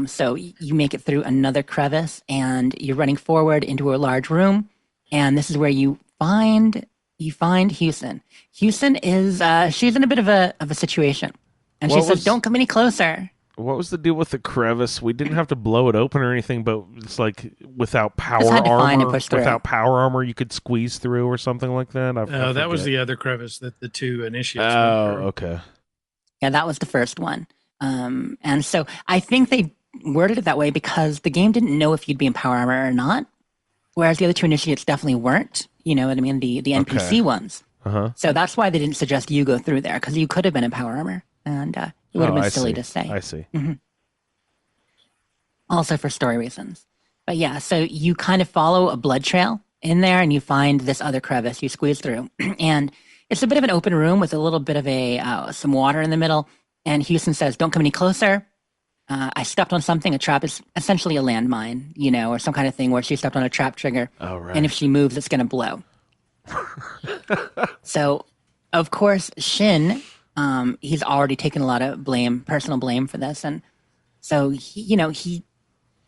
So you make it through another crevice, and you're running forward into a large room. And this is where you find Houston. Houston is, she's in a bit of a situation. And she says, don't come any closer. What was the deal with the crevice? We didn't have to blow it open or anything, but it's like without power armor, you could squeeze through or something like that. No, that was the other crevice that the two initiates. Oh, okay. Yeah, that was the first one. And so I think they worded it that way because the game didn't know if you'd be in power armor or not, whereas the other two initiates definitely weren't. You know what I mean? The NPC ones. Uh-huh. So that's why they didn't suggest you go through there, because you could have been in power armor, and it would have been silly to say. I see. Mm-hmm. Also for story reasons. But yeah, so you kind of follow a blood trail in there, and you find this other crevice you squeeze through. And it's a bit of an open room with a little bit of some water in the middle. And Houston says, don't come any closer. I stepped on something. A trap is essentially a landmine, or some kind of thing where she stepped on a trap trigger. Oh, right. And if she moves, it's going to blow. So, of course, Shin, he's already taken a lot of personal blame for this. And so,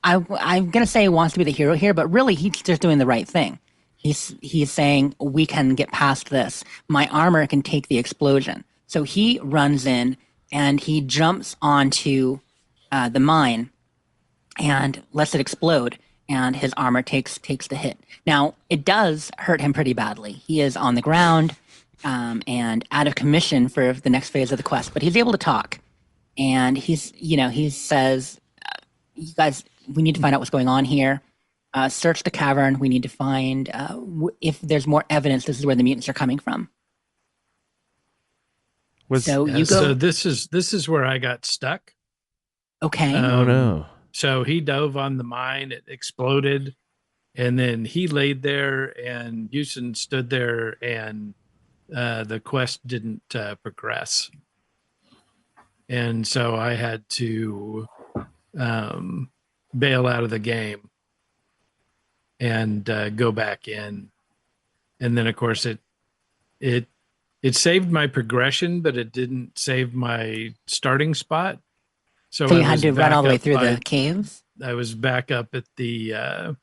I'm going to say he wants to be the hero here, but really he's just doing the right thing. He's saying, we can get past this. My armor can take the explosion. So he runs in and he jumps onto the mine and lets it explode, and his armor takes the hit. Now, it does hurt him pretty badly. He is on the ground and out of commission for the next phase of the quest, but he's able to talk. And he says, you guys, we need to find out what's going on here. Search the cavern. We need to find if there's more evidence this is where the mutants are coming from. So this is where I got stuck. Okay. Oh no. So he dove on the mine, it exploded, and then he laid there, and Houston stood there, and the quest didn't progress. And so I had to bail out of the game and go back in. And then, of course, it saved my progression, but it didn't save my starting spot. So you had to run all the way through the caves? I was back up at the I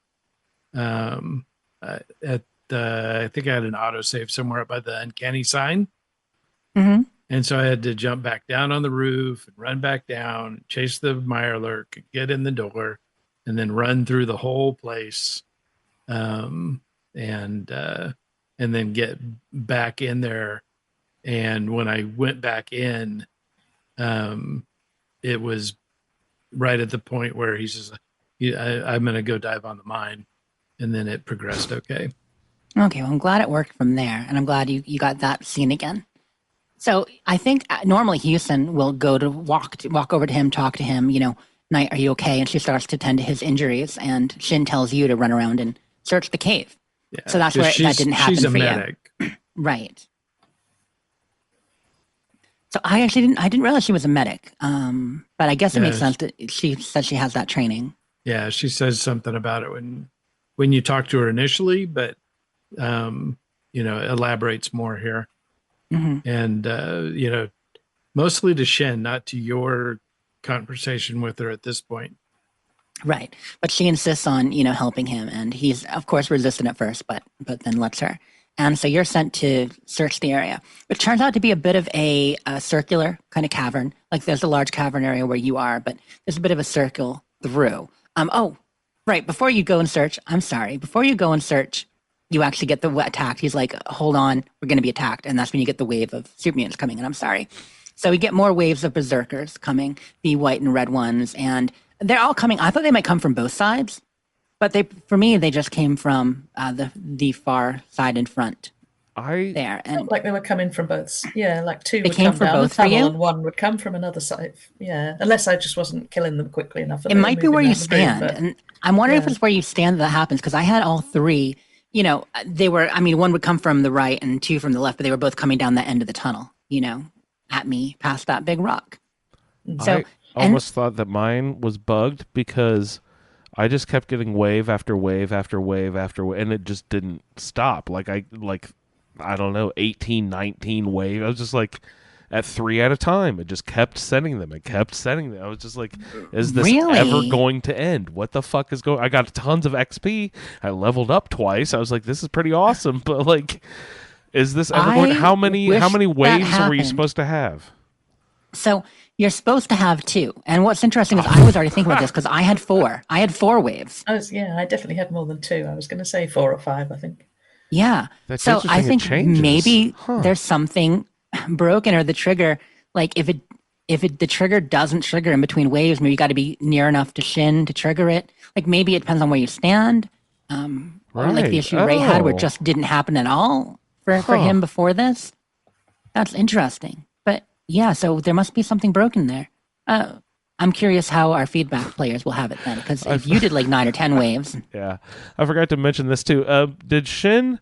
think I had an autosave somewhere up by the uncanny sign. Mm-hmm. And so I had to jump back down on the roof and run back down, chase the Mirelurk, get in the door, and then run through the whole place, um, and then get back in there. And when I went back in, it was right at the point where he says, I'm going to go dive on the mine. And then it progressed okay. Okay, well, I'm glad it worked from there, and I'm glad you got that scene again. So I think normally Houston will go to walk over to him, talk to him, Knight, are you okay? And she starts to tend to his injuries, and Shin tells you to run around and search the cave. Yeah, so that's where that didn't happen she's a for medic. you. Right. So I didn't realize she was a medic. But I guess it makes sense that she said she has that training. Yeah, she says something about it when you talk to her initially, but elaborates more here. Mm-hmm. And mostly to Shen, not to your conversation with her at this point. Right. But she insists on, helping him, and he's of course resistant at first, but then lets her. And so you're sent to search the area, which turns out to be a bit of a circular kind of cavern. Like there's a large cavern area where you are, but there's a bit of a circle through. Oh, right. Before you go and search, you actually get the attacked. He's like, hold on, we're going to be attacked. And that's when you get the wave of super mutants coming. And I'm sorry. So we get more waves of berserkers coming, the white and red ones. And they're all coming. I thought they might come from both sides. But for me, they just came from the far side in front. There and felt like they were coming from both. Yeah, like two they would came come from down both the tunnel for you? and one would come from another side. Yeah, unless I just wasn't killing them quickly enough. It might be where you stand, and I'm wondering if it's where you stand that happens, because I had all three. They were. I mean, one would come from the right and two from the left, but they were both coming down the end of the tunnel. At me past that big rock. So I almost thought that mine was bugged because I just kept getting wave after wave after wave after wave, and it just didn't stop. I don't know, 18, 19 wave. I was just like at 3 at a time. It just kept sending them. It kept sending them. I was just like, is this ever going to end? What the fuck is going? I got tons of XP. I leveled up twice. I was like, this is pretty awesome. But like, is this ever going? How many waves were you supposed to have? So you're supposed to have 2. And what's interesting is I was already thinking about this because I had 4. I had 4 waves. I definitely had more than 2. I was going to say 4 or 5, I think. Yeah. So I think maybe there's something broken, or the trigger, like if the trigger doesn't trigger in between waves, maybe you got to be near enough to Shin to trigger it. Like maybe it depends on where you stand. Or like the issue Ray had where it just didn't happen at all for him before this. That's interesting. But yeah, so there must be something broken there. I'm curious how our feedback players will have it then, because if you did like 9 or 10 waves. Yeah. I forgot to mention this too. Did Shin,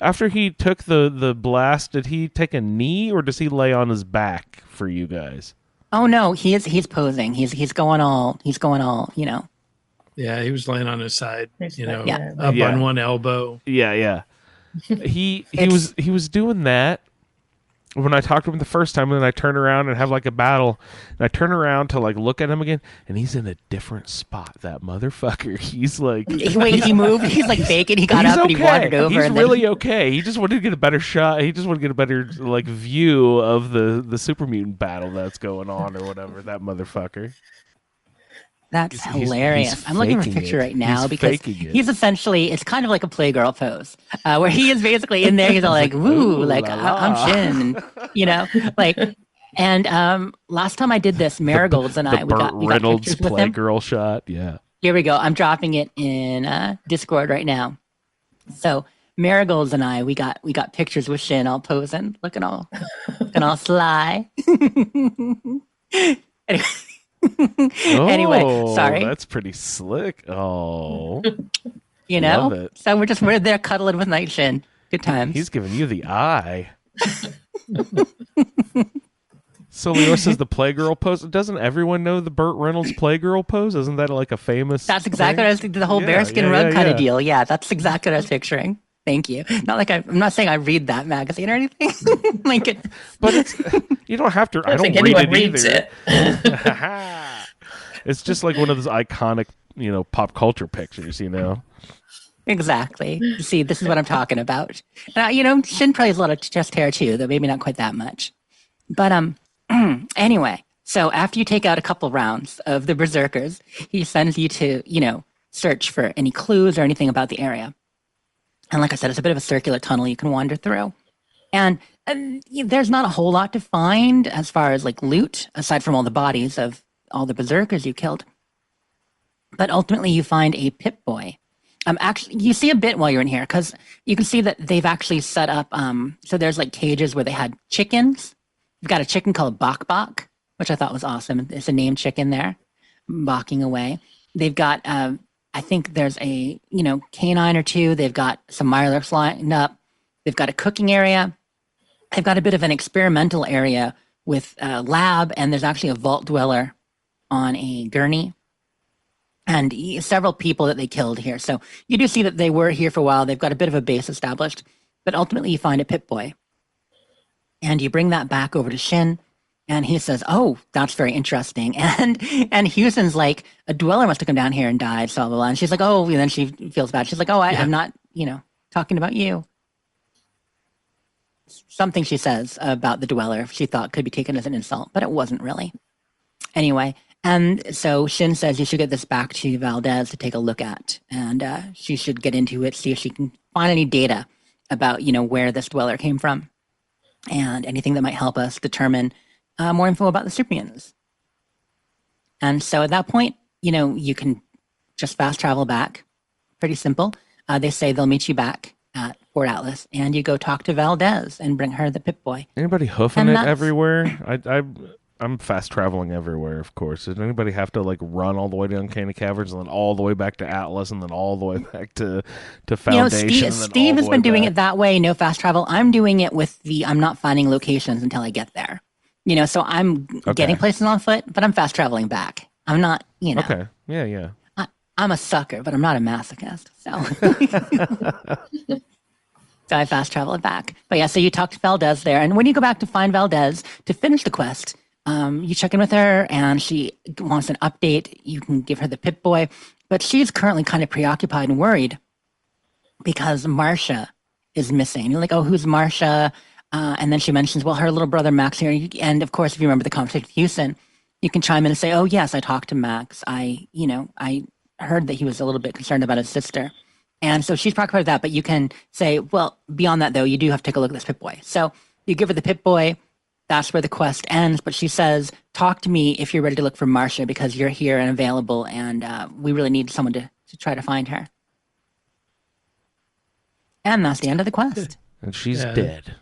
after he took the blast, did he take a knee or does he lay on his back for you guys? Oh no, he's posing. He's going all. Yeah, he was laying on his side, up on one elbow. Yeah. He was doing that when I talked to him the first time, and then I turn around and have like a battle, and I turn around to like look at him again, and he's in a different spot. That motherfucker. He's like, wait, he moved. He's like bacon. He got up and he wandered over. He's really okay. He just wanted to get a better shot. He just wanted to get a better like view of the super mutant battle that's going on or whatever. That motherfucker. That's hilarious. He's I'm looking at a picture right now because he's essentially, it's kind of like a Playgirl pose, where he is basically in there. He's all like, woo, like I'm Shin, and last time I did this, Marigolds and I, we got Reynolds pictures with him. Playgirl shot. Yeah. Here we go. I'm dropping it in Discord right now. So Marigolds and I, we got pictures with Shin all posing, looking all sly. Anyway, sorry. That's pretty slick. Oh, love it. So we're there cuddling with Night Shin. Good times. He's giving you the eye. So Leo says the Playgirl pose. Doesn't everyone know the Burt Reynolds Playgirl pose? Isn't that like a famous? That's exactly what I was thinking. The whole bearskin rug kind of deal. Yeah, that's exactly what I was picturing. Thank you. Not like I'm not saying I read that magazine or anything. But it's, you don't have to. I don't think read it reads either. It. It's just like one of those iconic, pop culture pictures. Exactly. See, this is what I'm talking about. Shin probably has a lot of chest hair too, though maybe not quite that much. But anyway, so after you take out a couple rounds of the berserkers, he sends you to, search for any clues or anything about the area. And like I said, it's a bit of a circular tunnel you can wander through. And there's not a whole lot to find as far as like loot, aside from all the bodies of all the berserkers you killed. But ultimately, you find a Pip-Boy. Actually, you see a bit while you're in here because you can see that they've actually set up. So there's like cages where they had chickens. You've got a chicken called Bok Bok, which I thought was awesome. It's a named chicken there, bocking away. They've got, I think there's a canine or two. They've got some mirelurks lined up. They've got a cooking area. They've got a bit of an experimental area with a lab, and there's actually a vault dweller on a gurney. And several people that they killed here. So you do see that they were here for a while. They've got a bit of a base established. But ultimately, you find a Pip-Boy. And you bring that back over to Shin. And he says, oh, that's very interesting. And Houston's like, a dweller must have come down here and died, so blah, blah, blah. And she's like, oh, and then she feels bad. She's like, oh, I'm not, talking about you. Something she says about the dweller she thought could be taken as an insult, but it wasn't really. Anyway. And so Shin says you should get this back to Valdez to take a look at. And she should get into it, see if she can find any data about, where this dweller came from and anything that might help us determine more info about the super mutants. And so at that point, you can just fast travel back. Pretty simple. They say they'll meet you back at Port Atlas, and you go talk to Valdez and bring her the Pip-Boy. Anybody hoofing it everywhere? I'm fast traveling everywhere, of course. Did anybody have to like run all the way down Candy Caverns and then all the way back to Atlas and then all the way back to Foundation? Steve has been doing it that way, no fast travel. I'm doing it with I'm not finding locations until I get there. So I'm getting places on foot, but I'm fast traveling back. I'm not, Okay. Yeah. I'm a sucker, but I'm not a masochist. So. So I fast travel it back. But yeah, so you talk to Valdez there. And when you go back to find Valdez to finish the quest, you check in with her and she wants an update. You can give her the Pip-Boy, but she's currently kind of preoccupied and worried because Marcia is missing. You're like, oh, who's Marcia? And then she mentions, well, her little brother Max here. And of course, if you remember the conversation with Houston, you can chime in and say, oh, yes, I talked to Max. I heard that he was a little bit concerned about his sister. And so she's preoccupied with that, but you can say, well, beyond that, though, you do have to take a look at this Pip-Boy. So you give her the Pip-Boy. That's where the quest ends. But she says, talk to me if you're ready to look for Marcia because you're here and available, and we really need someone to try to find her. And that's the end of the quest. And she's dead.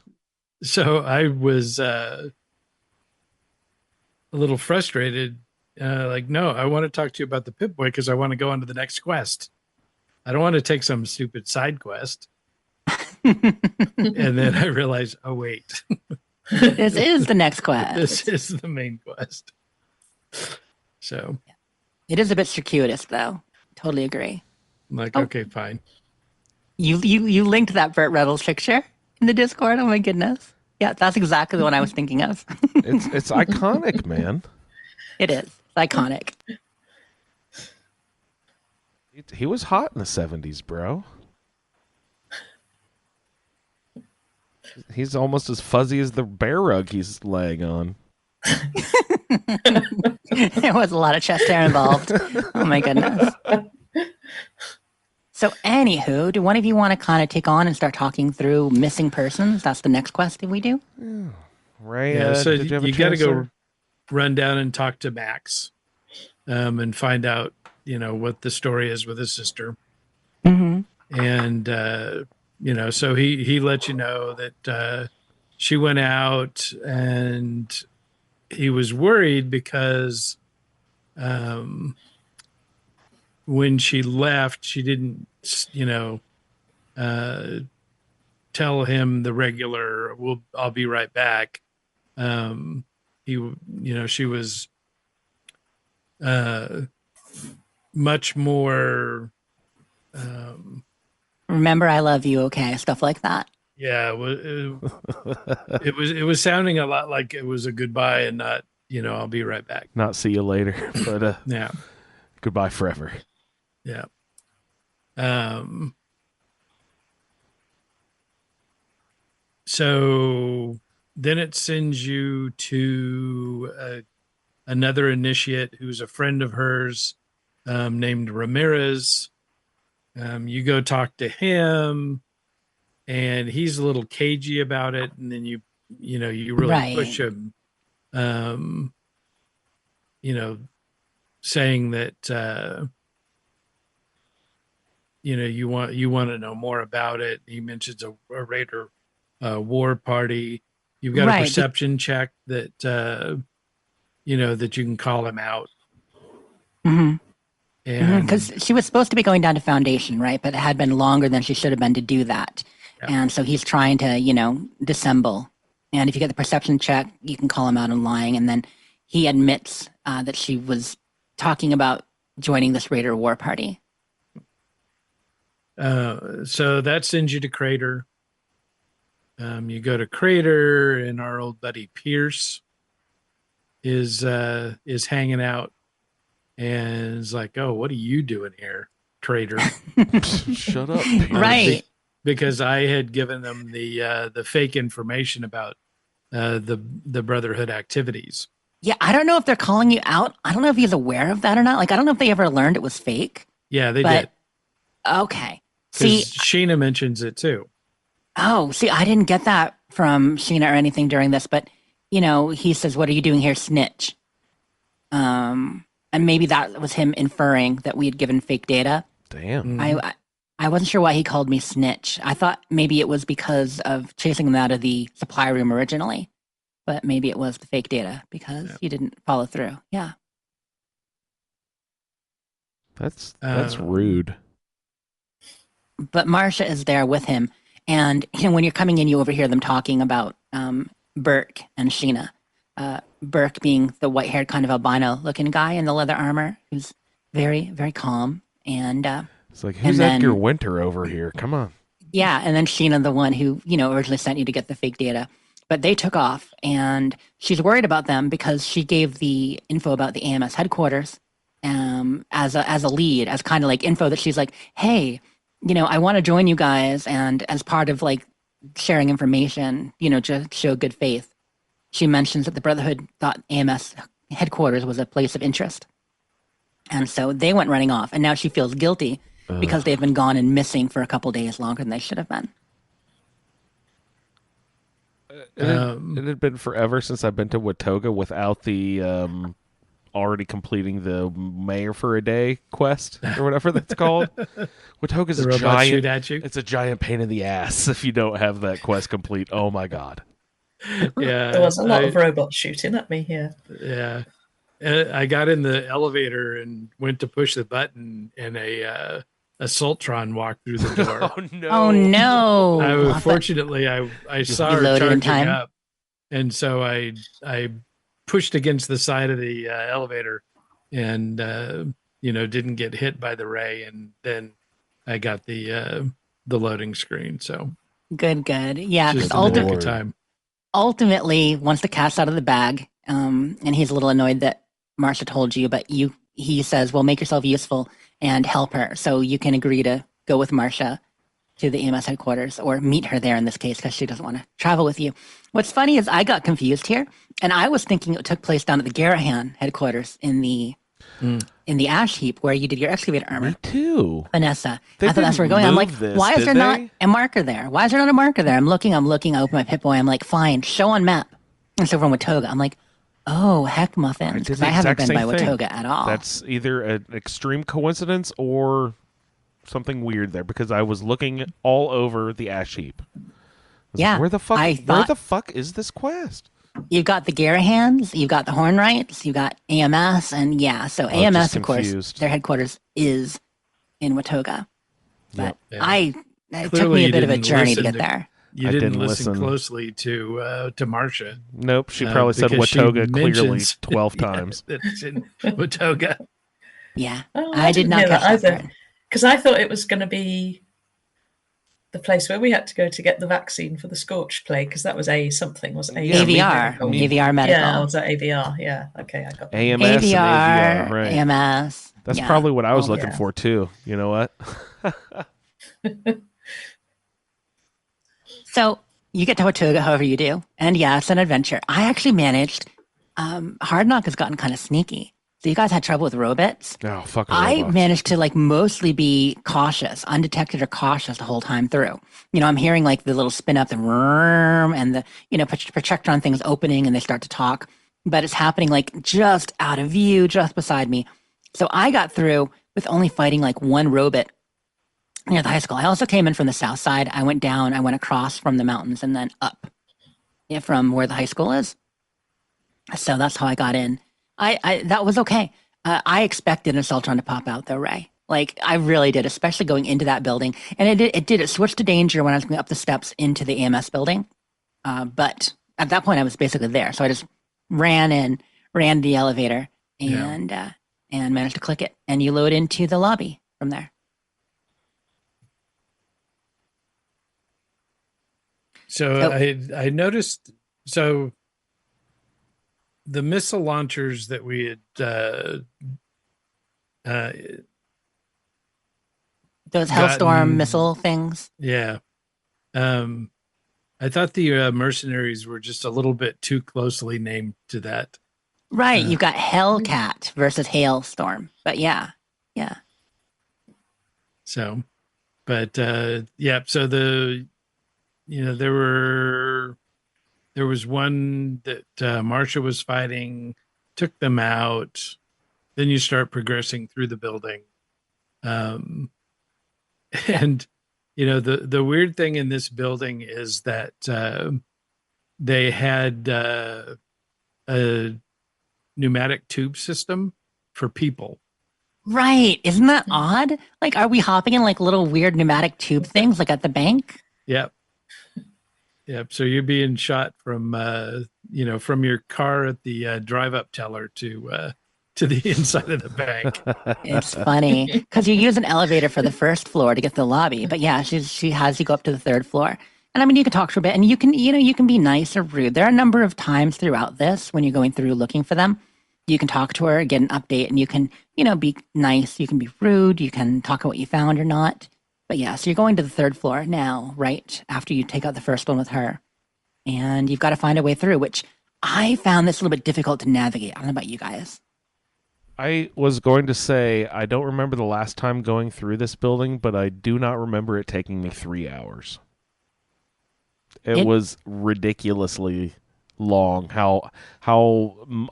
So I was a little frustrated. No, I want to talk to you about the Pip-Boy because I want to go on to the next quest. I don't want to take some stupid side quest. And then I realized, oh, wait. This is the next quest. This is the main quest. So. It is a bit circuitous, though. Totally agree. I'm like, okay, fine. You linked that Burt Reynolds picture in the Discord? Oh, my goodness. Yeah, that's exactly the one I was thinking of. It's iconic, man. It is. It's iconic. He was hot in the 70s, bro. He's almost as fuzzy as the bear rug he's laying on. There was a lot of chest hair involved. Oh, my goodness. So, anywho, do one of you want to kind of take on and start talking through missing persons? That's the next quest that we do. Right. Yeah, so you got to go run down and talk to Max and find out, what the story is with his sister. Mm-hmm. And, so he let you know that she went out and he was worried because when she left, she didn't, tell him the regular, I'll be right back. She was much more remember I love you, okay, stuff like that. Yeah, it was sounding a lot like it was a goodbye and not, I'll be right back. Not see you later, but yeah, goodbye forever. Yeah. So then it sends you to another initiate who's a friend of hers, named Ramirez. You go talk to him, and he's a little cagey about it, and then you really push Right. him, you know, saying that you want to know more about it. He mentions a Raider war party. You've got a Right. perception check that that you can call him out. Mm-hmm. And Because she was supposed to be going down to Foundation, right? But it had been longer than she should have been to do that. Yeah. And so he's trying to, dissemble. And if you get the perception check, you can call him out on lying. And then he admits that she was talking about joining this Raider war party. so that sends you to Crater. You go to Crater, and our old buddy Pierce is hanging out, and is like, "Oh, what are you doing here, traitor?" Shut up. Pierce. Right. Because I had given them the fake information about the Brotherhood activities. Yeah, I don't know if they're calling you out. I don't know if he's aware of that or not. Like, I don't know if they ever learned it was fake. Yeah, they But- did. Okay. See, Because Sheena mentions it too. see, I didn't get that from Sheena or anything during this, but he says, "What are you doing here, snitch?" And maybe that was him inferring that we had given fake data. Damn. I wasn't sure why he called me snitch. I thought maybe it was because of chasing them out of the supply room originally, but maybe it was the fake data because you didn't follow through. Yeah. That's rude. But Marcia is there with him, and when you're coming in, you overhear them talking about Burke and Sheena. Burke being the white-haired kind of albino-looking guy in the leather armor, who's very, very calm, and It's like, who's Edgar Winter over here? Come on. yeah, and then Sheena, the one who originally sent you to get the fake data. But they took off, and she's worried about them because she gave the info about the AMS headquarters as a lead, as kind of like info that she's like, hey, I want to join you guys, and as part of like sharing information, to show good faith. She mentions that the Brotherhood thought AMS headquarters was a place of interest. And so they went running off, and now she feels guilty because they've been gone and missing for a couple days longer than they should have been. It had been forever since I've been to Watoga without the already completing the Mayor for a Day quest or whatever that's called. Watoga's The a robots shoot giant. at you. It's a giant pain in the ass if you don't have that quest complete. Oh my god. Yeah, There was a lot of robots shooting at me here. Yeah, I got in the elevator and went to push the button, and a Sultron walked through the door. Oh no. Oh no! Fortunately, I saw You her loaded in charging time? up, and so I pushed against the side of the elevator, and didn't get hit by the ray, and then I got the loading screen. So Good. Yeah, just because in the nick of time. ultimately, once the cat's out of the bag, and he's a little annoyed that Marcia told you, but he says, well, make yourself useful and help her. So you can agree to go with Marcia to the EMS headquarters, or meet her there in this case, because she doesn't want to travel with you. What's funny is I got confused here, and I was thinking it took place down at the Garahan headquarters in the ash heap where you did your excavator armor. Me too. Vanessa. They I thought that's where didn't we're going. I'm like, move this, why is did there not they? a marker there? Why is there not a marker there? I'm looking. I open my Pip-Boy. I'm like, fine, show on map. And so from Watoga, I'm like, oh, heck muffins. Because the I haven't exact been by same thing. Watoga at all. That's either an extreme coincidence or something weird there, because I was looking all over the ash heap. I was Yeah, like, where I where thought- the fuck is this quest? You've got the Garahans, you've got the Hornwrights, you've got AMS, and yeah, so AMS, just of course, confused. their headquarters is in Watoga. But Yeah. it took Clearly me a you bit of a didn't journey to listen get there. You I didn't didn't listen listen. closely to Marcia. Nope, she probably said because she Watoga clearly mentions- 12 Yeah, times. that it's in Watoga. Yeah, Oh, I did didn't not hear catch that that either. part. Because I thought it was going to be the place where we had to go to get the vaccine for the scorched plague, because that was A something, wasn't it? Yeah, AVR, me- AVR medical. Yeah, I was at AVR. Yeah, okay, I got that. AMS AVR, and AVR, right. AMS. That's yeah. probably what I was Oh, looking yeah. for too. You know what? So You get to Tortuga however you do. And yeah, it's an adventure. I actually managed. Hard Knock has gotten kind of sneaky. So you guys had trouble with robots. Oh, fucking I robots. managed to like mostly be cautious, undetected or cautious the whole time through. I'm hearing like the little spin up, the whirr, and the projectron things opening, and they start to talk, but it's happening like just out of view, just beside me. So I got through with only fighting like one robot near the high school. I also came in from the south side. I went down, I went across from the mountains and then up from where the high school is. So that's how I got in. I that was okay. I expected an Assaultron to pop out though, Ray. Like I really did, especially going into that building. And it switched to danger when I was going up the steps into the AMS building. But at that point I was basically there. So I just ran the elevator and managed to click it. And you load into the lobby from there. So I noticed, so the missile launchers that we had, those Hellstorm missile things. Yeah. I thought the mercenaries were just a little bit too closely named to that. Right. You've got Hellcat versus Hailstorm. But yeah. So, but yeah, so there was one that Marsha was fighting, took them out. Then you start progressing through the building. And, the weird thing in this building is that they had a pneumatic tube system for people. Right. Isn't that odd? Like, are we hopping in like little weird pneumatic tube things like at the bank? Yep. So you're being shot from, from your car at the drive-up teller to the inside of the bank. It's funny because you use an elevator for the first floor to get to the lobby. But yeah, she has you go up to the third floor. And I mean, you can talk to her a bit and you can be nice or rude. There are a number of times throughout this when you're going through looking for them. You can talk to her, get an update, and you can, be nice. You can be rude. You can talk about what you found or not. But yeah, so you're going to the third floor now, right? After you take out the first one with her. And you've got to find a way through, which I found this a little bit difficult to navigate. I don't know about you guys. I was going to say, I don't remember the last time going through this building, but I do not remember it taking me 3 hours. It was ridiculously long. How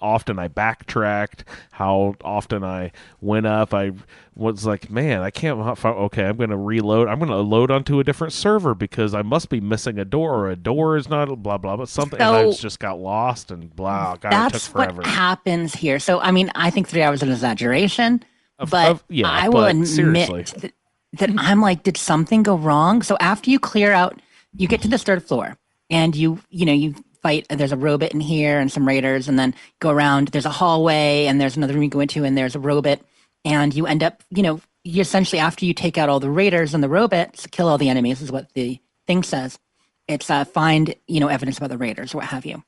often I backtracked, how often I went up. I was like, man, I can't. Okay, I'm going to reload. I'm going to load onto a different server because I must be missing a door, or a door is not blah blah. But something, and I just got lost and blah. God, it took forever. That's what happens here. So I mean, I think 3 hours is an exaggeration, but I will admit that I'm like, did something go wrong? So after you clear out, you get to the third floor, and you fight. There's a robot in here and some raiders, and then go around. There's a hallway, and there's another room you go into, and there's a robot, and you end up, you essentially after you take out all the raiders and the robots, kill all the enemies is what the thing says. It's find evidence about the raiders or what have you,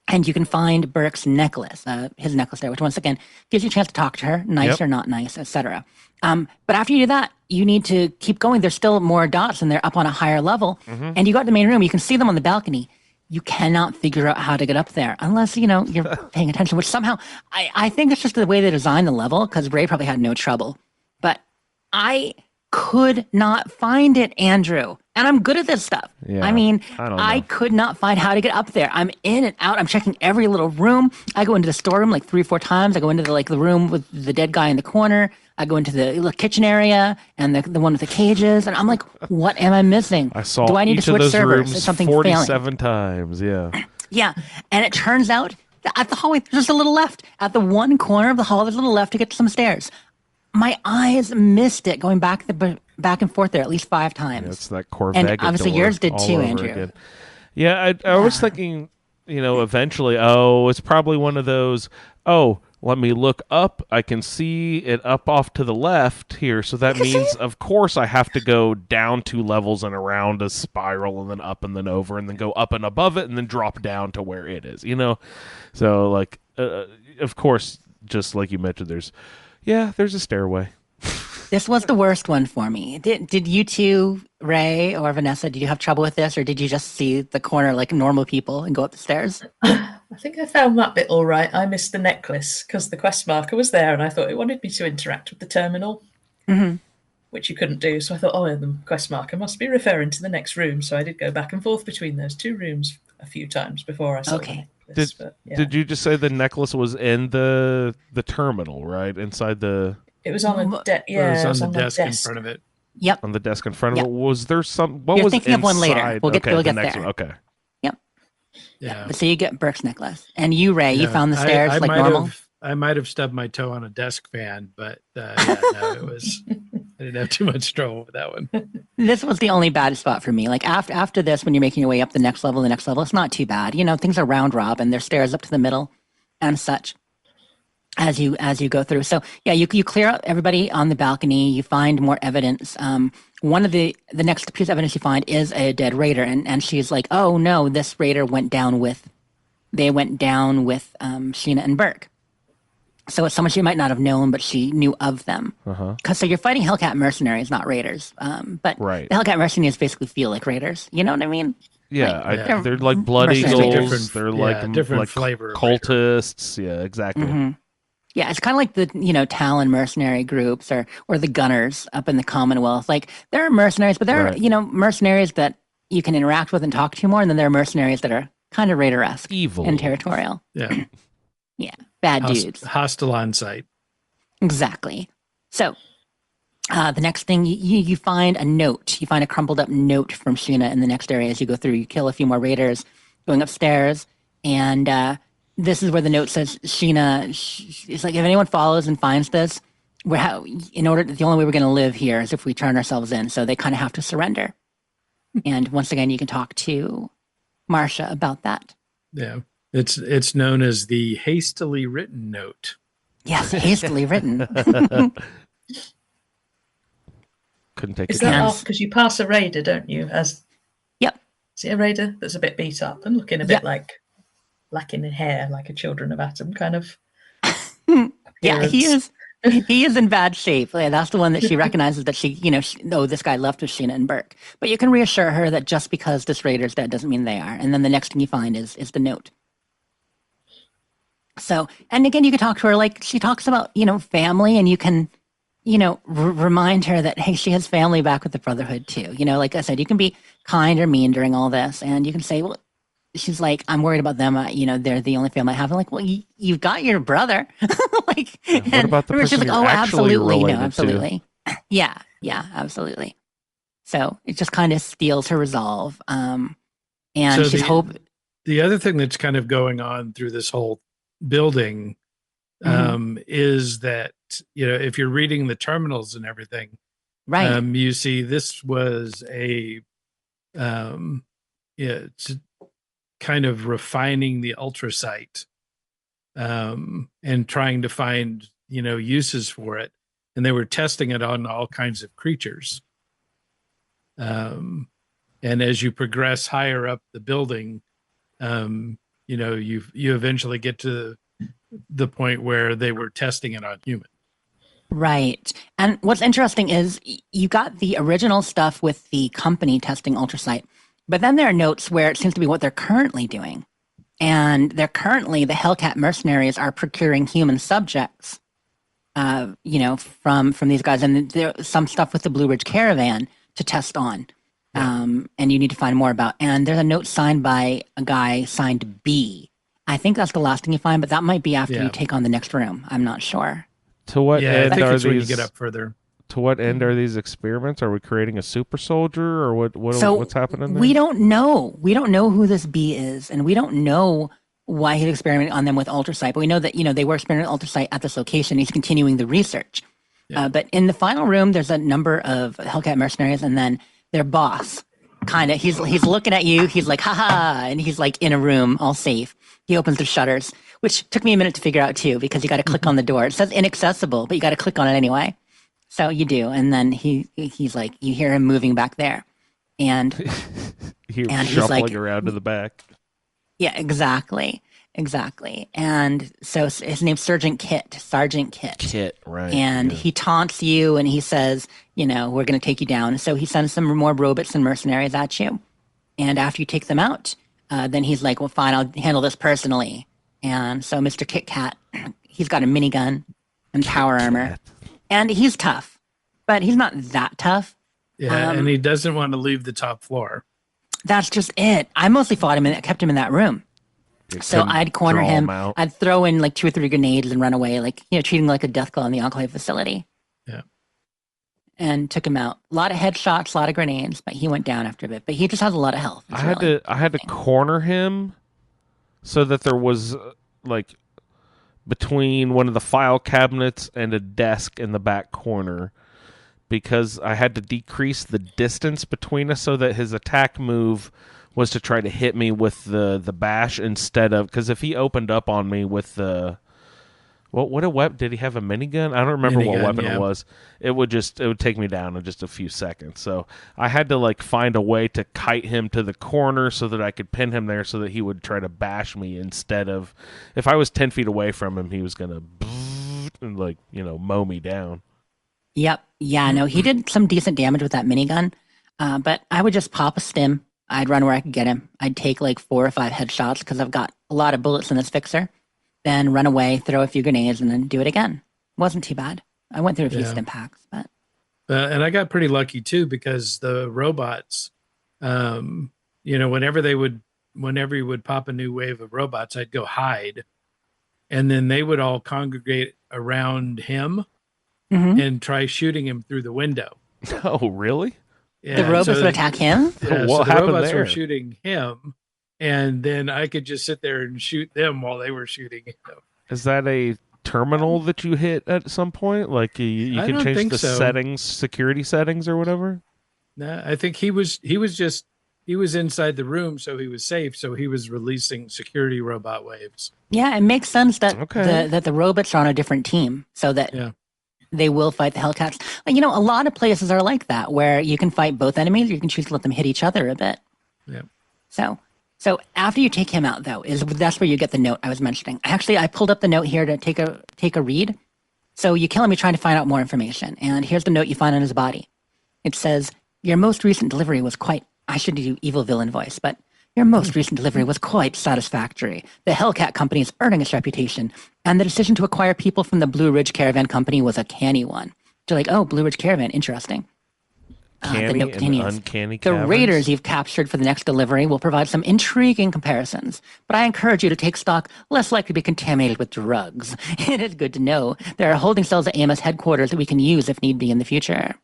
and you can find Burke's necklace, his necklace there, which once again gives you a chance to talk to her, nice or not nice, etc. But after you do that, you need to keep going. There's still more dots, and they're up on a higher level, and you go to the main room. You can see them on the balcony. You cannot figure out how to get up there unless, you're paying attention, which somehow I think it's just the way they designed the level, because Ray probably had no trouble. But I could not find it, Andrew. And I'm good at this stuff. Yeah, I mean, I could not find how to get up there. I'm in and out. I'm checking every little room. I go into the storeroom like 3 or 4 times. I go into the room with the dead guy in the corner. I go into the kitchen area and the one with the cages. And I'm like, what am I missing? I saw Do I need each to of switch those servers? rooms Is something 47 failing? times. Yeah. Yeah. And it turns out that at the hallway, there's just a little left. At the one corner of the hall, there's a little left to get to some stairs. My eyes missed it going back and forth there at least 5 times. It's that Corvette. And obviously yours did too, Andrew. Again. Yeah, I was thinking, eventually, it's probably one of those, let me look up. I can see it up off to the left here. So that means, of course, I have to go down 2 levels and around a spiral and then up and then over and then go up and above it and then drop down to where it is, So, of course, just like you mentioned, there's a stairway. This was the worst one for me. Did you two, Ray or Vanessa, did you have trouble with this, or did you just see the corner like normal people and go up the stairs? I think I found that bit all right. I missed the necklace because the quest marker was there, and I thought it wanted me to interact with the terminal, which you couldn't do. So I thought, oh, the quest marker must be referring to the next room. So I did go back and forth between those two rooms a few times before I saw the necklace. Did you just say the necklace was in the terminal, right? Inside the... It was on a desk. Yeah, it was on the desk in front of it. Yep. On the desk in front of it. Was there some... What You're was thinking inside? of one later. We'll get the there. One. Okay. Yep. Yeah. So you get Burke's necklace. And you, Ray, you found the stairs like normal? I might have stubbed my toe on a desk fan, but no, it was... I didn't have too much trouble with that one. This was the only bad spot for me. Like after this, when you're making your way up the next level, it's not too bad. Things are round robin. There's stairs up to the middle and such as you go through. So yeah, you clear out everybody on the balcony. You find more evidence. One of the next piece of evidence you find is a dead raider, and she's like, oh no, this raider went down with Sheena and Burke. So it's someone she might not have known, but she knew of them. So you're fighting Hellcat mercenaries, not raiders. But the Hellcat mercenaries basically feel like raiders. You know what I mean? Yeah, they're like blood eagles. They're like different flavor cultists. Yeah, exactly. Yeah, it's kind of like the Talon mercenary groups or the Gunners up in the Commonwealth. Like there are mercenaries, but there are mercenaries that you can interact with and talk to more, and then there are mercenaries that are kind of raider-esque, evil, and territorial. Yeah, yeah, bad dudes, hostile on sight. Exactly. So the next thing you find a note. You find a crumpled up note from Sheena in the next area as you go through. You kill a few more raiders, going upstairs, and this is where the note says Sheena. It's like if anyone follows and finds this, the only way we're going to live here is if we turn ourselves in. So they kind of have to surrender. And once again, you can talk to Marcia about that. Yeah, it's known as the hastily written note. Yes, hastily written. Couldn't take Is it. that off because you pass a raider, don't you? Yep. See a raider that's a bit beat up and looking a bit like lacking in hair, like a Children of Atom kind of. Yeah, he is. He is in bad shape. Yeah, that's the one that she recognizes that this guy left with Sheena and Burke. But you can reassure her that just because this raider's dead doesn't mean they are. And then the next thing you find is the note. So, and again, you can talk to her like she talks about, family, and you can, remind her that, hey, she has family back with the Brotherhood too. Like I said, you can be kind or mean during all this, and you can say, well, she's like, I'm worried about them. They're the only family I have. I'm like, well, you've got your brother. What about the person she's like, you're oh, actually absolutely, related no, absolutely, to? yeah, absolutely. So it just kind of steals her resolve, and So she's the other thing that's kind of going on through this whole building is that if you're reading the terminals and everything, right, you see this was it's kind of refining the ultrasight and trying to find uses for it, and they were testing it on all kinds of creatures, and as you progress higher up the building, you eventually get to the point where they were testing it on humans. Right. And what's interesting is you got the original stuff with the company testing ultrasight, but then there are notes where it seems to be what they're currently doing. And the Hellcat mercenaries are procuring human subjects, from these guys. And there's some stuff with the Blue Ridge Caravan to test on. And you need to find more about. And there's a note signed by a guy signed B. I think that's the last thing you find, but that might be after you take on the next room. I'm not sure. To what end I think are it's when you these? get up further. To what end are these experiments? Are we creating a super soldier, or what's happening there? We don't know. We don't know who this B is, and we don't know why he's experimenting on them with ultrasight. But we know that they were experimenting with ultrasight at this location. He's continuing the research. But in the final room, there's a number of Hellcat mercenaries, and then their boss. Kind of, he's looking at you. He's like, haha, and he's like in a room, all safe. He opens the shutters, which took me a minute to figure out too, because you got to click on the door. It says inaccessible, but you got to click on it anyway. So you do, and then he's like, you hear him moving back there, and he's shuffling like, around to the back. Yeah, exactly. Exactly. And so his name's Sergeant Kit. Kit, right? And yeah. he taunts you and he says, you know, we're going to take you down. So he sends some more robots and mercenaries at you. And after you take them out, then he's like, well, fine, I'll handle this personally. And so Mr. Kit Kat, he's got a minigun and power armor. Kat. And he's tough, but he's not that tough. Yeah, and he doesn't want to leave the top floor. That's just it. I mostly fought him and kept him in that room. So Couldn't I'd corner draw him. out. I'd throw in like 2 or 3 grenades and run away, like, you know, treating him like a death claw in the Enclave facility. Yeah. And took him out. A lot of headshots, a lot of grenades, but he went down after a bit. But he just has a lot of health. It's really I had to corner him so that there was like between one of the file cabinets and a desk in the back corner, because I had to decrease the distance between us so that his attack move was to try to hit me with the bash instead of, because if he opened up on me with the what a weapon did he have, a minigun? I don't remember what Minigun, weapon yeah. it was. It would take me down in just a few seconds. So I had to like find a way to kite him to the corner so that I could pin him there so that he would try to bash me instead of, if I was 10 feet away from him, he was gonna and like, you know, mow me down. Yep. Yeah, no, he did some decent damage with that minigun. But I would just pop a stim. I'd run where I could get him. I'd take like 4 or 5 headshots because I've got a lot of bullets in this fixer. Then run away, throw a few grenades, and then do it again. Wasn't too bad. I went through a few stim packs, but And I got pretty lucky too, because the robots, you know, whenever you would pop a new wave of robots, I'd go hide, and then they would all congregate around him and try shooting him through the window. Oh, really? Yeah, the robots would attack him. Yeah, What so the happened robots there? were shooting him, and then I could just sit there and shoot them while they were shooting him. Is that a terminal that you hit at some point? Like you I can don't change think the so. settings, security settings or whatever? No, I think he was inside the room, so he was safe. So he was releasing security robot waves. Yeah, it makes sense that Okay. the robots are on a different team, so that Yeah. they will fight the Hellcats. Like, you know, a lot of places are like that, where you can fight both enemies, or you can choose to let them hit each other a bit. Yeah. So after you take him out, though, that's where you get the note I was mentioning. Actually, I pulled up the note here to take a read. So you kill him, you're trying to find out more information, and here's the note you find on his body. It says, "Your most recent delivery was quite." I should do evil villain voice, but your most recent delivery was quite satisfactory. The Hellcat Company is earning its reputation, and the decision to acquire people from the Blue Ridge Caravan Company was a canny one. So like, oh, Blue Ridge Caravan, interesting. The Canny note and continues. uncanny The caverns? raiders you've captured for the next delivery will provide some intriguing comparisons, but I encourage you to take stock less likely to be contaminated with drugs. It is good to know there are holding cells at AMS headquarters that we can use if need be in the future.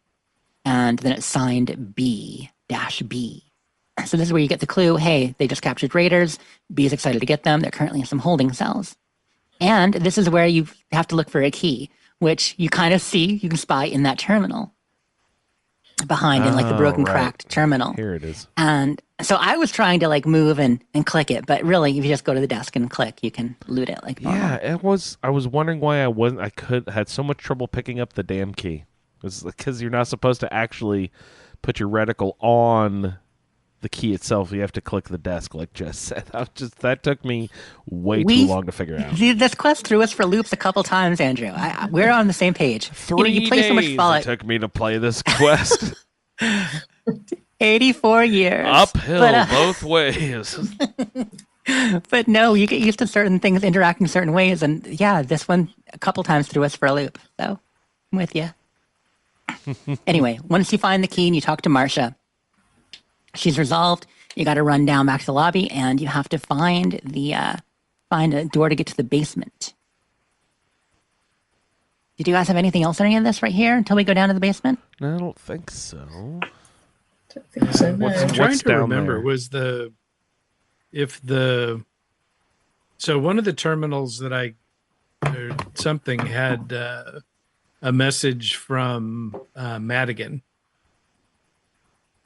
And then it's signed B-B. So this is where you get the clue, hey, they just captured raiders. B is excited to get them. They're currently in some holding cells. And this is where you have to look for a key, which you kind of see, you can spy in that terminal. Behind in like the broken, right. cracked terminal. Here it is. And so I was trying to like move and click it, but really, if you just go to the desk and click, you can loot it like normal. Yeah, it was. I was wondering why had so much trouble picking up the damn key. It's because you're not supposed to actually put your reticle on the key itself. You have to click the desk, like Jess said. That took me way too long to figure out. This quest threw us for loops a couple times, Andrew. We're on the same page. You play so much days Fallout. it took me to play this quest. 84 years. Uphill But, both ways. But no, you get used to certain things interacting certain ways. And yeah, this one a couple times threw us for a loop. So I'm with you. Anyway, once you find the key and you talk to Marcia, she's resolved. You got to run down back to the lobby and you have to find a door to get to the basement. Did you guys have anything else on any of this right here until we go down to the basement? No, I don't think so. Don't think so, no. I'm trying What's to down remember there? So one of the terminals that or something had a message from Madigan.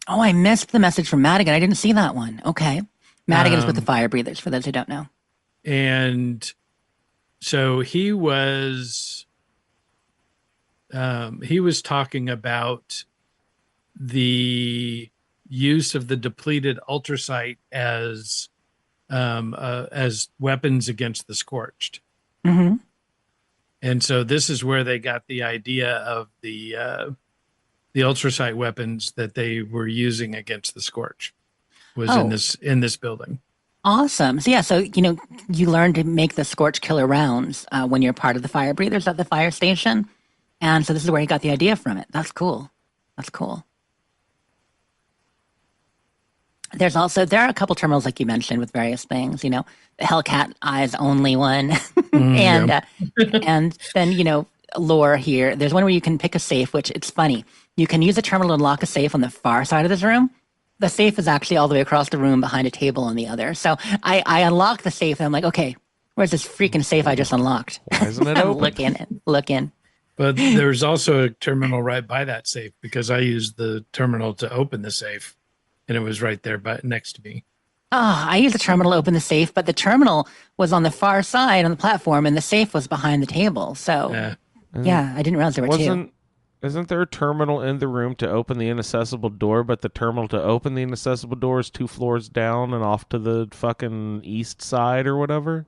Oh, I missed the message from Madigan. I didn't see that one. Okay. Madigan is with the fire breathers, for those who don't know. And so he was talking about the use of the depleted ultrasite as as weapons against the scorched. Mm-hmm. And so this is where they got the idea of the ultrasight weapons that they were using against the scorch was Oh. in this building. Awesome. So yeah, so you learn to make the scorch killer rounds when you're part of the fire breathers at the fire station, and so this is where you got the idea from it. That's cool. That's cool. There are a couple terminals like you mentioned with various things. The Hellcat eyes only one, and Yeah. and then lore here. There's one where you can pick a safe, which it's funny. You can use a terminal to unlock a safe on the far side of this room. The safe is actually all the way across the room behind a table on the other. So I unlock the safe and I'm like, okay, where's this freaking safe I just unlocked? Why isn't it open? Look in. But there's also a terminal right by that safe because I used the terminal to open the safe, and it was right there next to me. Oh, I used the terminal to open the safe, but the terminal was on the far side on the platform and the safe was behind the table. So yeah, I didn't realize there were two. Isn't there a terminal in the room to open the inaccessible door, but the terminal to open the inaccessible door is 2 floors down and off to the fucking east side or whatever?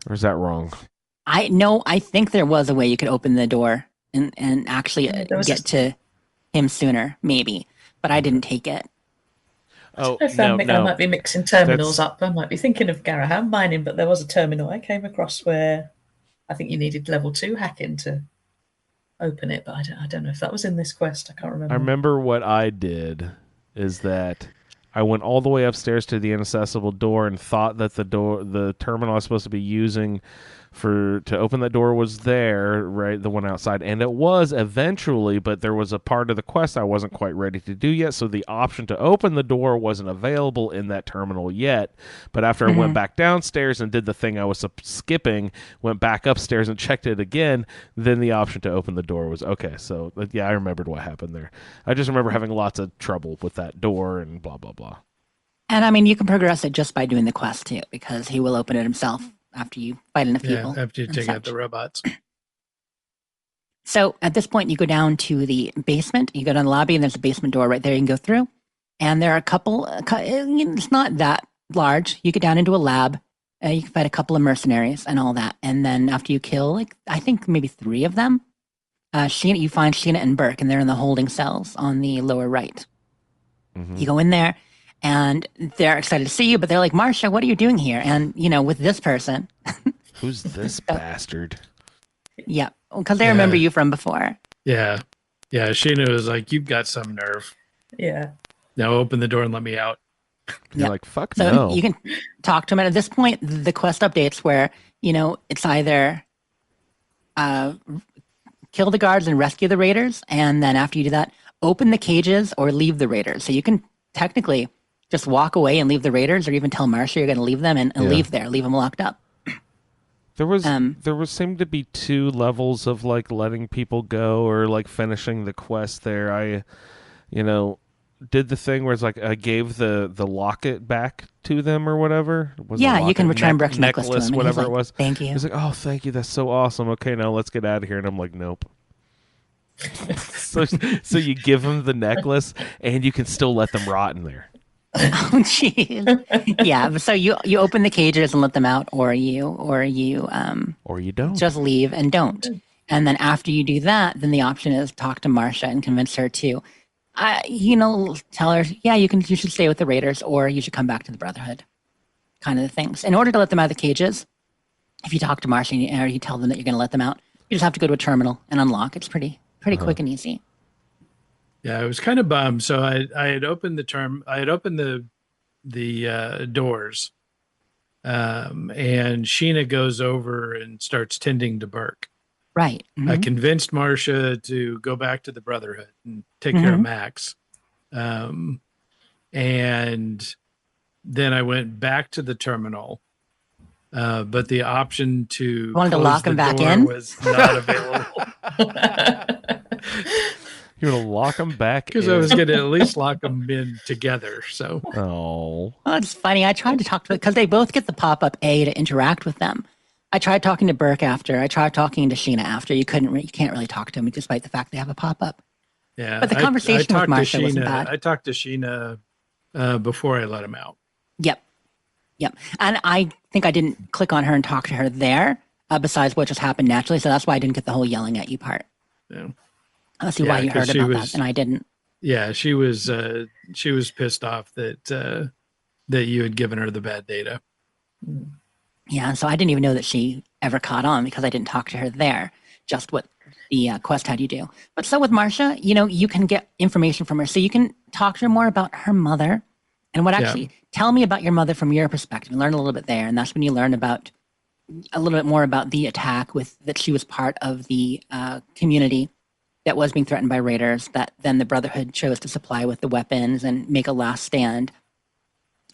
Or is that wrong? I think there was a way you could open the door and actually get to him sooner, maybe, but I didn't take it. Oh, I might be mixing terminals up. I might be thinking of Garaham mining, but there was a terminal I came across where I think you needed level 2 hacking to open it, but I don't know if that was in this quest. I can't remember. I remember what I did is that I went all the way upstairs to the inaccessible door and thought that the terminal I was supposed to be using to open that door was there, right, the one outside, and it was eventually, but there was a part of the quest I wasn't quite ready to do yet, so the option to open the door wasn't available in that terminal yet. But after I went back downstairs and did the thing I was skipping, went back upstairs and checked it again, then the option to open the door was okay. So yeah, I remembered what happened there. I just remember having lots of trouble with that door and blah blah blah. And I mean, you can progress it just by doing the quest too, because he will open it himself after you fight enough people. Yeah, after you take out the robots. So at this point, you go down to the basement. You go down the lobby, and there's a basement door right there you can go through. And there are a couple, it's not that large. You get down into a lab. You can fight a couple of mercenaries and all that. And then after you kill, I think maybe 3 of them, you find Sheena and Burke, and they're in the holding cells on the lower right. Mm-hmm. You go in there. And they're excited to see you, but they're like, Marcia, what are you doing here? And, with this person. Who's this bastard? Yeah, because they remember you from before. Yeah. Yeah, Sheena was like, you've got some nerve. Yeah. Now open the door and let me out. You're like, fuck so no. You can talk to him. And at this point, the quest updates where, it's either kill the guards and rescue the raiders. And then after you do that, open the cages or leave the raiders. So you can technically just walk away and leave the raiders, or even tell Marcia you're going to leave them and leave them locked up. There was seemed to be 2 levels of letting people go or finishing the quest there. I, did the thing where it's I gave the locket back to them or whatever. You can return Brooke's necklace to him. Whatever it was. Thank you. He's like, oh, thank you. That's so awesome. Okay, now let's get out of here. And I'm like, nope. so you give them the necklace and you can still let them rot in there. Oh, jeez. Yeah. So you open the cages and let them out, or you don't. Just leave and don't. And then after you do that, then the option is talk to Marcia and convince her to, tell her, yeah, you should stay with the Raiders, or you should come back to the Brotherhood, kind of things. In order to let them out of the cages, if you talk to Marcia or you tell them that you're going to let them out, you just have to go to a terminal and unlock. It's pretty quick and easy. Yeah, I was kind of bummed. So I had opened the doors, and Sheena goes over and starts tending to Burke. Right. Mm-hmm. I convinced Marcia to go back to the Brotherhood and take care of Max, and then I went back to the terminal, but the option to wanted to lock him back in was not available. You're going to lock them back because I was going to at least lock them in together. So, oh, well, it's funny. I tried to talk to them because they both get the pop-up A to interact with them. I tried talking to Burke after. I tried talking to Sheena after. You can't really talk to them despite the fact they have a pop-up. Yeah, but the conversation with Marcia wasn't bad. I talked to Sheena before I let him out. Yep. Yep. And I think I didn't click on her and talk to her there, besides what just happened naturally. So that's why I didn't get the whole yelling at you part. Yeah. Let's see why you 'cause heard she about was- that and I didn't. Yeah, she was pissed off that that you had given her the bad data. Yeah. So I didn't even know that she ever caught on because I didn't talk to her there, just what the quest had you do. But so with Marcia, you can get information from her. So you can talk to her more about her mother and what actually tell me about your mother from your perspective and learn a little bit there. And that's when you learn about a little bit more about the attack that she was part of the community that was being threatened by raiders that then the Brotherhood chose to supply with the weapons and make a last stand.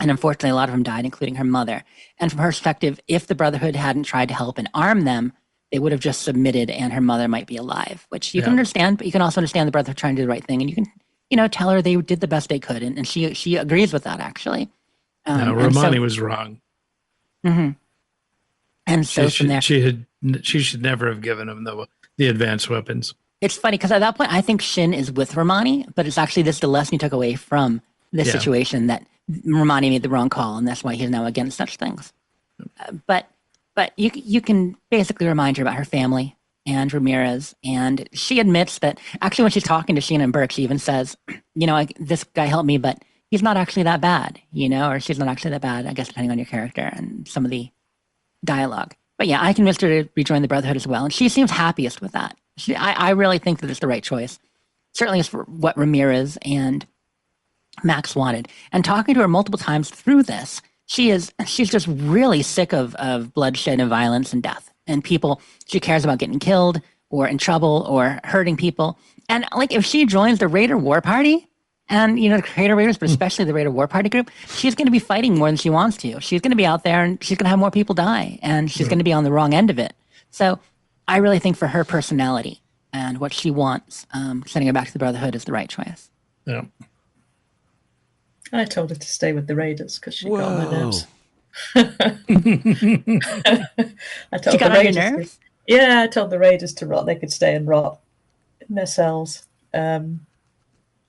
And unfortunately, a lot of them died, including her mother. And from her perspective, if the Brotherhood hadn't tried to help and arm them, they would have just submitted and her mother might be alive, which you can understand, but you can also understand the Brotherhood trying to do the right thing. And you can, tell her they did the best they could. And she agrees with that, actually. No, Romani was wrong. Mm-hmm. And so from there, she should never have given him the advanced weapons. It's funny because at that point, I think Shin is with Romani, but it's actually the lesson he took away from this situation that Romani made the wrong call, and that's why he's now against such things. But you can basically remind her about her family and Ramirez, and she admits that actually when she's talking to Shin and Burke, she even says, this guy helped me, but he's not actually that bad, or she's not actually that bad, I guess, depending on your character and some of the dialogue. But yeah, I convinced her to rejoin the Brotherhood as well, and she seems happiest with that. I really think that it's the right choice. Certainly is for what Ramirez and Max wanted. And talking to her multiple times through this, she's just really sick of bloodshed and violence and death. And people, she cares about getting killed or in trouble or hurting people. And if she joins the Raider War Party, and the Creator Raiders, but especially the Raider War Party group, she's going to be fighting more than she wants to. She's going to be out there and she's going to have more people die. And she's going to be on the wrong end of it. So I really think for her personality and what she wants, sending her back to the Brotherhood is the right choice. Yeah. I told her to stay with the Raiders because she got on my nerves. I told She got the on your Raiders nerves? Yeah, I told the Raiders to rot. They could stay and rot in their cells. And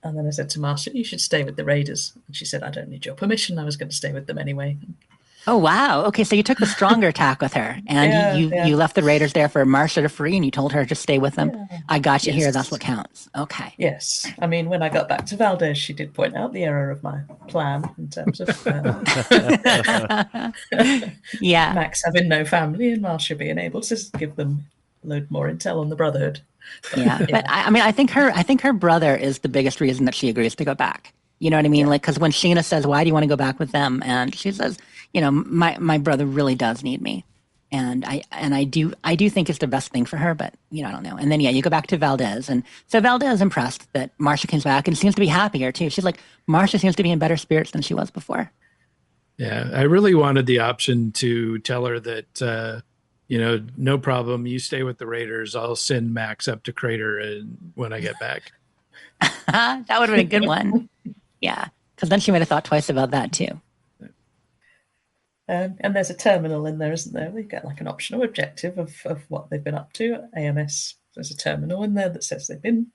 then I said to Marcia, you should stay with the Raiders. And she said, I don't need your permission. I was going to stay with them anyway. Oh, wow. Okay, so you took the stronger tack with her, and you left the Raiders there for Marcia to free, and you told her to stay with them. Yeah. I got you here. That's what counts. Okay. Yes. I mean, when I got back to Valdez, she did point out the error of my plan in terms of Max having no family and Marcia being able to give them a load more intel on the Brotherhood. But I think her brother is the biggest reason that she agrees to go back. You know what I mean? Because when Sheena says, "Why do you want to go back with them?" and she says, my brother really does need me, and I do think it's the best thing for her. But I don't know. And then you go back to Valdez, and so Valdez is impressed that Marcia comes back and seems to be happier too. She's like, Marcia seems to be in better spirits than she was before. Yeah, I really wanted the option to tell her that. No problem. You stay with the Raiders. I'll send Max up to Crater when I get back. That would have been a good one. Yeah, because then she might have thought twice about that too. And there's a terminal in there, isn't there? We get an optional objective of what they've been up to at AMS. There's a terminal in there that says they've been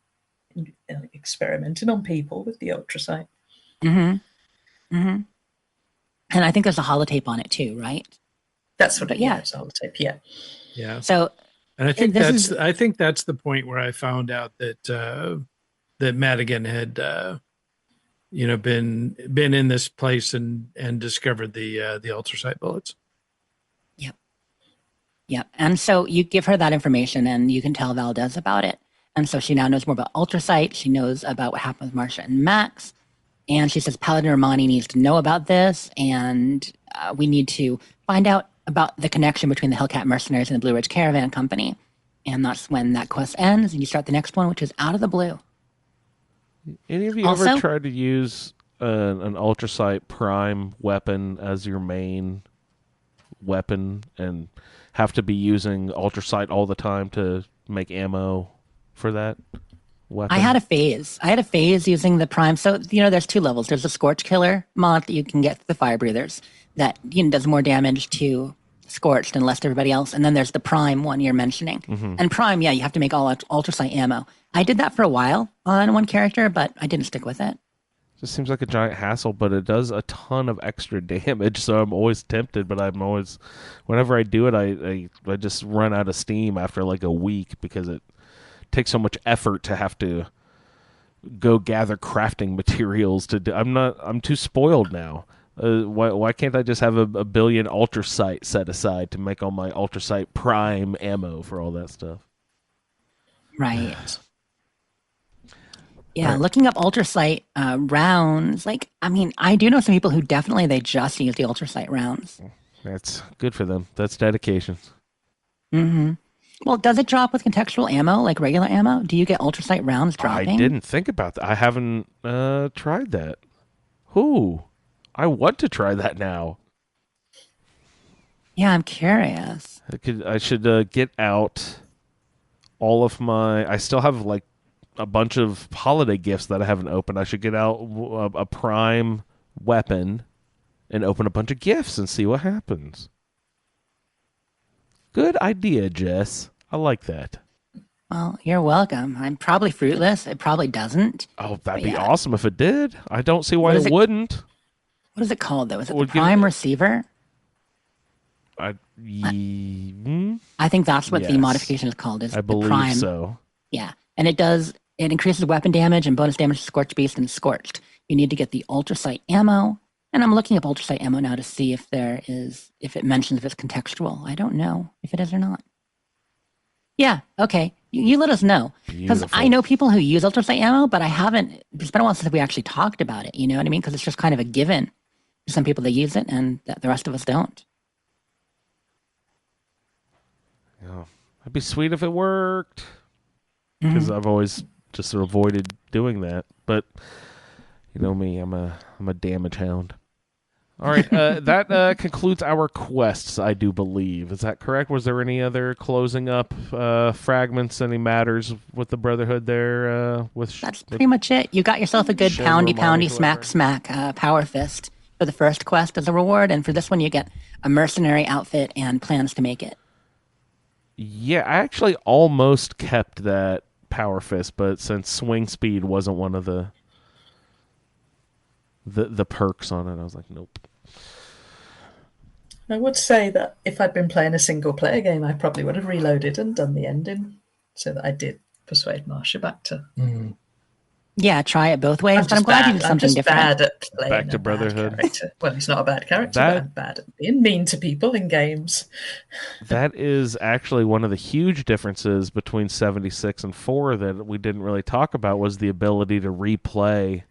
experimenting on people with the ultrasight. Mm-hmm. Mm-hmm. And I think there's a holotape on it too, right? That's what it's a holotape. Yeah. Yeah. So, and I think that's the point where I found out that that Madigan had been in this place and discovered the ultrasight bullets. Yep. And so you give her that information and you can tell Valdez about it. And so she now knows more about ultrasight. She knows about what happened with Marcia and Max. And she says Paladin Romani needs to know about this, and we need to find out about the connection between the Hellcat mercenaries and the Blue Ridge Caravan Company. And that's when that quest ends, and you start the next one, which is Out of the Blue. Any of you ever tried to use an ultrasight prime weapon as your main weapon and have to be using ultrasight all the time to make ammo for that weapon? I had a phase using the prime. So, there's two levels. There's the Scorch Killer mod that you can get the fire breathers that does more damage to Scorched and less to everybody else. And then there's the prime one you're mentioning. Mm-hmm. And prime, you have to make all ultrasight ammo. I did that for a while on one character, but I didn't stick with it. Just seems like a giant hassle, but it does a ton of extra damage. So I'm always tempted, but I'm always, whenever I do it, I just run out of steam after like a week because it takes so much effort to have to go gather crafting materials to do. I'm too spoiled now. Why can't I just have a billion ultrasight set aside to make all my ultrasight prime ammo for all that stuff? Right. Yeah, Right. looking up ultrasight rounds, like, I mean, I do know some people who definitely they just use the ultrasight rounds. That's good for them. That's dedication. Well, does it drop with contextual ammo, like regular ammo? Do you get ultrasight rounds dropping? I didn't think about that. I haven't tried that. I want to try that now. Yeah, I'm curious. I should get out all of my. I still have like a bunch of holiday gifts that I haven't opened. I should get out a prime weapon and open a bunch of gifts and see what happens. Good idea, Jess. I like that. Well, you're welcome. I'm probably fruitless. It probably doesn't. Oh, that'd But be yeah. awesome if it did. I don't see why What it is it- wouldn't. What is it called, though? Is it the Would give prime it- receiver? I think that's what the Yes. modification is called. Is I the believe prime? so. Yeah, and it increases weapon damage and bonus damage to Scorched Beast and Scorched. You need to get the ultrasight ammo, and I'm looking up ultrasight ammo now to see if it mentions if it's contextual. I don't know if it is or not. Yeah, okay. You let us know. Because Beautiful. I know people who use ultrasight ammo, but I haven't. It's been a while since we actually talked about it. You know what I mean? Because it's just kind of a given. Some people, they use it, and the rest of us don't. Yeah. It'd be sweet if it worked. Because I've always just sort of avoided doing that. But you know me, I'm a damage hound. All right, that concludes our quests, I do believe. Is that correct? Was there any other closing up fragments, any matters with the Brotherhood there? That's pretty much it. You got yourself a good Shen, poundy, Romani, poundy, smack, whoever. smack power fist for the first quest as a reward, and for this one you get a mercenary outfit and plans to make it. Yeah, I actually almost kept that power fist, but since swing speed wasn't one of the perks on it, I was like, nope. I would say that if I'd been playing a single player game, I probably would have reloaded and done the ending so that I did persuade Marsha back to. Yeah, try it both ways, but I'm glad you did I'm something just different. bad at playing Back to a bad Brotherhood. character. Well, he's not a bad character, That- but I'm bad at being mean to people in games. That is actually one of the huge differences between 76 and 4 that we didn't really talk about, was the ability to replay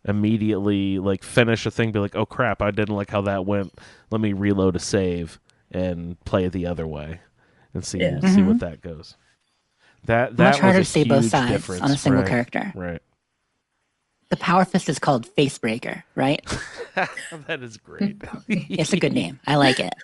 immediately, like finish a thing, be like, oh crap, I didn't like how that went. Let me reload a save and play it the other way and see Yeah. see what that goes. That Much harder was to see a both huge sides difference. on a single Right, character. Right. The power fist is called Facebreaker, right? That is great. It's a good name. I like it.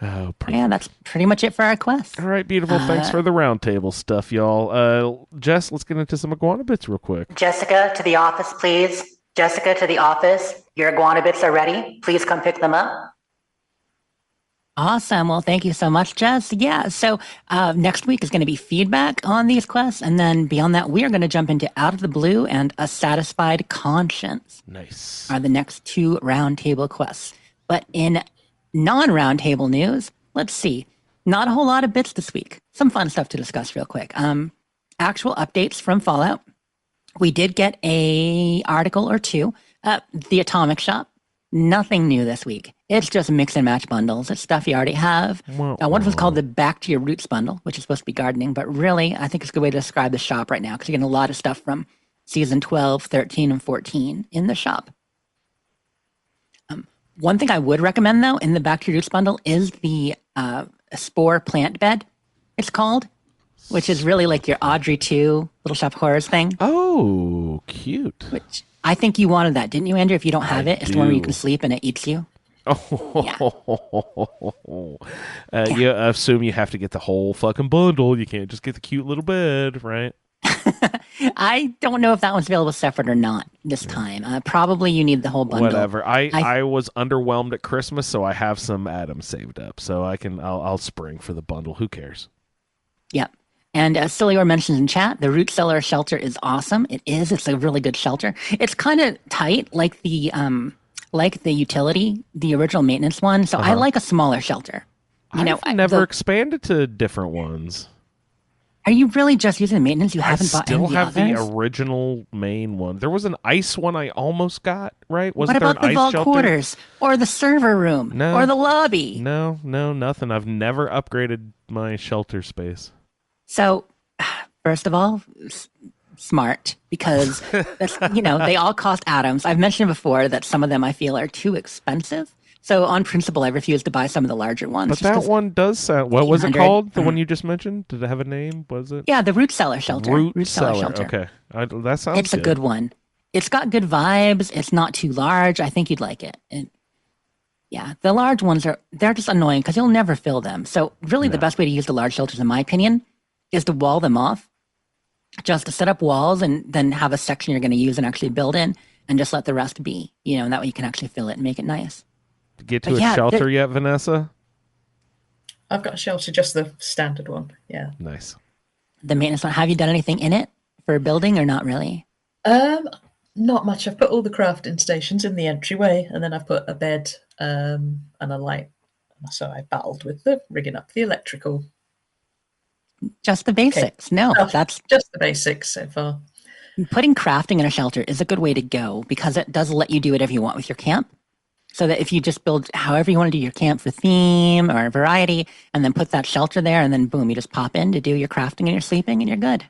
Oh, perfect. Yeah, that's pretty much it for our quest. All right, beautiful. Thanks for the roundtable stuff, y'all. Jess, let's get into some iguana bits real quick. Jessica, to the office, please. Jessica, to the office. Your iguana bits are ready. Please come pick them up. Awesome. Well, thank you so much, Jess. Yeah, so next week is going to be feedback on these quests. And then beyond that, we are going to jump into Out of the Blue and A Satisfied Conscience Nice. are the next two roundtable quests. But in non-roundtable news, let's see. Not a whole lot of bits this week. Some fun stuff to discuss real quick. Actual updates from Fallout. We did get a article or two. The Atomic Shop. Nothing new this week. It's just mix and match bundles. It's stuff you already have. One of them is called the Back to Your Roots bundle, which is supposed to be gardening, but really, I think it's a good way to describe the shop right now because you're getting a lot of stuff from season 12, 13, and 14 in the shop. One thing I would recommend, though, in the Back to Your Roots bundle is the Spore Plant Bed, it's called, which is really like your Audrey 2 Little Shop of Horrors thing, Oh, cute. which I think you wanted that, didn't you, Andrew? If you don't have it, it's the one where you do. can sleep and it eats you. Oh, you assume you have to get the whole fucking bundle. You can't just get the cute little bed, right? I don't know if that one's available separate or not this time. Probably you need the whole bundle. Whatever. I was underwhelmed at Christmas, so I have some atoms saved up, so I'll spring for the bundle. Who cares? Yep. And as Cilior mentions in chat, the root cellar shelter is awesome. It is. It's a really good shelter. It's kind of tight, like the utility, the original maintenance one. So I like a smaller shelter. I've never expanded to different ones. Are you really just using the maintenance? You haven't bought any I of still have the the others? original main one. There was an ice one I almost got, right? What Wasn't there about an the ice vault shelter? quarters or the server room No. or the lobby? No, nothing. I've never upgraded my shelter space. So, first of all, smart, because that's, they all cost atoms. I've mentioned before that some of them I feel are too expensive. So on principle, I refuse to buy some of the larger ones. But that one does sound. What was it 800. called? The one you just mentioned? Did it have a name? Was it? Yeah, the root cellar shelter. Root cellar cellar. shelter. Okay, that sounds. It's a good one. It's got good vibes. It's not too large. I think you'd like it. Yeah, the large ones they're just annoying because you'll never fill them. So really, the best way to use the large shelters, in my opinion, is to wall them off. Just to set up walls and then have a section you're going to use and actually build in, and just let the rest be. And that way you can actually fill it and make it nice. Get to a shelter yet, Vanessa? I've got a shelter, just the standard one. Yeah. Nice. The maintenance one. Have you done anything in it for building or not really? Not much. I've put all the crafting stations in the entryway, and then I've put a bed and a light. So I battled with rigging up the electrical. Just the basics. Okay. No, that's just the basics so far. Putting crafting in a shelter is a good way to go because it does let you do whatever you want with your camp. So that if you just build however you want to do your camp for theme or variety, and then put that shelter there, and then boom, you just pop in to do your crafting and your sleeping, and you're good.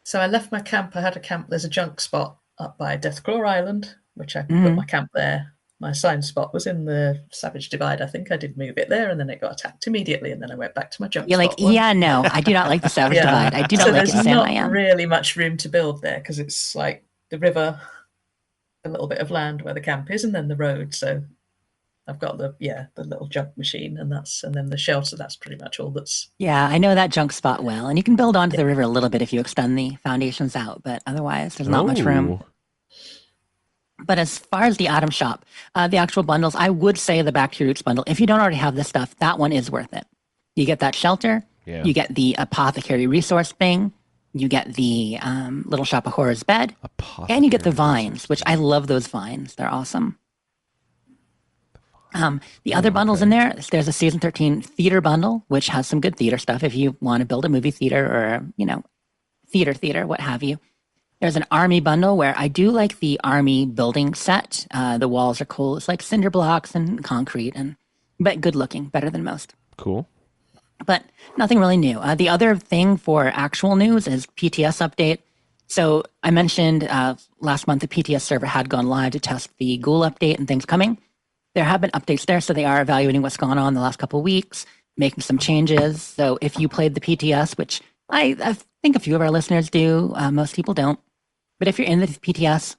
So I left my camp. I had a camp. There's a junk spot up by Deathclaw Island, which I put my camp there. My assigned spot was in the Savage Divide. I think I did move it there, and then it got attacked immediately, and then I went back to my junk You're spot. You're like, yeah, no, I do not like the Savage Divide. I do not like it, Sam. There's I am. not really much room to build there because it's like the river, a little bit of land where the camp is, and then the road. So I've got the little junk machine, and then the shelter. That's pretty much all that's. Yeah, I know that junk spot well, and you can build onto the river a little bit if you extend the foundations out, but otherwise, there's not much room. But as far as the item shop, the actual bundles, I would say the Back to Your Roots bundle. If you don't already have this stuff, that one is worth it. You get that shelter, you get the apothecary resource thing, you get the Little Shop of Horrors bed, and you get the vines, which I love those vines. They're awesome. The other bundles in there's a Season 13 theater bundle, which has some good theater stuff if you want to build a movie theater or, theater, what have you. There's an army bundle where I do like the army building set. The walls are cool. It's like cinder blocks and concrete, but good looking, better than most. Cool. But nothing really new. The other thing for actual news is PTS update. So I mentioned last month the PTS server had gone live to test the Ghoul update and things coming. There have been updates there, so they are evaluating what's gone on the last couple of weeks, making some changes. So if you played the PTS, which I think a few of our listeners do, most people don't. But if you're in the PTS,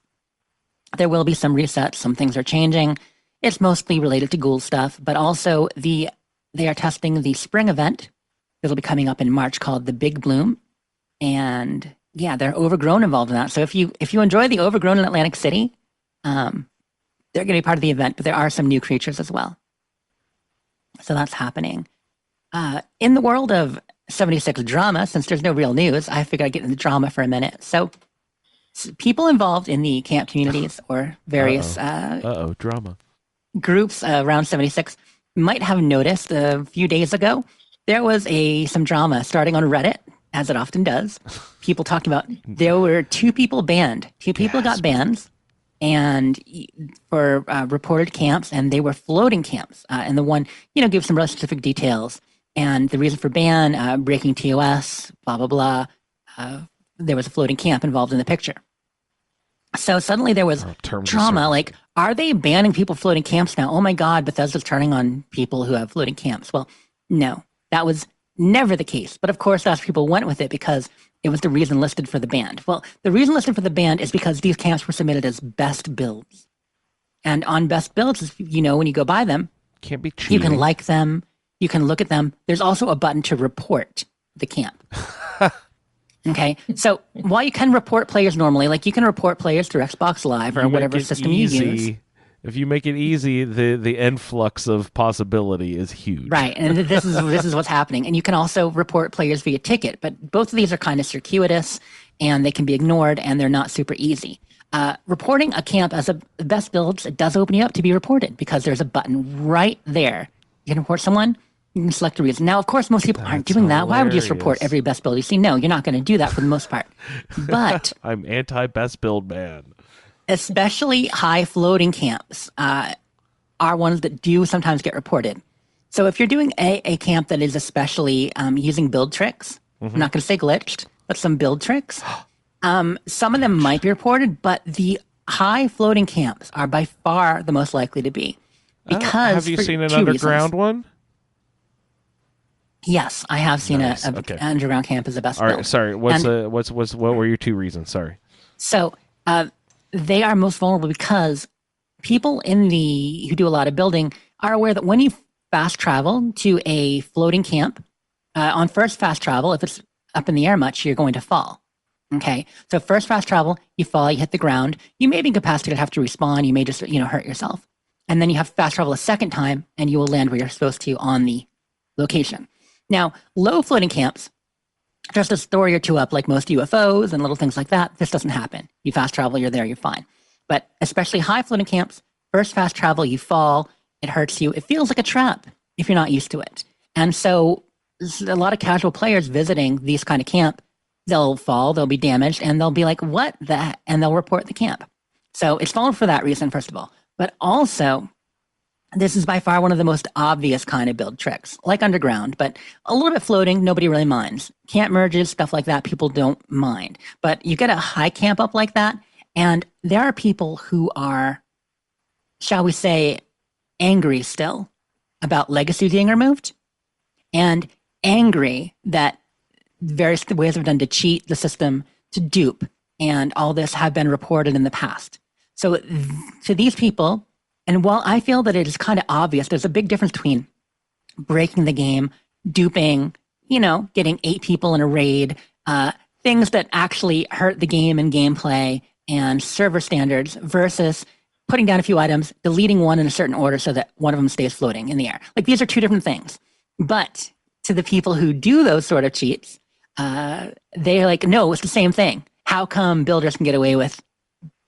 there will be some resets. Some things are changing. It's mostly related to Ghoul stuff, but also they are testing the spring event that'll be coming up in March called the Big Bloom. And yeah, they're Overgrown involved in that. So if you enjoy the Overgrown in Atlantic City, they're going to be part of the event, but there are some new creatures as well. So that's happening. In the world of 76 drama, since there's no real news, I figured I'd get into drama for a minute. So people involved in the camp communities or various drama groups around 76 might have noticed a few days ago there was some drama starting on Reddit, as it often does. People talking about there were two people banned. Two people got bans and for reported camps, and they were floating camps. And the one, gave some really specific details. And the reason for ban, breaking TOS, blah, blah, blah. There was a floating camp involved in the picture. So suddenly there was drama, like, are they banning people floating camps now? Oh my God, Bethesda's turning on people who have floating camps. Well, no, that was never the case. But of course, that's people went with it because it was the reason listed for the ban. Well, the reason listed for the ban is because these camps were submitted as best builds. And on best builds, when you go buy them, can't be cheating. You can like them, you can look at them. There's also a button to report the camp. Okay, so while you can report players normally, like you can report players through Xbox Live or whatever system you use. If you make it easy, the influx of possibility is huge. Right, and this is what's happening. And you can also report players via ticket, but both of these are kind of circuitous, and they can be ignored, and they're not super easy. Reporting a camp as a best builds, it does open you up to be reported because there's a button right there. You can report someone, you can select a reason. Now, of course, most people aren't doing that. Why would you just report every best build you see? No, you're not going to do that for the most part. But I'm anti-best build man. especially high floating camps are ones that do sometimes get reported. So if you're doing a camp that is especially using build tricks, I'm not going to say glitched, but some build tricks, some of them might be reported, but the high floating camps are by far the most likely to be. Because have you for seen an two underground reasons. one? Yes, I have seen Nice, a okay. underground camp as the best All right, build. sorry. What were your two reasons? Sorry. So they are most vulnerable because people who do a lot of building are aware that when you fast travel to a floating camp, on first fast travel, if it's up in the air much, you're going to fall. Okay, so first fast travel, you fall, you hit the ground, you may be incapacitated, have to respawn, you may just hurt yourself, and then you have fast travel a second time, and you will land where you're supposed to on the location. Now, low floating camps, just a story or two up, like most UFOs and little things like that, this doesn't happen. You fast travel, you're there, you're fine. But especially high floating camps, first fast travel, you fall, it hurts you, it feels like a trap if you're not used to it. And so a lot of casual players visiting these kind of camp, they'll fall, they'll be damaged, and they'll be like, what the? And they'll report the camp. So it's fallen for that reason, first of all. But also, this is by far one of the most obvious kind of build tricks, like underground, but a little bit floating, nobody really minds. Camp merges, stuff like that, people don't mind. But you get a high camp up like that, and there are people who are, shall we say, angry still about legacy being removed, and angry that various ways have been done to cheat the system, to dupe, and all this have been reported in the past. So to these people, and while I feel that it is kind of obvious, there's a big difference between breaking the game, duping, getting 8 people in a raid, things that actually hurt the game and gameplay and server standards versus putting down a few items, deleting one in a certain order so that one of them stays floating in the air. Like, these are two different things. But to the people who do those sort of cheats, they're like, no, it's the same thing. How come builders can get away with,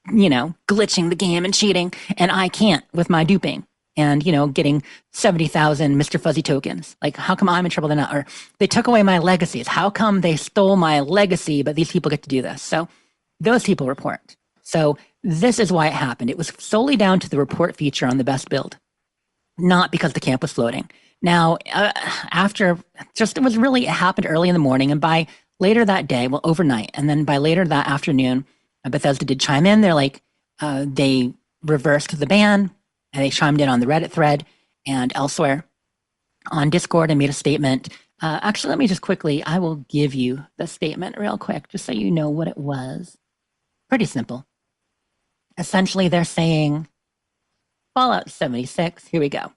glitching the game and cheating, and I can't with my duping and, getting 70,000 Mr. Fuzzy tokens? Like, how come I'm in trouble? They're not? Or they took away my legacies. How come they stole my legacy, but these people get to do this? So those people report. So this is why it happened. It was solely down to the report feature on the best build, not because the camp was floating. Now, it happened early in the morning, and by later that day, well, overnight, and then by later that afternoon, Bethesda did chime in. They're like, they reversed the ban, and they chimed in on the Reddit thread and elsewhere on Discord and made a statement. Actually, let me just quickly, I will give you the statement real quick, just so you know what it was. Pretty simple. Essentially, they're saying, Fallout 76, here we go.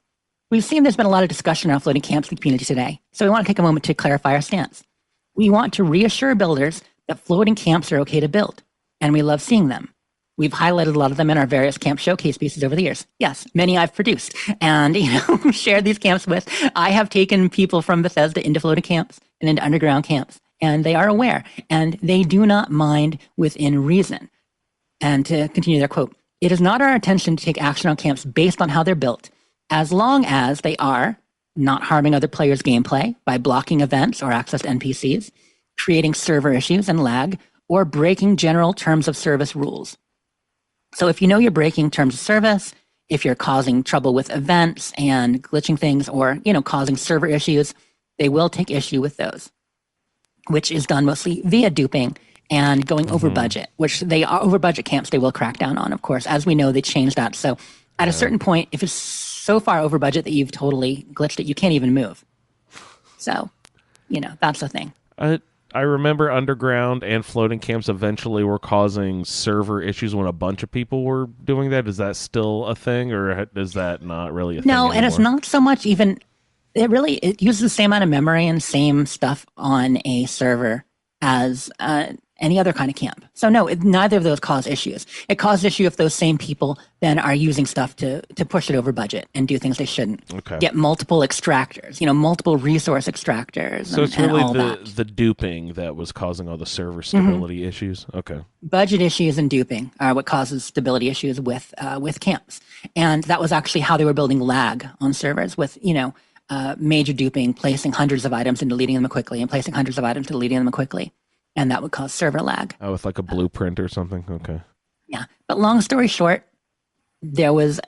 We've seen there's been a lot of discussion around floating camps in the community today, so we want to take a moment to clarify our stance. We want to reassure builders that floating camps are okay to build, and we love seeing them. We've highlighted a lot of them in our various camp showcase pieces over the years. Yes, many I've produced and shared these camps with. I have taken people from Bethesda into floating camps and into underground camps, and they are aware, and they do not mind within reason. And to continue their quote, it is not our intention to take action on camps based on how they're built, as long as they are not harming other players' gameplay by blocking events or access to NPCs, creating server issues and lag, or breaking general terms of service rules. So if you know you're breaking terms of service, if you're causing trouble with events and glitching things, or causing server issues, they will take issue with those, which is done mostly via duping and going over budget, which they are over budget camps they will crack down on, of course. As we know, they changed that. So at a certain point, if it's so far over budget that you've totally glitched it, you can't even move. So, that's the thing. I remember underground and floating camps eventually were causing server issues when a bunch of people were doing that. Is that still a thing, or is that not really a thing anymore? And it's not so much even, it uses the same amount of memory and same stuff on a server as any other kind of camp. So no, neither of those cause issues. It caused issue if those same people then are using stuff to push it over budget and do things they shouldn't. Okay. Get multiple extractors, multiple resource extractors. So it's and really all the duping that was causing all the server stability issues. Okay. Budget issues and duping are what causes stability issues with camps, and that was actually how they were building lag on servers with major duping, placing hundreds of items and deleting them quickly, and placing hundreds of items and deleting them quickly, and that would cause server lag. Oh, with like a blueprint or something. Okay. Yeah, but long story short, there was,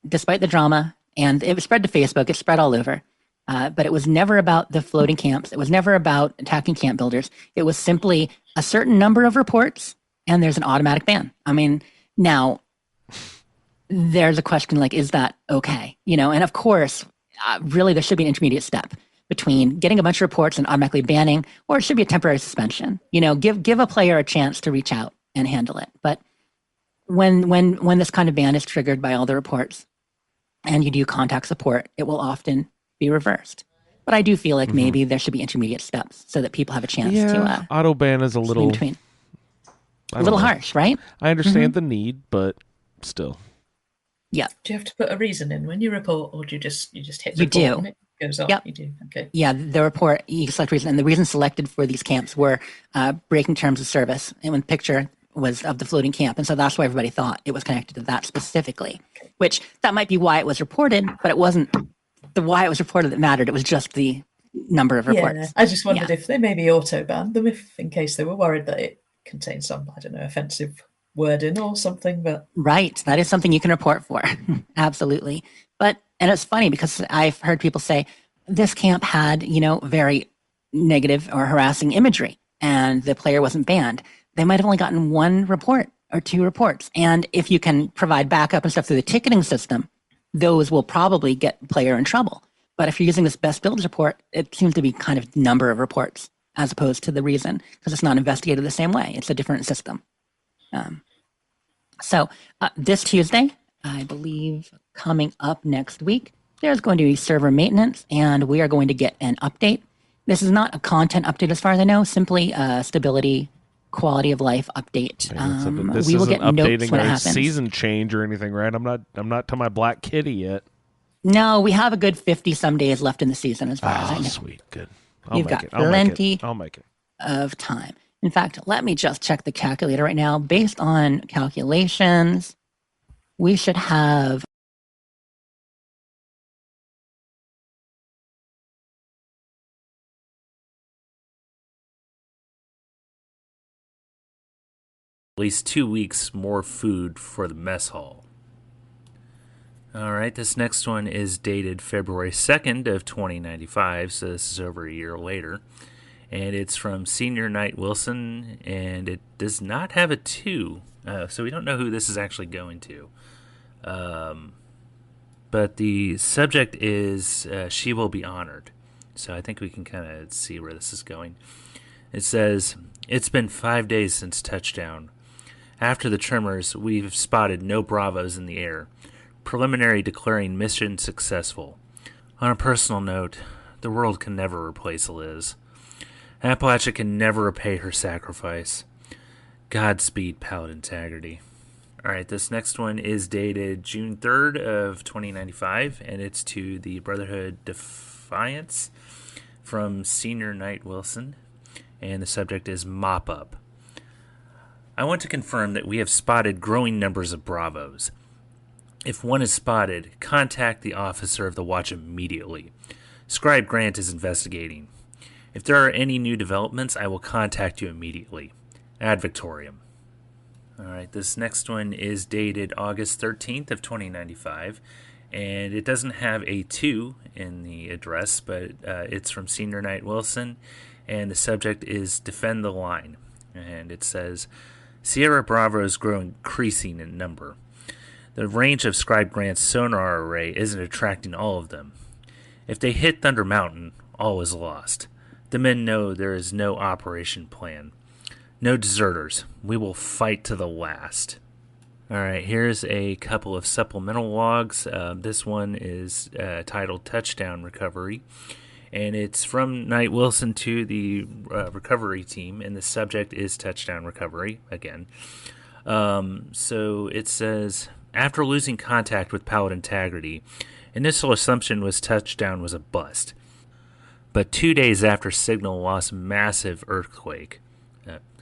despite the drama, and it was spread to Facebook, it spread all over. But it was never about the floating camps. It was never about attacking camp builders. It was simply a certain number of reports, and there's an automatic ban. I mean, now there's a question like, is that okay? And of course, really, there should be an intermediate step between getting a bunch of reports and automatically banning, or it should be a temporary suspension. Give a player a chance to reach out and handle it. But when this kind of ban is triggered by all the reports, and you do contact support, it will often be reversed. But I do feel like maybe there should be intermediate steps so that people have a chance to auto ban is a little between. A little harsh, right? I understand the need, but still. Yeah. Do you have to put a reason in when you report, or do you just hit You report do. and it goes off? Yep. You do. Okay. Yeah, the report, you select reason, and the reasons selected for these camps were breaking terms of service, and when the picture was of the floating camp, and so that's why everybody thought it was connected to that specifically, which that might be why it was reported, but it wasn't the why it was reported that mattered. It was just the number of reports. Yeah, I just wondered if they maybe auto-banned them if in case they were worried that it contained some, I don't know, offensive wording or something. But Right, that is something you can report for. Absolutely. And it's funny because I've heard people say this camp had, very negative or harassing imagery and the player wasn't banned. They might have only gotten one report or two reports. And if you can provide backup and stuff through the ticketing system, those will probably get the player in trouble. But if you're using this best builds report, it seems to be kind of number of reports as opposed to the reason, because it's not investigated the same way. It's a different system. So this Tuesday, I believe coming up next week, there's going to be server maintenance, and we are going to get an update. This is not a content update as far as I know, simply a stability, quality of life update. This we will isn't get notes updating when it our happens. season change or anything, right? I'm not to my black kitty yet. No, we have a good 50 some days left in the season as far as I know. Sweet, good. You've got plenty I'll make it. of time. In fact, let me just check the calculator right now. Based on calculations, we should have at least 2 weeks more food for the mess hall. All right, this next one is dated February 2nd of 2095, so this is over a year later. And it's from Senior Knight Wilson, and it does not have a 2, so we don't know who this is actually going to. But the subject is She Will Be Honored. So I think we can kind of see where this is going. It says, "It's been 5 days since touchdown. After the tremors, we've spotted no Bravos in the air. Preliminary declaring mission successful. On a personal note, the world can never replace Liz. Appalachia can never repay her sacrifice. Godspeed, Paladin Integrity." All right, this next one is dated June 3rd of 2095, and it's to the Brotherhood Defiance from Senior Knight Wilson, and the subject is Mop Up. "I want to confirm that we have spotted growing numbers of Bravos. If one is spotted, contact the officer of the watch immediately. Scribe Grant is investigating. If there are any new developments, I will contact you immediately. Ad Victoriam." All right, this next one is dated August 13th of 2095, and it doesn't have a 2 in the address, but it's from Senior Knight Wilson, and the subject is Defend the Line. And it says, "Sierra Bravos grow increasing in number. The range of Scribe Grant's sonar array isn't attracting all of them. If they hit Thunder Mountain, all is lost. The men know there is no operation plan. No deserters. We will fight to the last." All right, here's a couple of supplemental logs. This one is titled Touchdown Recovery. And it's from Knight Wilson to the recovery team, and the subject is touchdown recovery again. So it says, after losing contact with pallet integrity, initial assumption was touchdown was a bust. But 2 days after signal lost massive earthquake,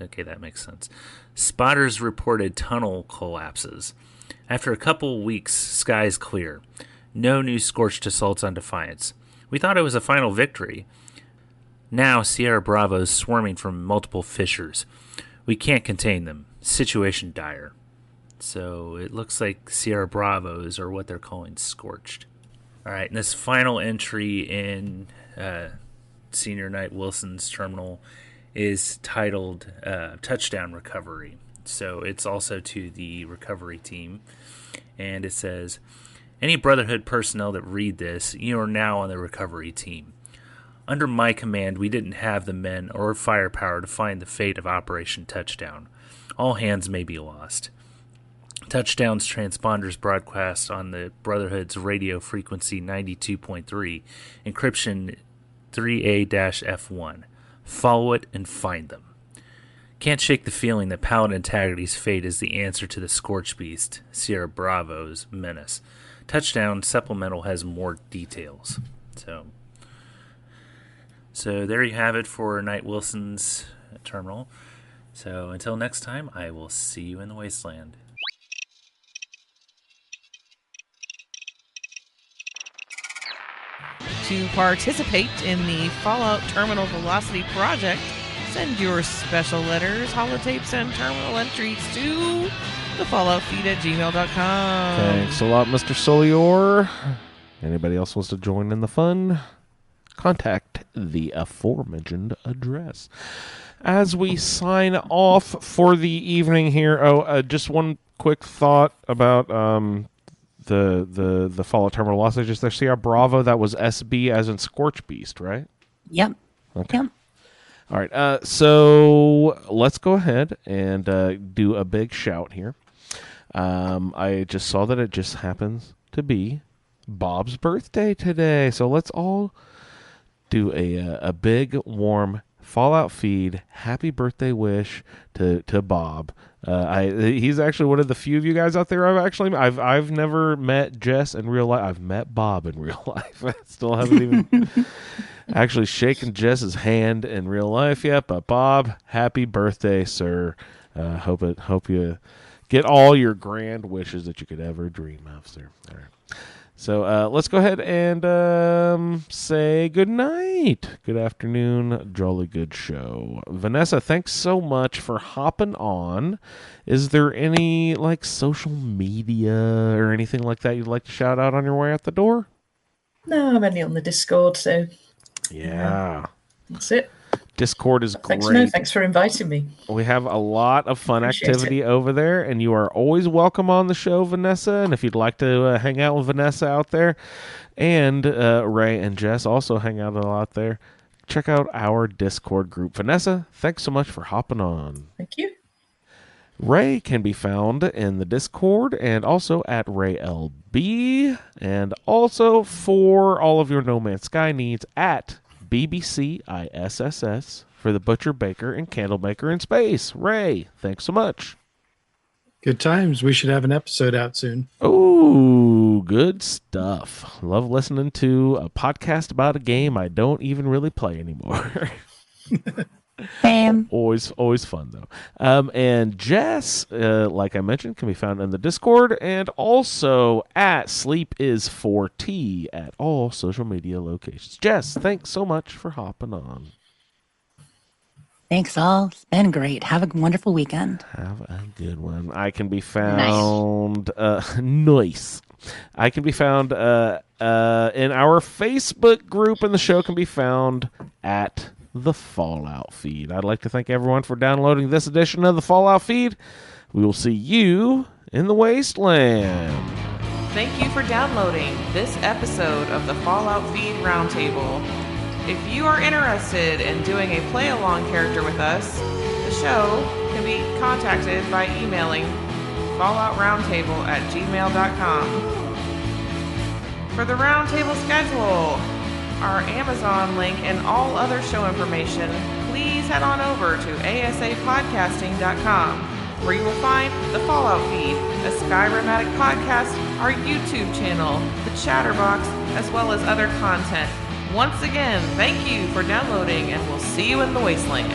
okay, that makes sense, spotters reported tunnel collapses. After a couple weeks, skies clear. No new scorched assaults on Defiance. We thought it was a final victory. Now Sierra Bravo's swarming from multiple fissures. We can't contain them. Situation dire. So it looks like Sierra Bravos are what they're calling scorched. All right, and this final entry in Senior Knight Wilson's terminal is titled Touchdown Recovery. So it's also to the recovery team. And it says, any Brotherhood personnel that read this, you are now on the recovery team. Under my command, we didn't have the men or firepower to find the fate of Operation Touchdown. All hands may be lost. Touchdown's transponders broadcast on the Brotherhood's radio frequency 92.3, encryption 3A-F1. Follow it and find them. Can't shake the feeling that Paladin Integrity's fate is the answer to the Scorch Beast, Sierra Bravo's menace. Touchdown Supplemental has more details. So there you have it for Knight Wilson's terminal. So until next time, I will see you in the wasteland. To participate in the Fallout Terminal Velocity Project, send your special letters, holotapes, and terminal entries to thefalloutfeed@gmail.com. Thanks a lot, Mr. Solior. Anybody else wants to join in the fun? Contact the aforementioned address. As we sign off for the evening here, just one quick thought about the Fallout Terminal Velocity. Just there, Sierra Bravo, that was SB as in Scorch Beast, right? Yep. Okay. Yep. All right. So let's go ahead and do a big shout here. I just saw that it just happens to be Bob's birthday today. So let's all do a big, warm Fallout Feed happy birthday wish to Bob. He's actually one of the few of you guys out there I've never met Jess in real life. I've met Bob in real life. I still haven't even actually shaken Jess's hand in real life yet. But Bob, happy birthday, sir. Hope you get all your grand wishes that you could ever dream of, sir. All right. So let's go ahead and say good night. Good afternoon. Jolly good show. Vanessa, thanks so much for hopping on. Is there any social media or anything like that you'd like to shout out on your way out the door? No, I'm only on the Discord, so yeah. That's it. Discord is Thanks, great. no, thanks for inviting me. We have a lot of fun Appreciate activity over there, and you are always welcome on the show, Vanessa. And if you'd like to hang out with Vanessa out there, and Ray and Jess also hang out a lot there, check out our Discord group. Vanessa, thanks so much for hopping on. Thank you. Ray can be found in the Discord and also at RayLB, and also for all of your No Man's Sky needs at BBCISSS for the Butcher, Baker, and Candlemaker in Space. Ray, thanks so much. Good times. We should have an episode out soon. Oh, good stuff. Love listening to a podcast about a game I don't even really play anymore. Always fun, though. And Jess, like I mentioned, can be found in the Discord and also at SleepIs4T at all social media locations. Jess, thanks so much for hopping on. Thanks, all. It's been great. Have a wonderful weekend. Have a good one. I can be found... Nice. I can be found in our Facebook group, and the show can be found at the Fallout Feed. I'd like to thank everyone for downloading this edition of the Fallout Feed. We will see you in the wasteland. Thank you for downloading this episode of the Fallout Feed Roundtable. If you are interested in doing a play-along character with us, the show can be contacted by emailing falloutroundtable@gmail.com. For the Roundtable schedule, our Amazon link, and all other show information, please head on over to asapodcasting.com, where you will find the Fallout feed, a Skyrimatic podcast, our YouTube channel, the Chatterbox, as well as other content. Once again, thank you for downloading, and we'll see you in the wasteland.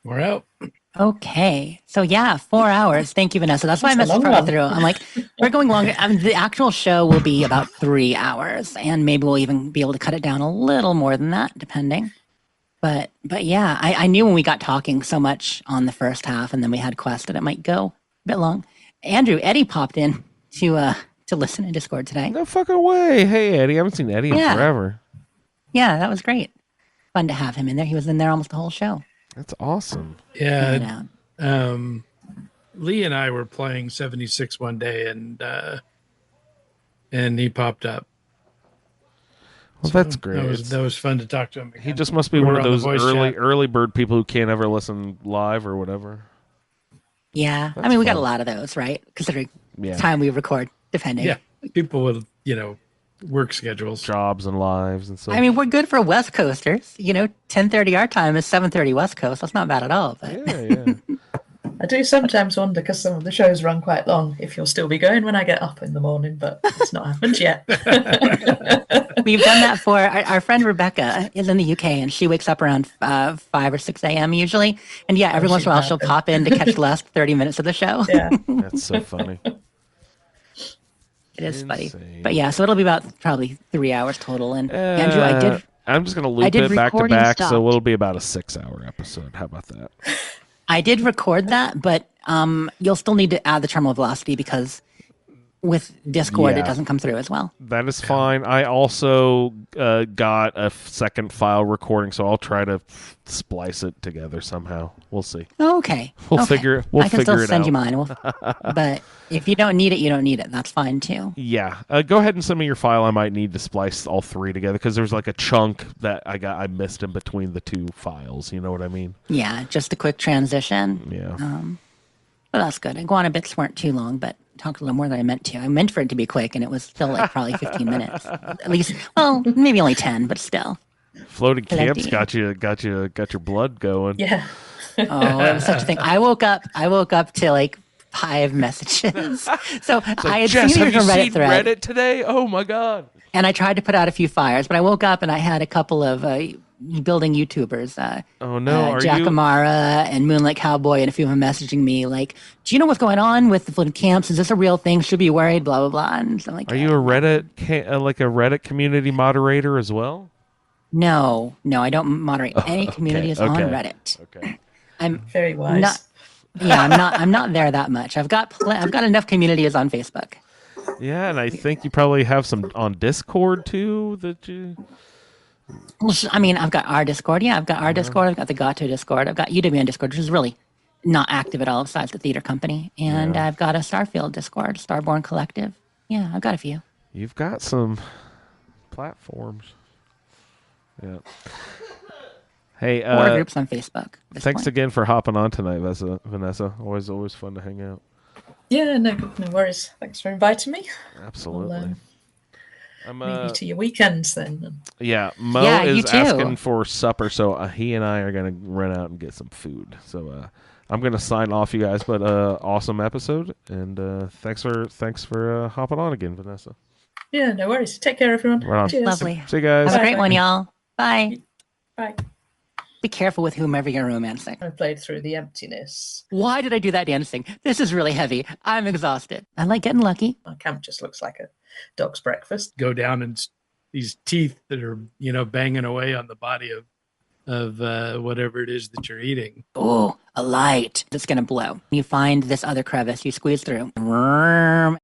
We're out. Okay. So yeah, 4 hours. Thank you, Vanessa. That's why I That's a messaged long partway one. through. I'm like, we're going longer. The actual show will be about 3 hours, and maybe we'll even be able to cut it down a little more than that, depending. But yeah, I knew when we got talking so much on the first half, and then we had Quest that it might go a bit long. Eddie popped in to listen in Discord today. No fucking way. Hey, Eddie. I haven't seen Eddie in Yeah. forever. Yeah, that was great. Fun to have him in there. He was in there almost the whole show. That's awesome. Yeah. Lee and I were playing 76 one day, and he popped up. Well, that's great. That was fun to talk to him again. He just must be We one were of on the those voice chat. early bird people who can't ever listen live or whatever. Yeah. That's I mean, we got fun. a lot of those, right? Considering Yeah. time we record, depending. Yeah, people with work schedules. Jobs and lives and stuff. I mean, we're good for West Coasters. 10:30 our time is 7:30 West Coast. That's not bad at all. But yeah. I do sometimes wonder, because some of the shows run quite long, if you'll still be going when I get up in the morning, but it's not happened yet. we've done that for our friend Rebecca is in the UK, and she wakes up around 5 or 6 a.m. usually. And yeah, every once in a while she'll pop in to catch the last 30 minutes of the show. Yeah. That's so funny. It is funny. Insane. But yeah, so it'll be about probably 3 hours total. And Andrew, I'm just going to loop did it back to recording back, so stopped. it'll be about a 6-hour episode. How about that? I did record that, but you'll still need to add the terminal velocity because with Discord, Yeah. it doesn't come through as well. That is fine. I also got a second file recording, so I'll try to splice it together somehow. We'll see. Okay. We'll okay. figure it I can still out. send you mine. But if you don't need it, you don't need it. That's fine too. Yeah, go ahead and send me your file. I might need to splice all three together because there's like a chunk that I missed in between the two files. You know what I mean? Yeah, just a quick transition. Yeah. But that's good. Iguana bits weren't too long, but talked a little more than I meant to. I meant for it to be quick, and it was still like probably 15 minutes. At least, well, maybe only 10, but still. Floating camps Plenty. got your blood going. Yeah. Oh, it was such a thing. I woke up to like 5 messages. So I had Jess, seen have it you from Reddit seen thread. Reddit today? Oh my god! And I tried to put out a few fires, but I woke up and I had a couple of building YouTubers, Oh no! Are Jack you? Amara and Moonlight Cowboy, and a few of them messaging me like, "Do you know what's going on with the floating camps? Is this a real thing? Should be worried." Blah blah blah. And so I'm like, Are you a Reddit like a Reddit community moderator as well? No, I don't moderate any communities on Reddit. Okay. I'm Very wise. not. Yeah, I'm not there that much. I've got enough communities on Facebook. Yeah, and I think you probably have some on Discord too. That you. Well, I mean, I've got our Discord. Yeah, I've got our Discord. I've got the Gato Discord. I've got UWN Discord, which is really not active at all besides the theater company. And I've got a Starfield Discord, Starborn Collective. Yeah, I've got a few. You've got some platforms. Yeah. Hey, Four groups on Facebook. at this thanks point. again for hopping on tonight, Vanessa. Always fun to hang out. Yeah, no worries. Thanks for inviting me. Absolutely. Maybe to your weekends then. Yeah, Mo Yeah, you is too. asking for supper, so he and I are gonna run out and get some food. So I'm gonna sign off, you guys. But awesome episode, and thanks for hopping on again, Vanessa. Yeah, no worries. Take care, everyone. Right on. Cheers. Lovely. See you guys. Have a Bye. great one, y'all. Bye. Bye. Be careful with whomever you're romancing. I played through the emptiness. Why did I do that dancing? This is really heavy. I'm exhausted. I like getting lucky. My camp just looks like a dog's breakfast. Go down and these teeth that are banging away on the body of whatever it is that you're eating. Oh, a light that's going to blow. You find this other crevice, you squeeze through.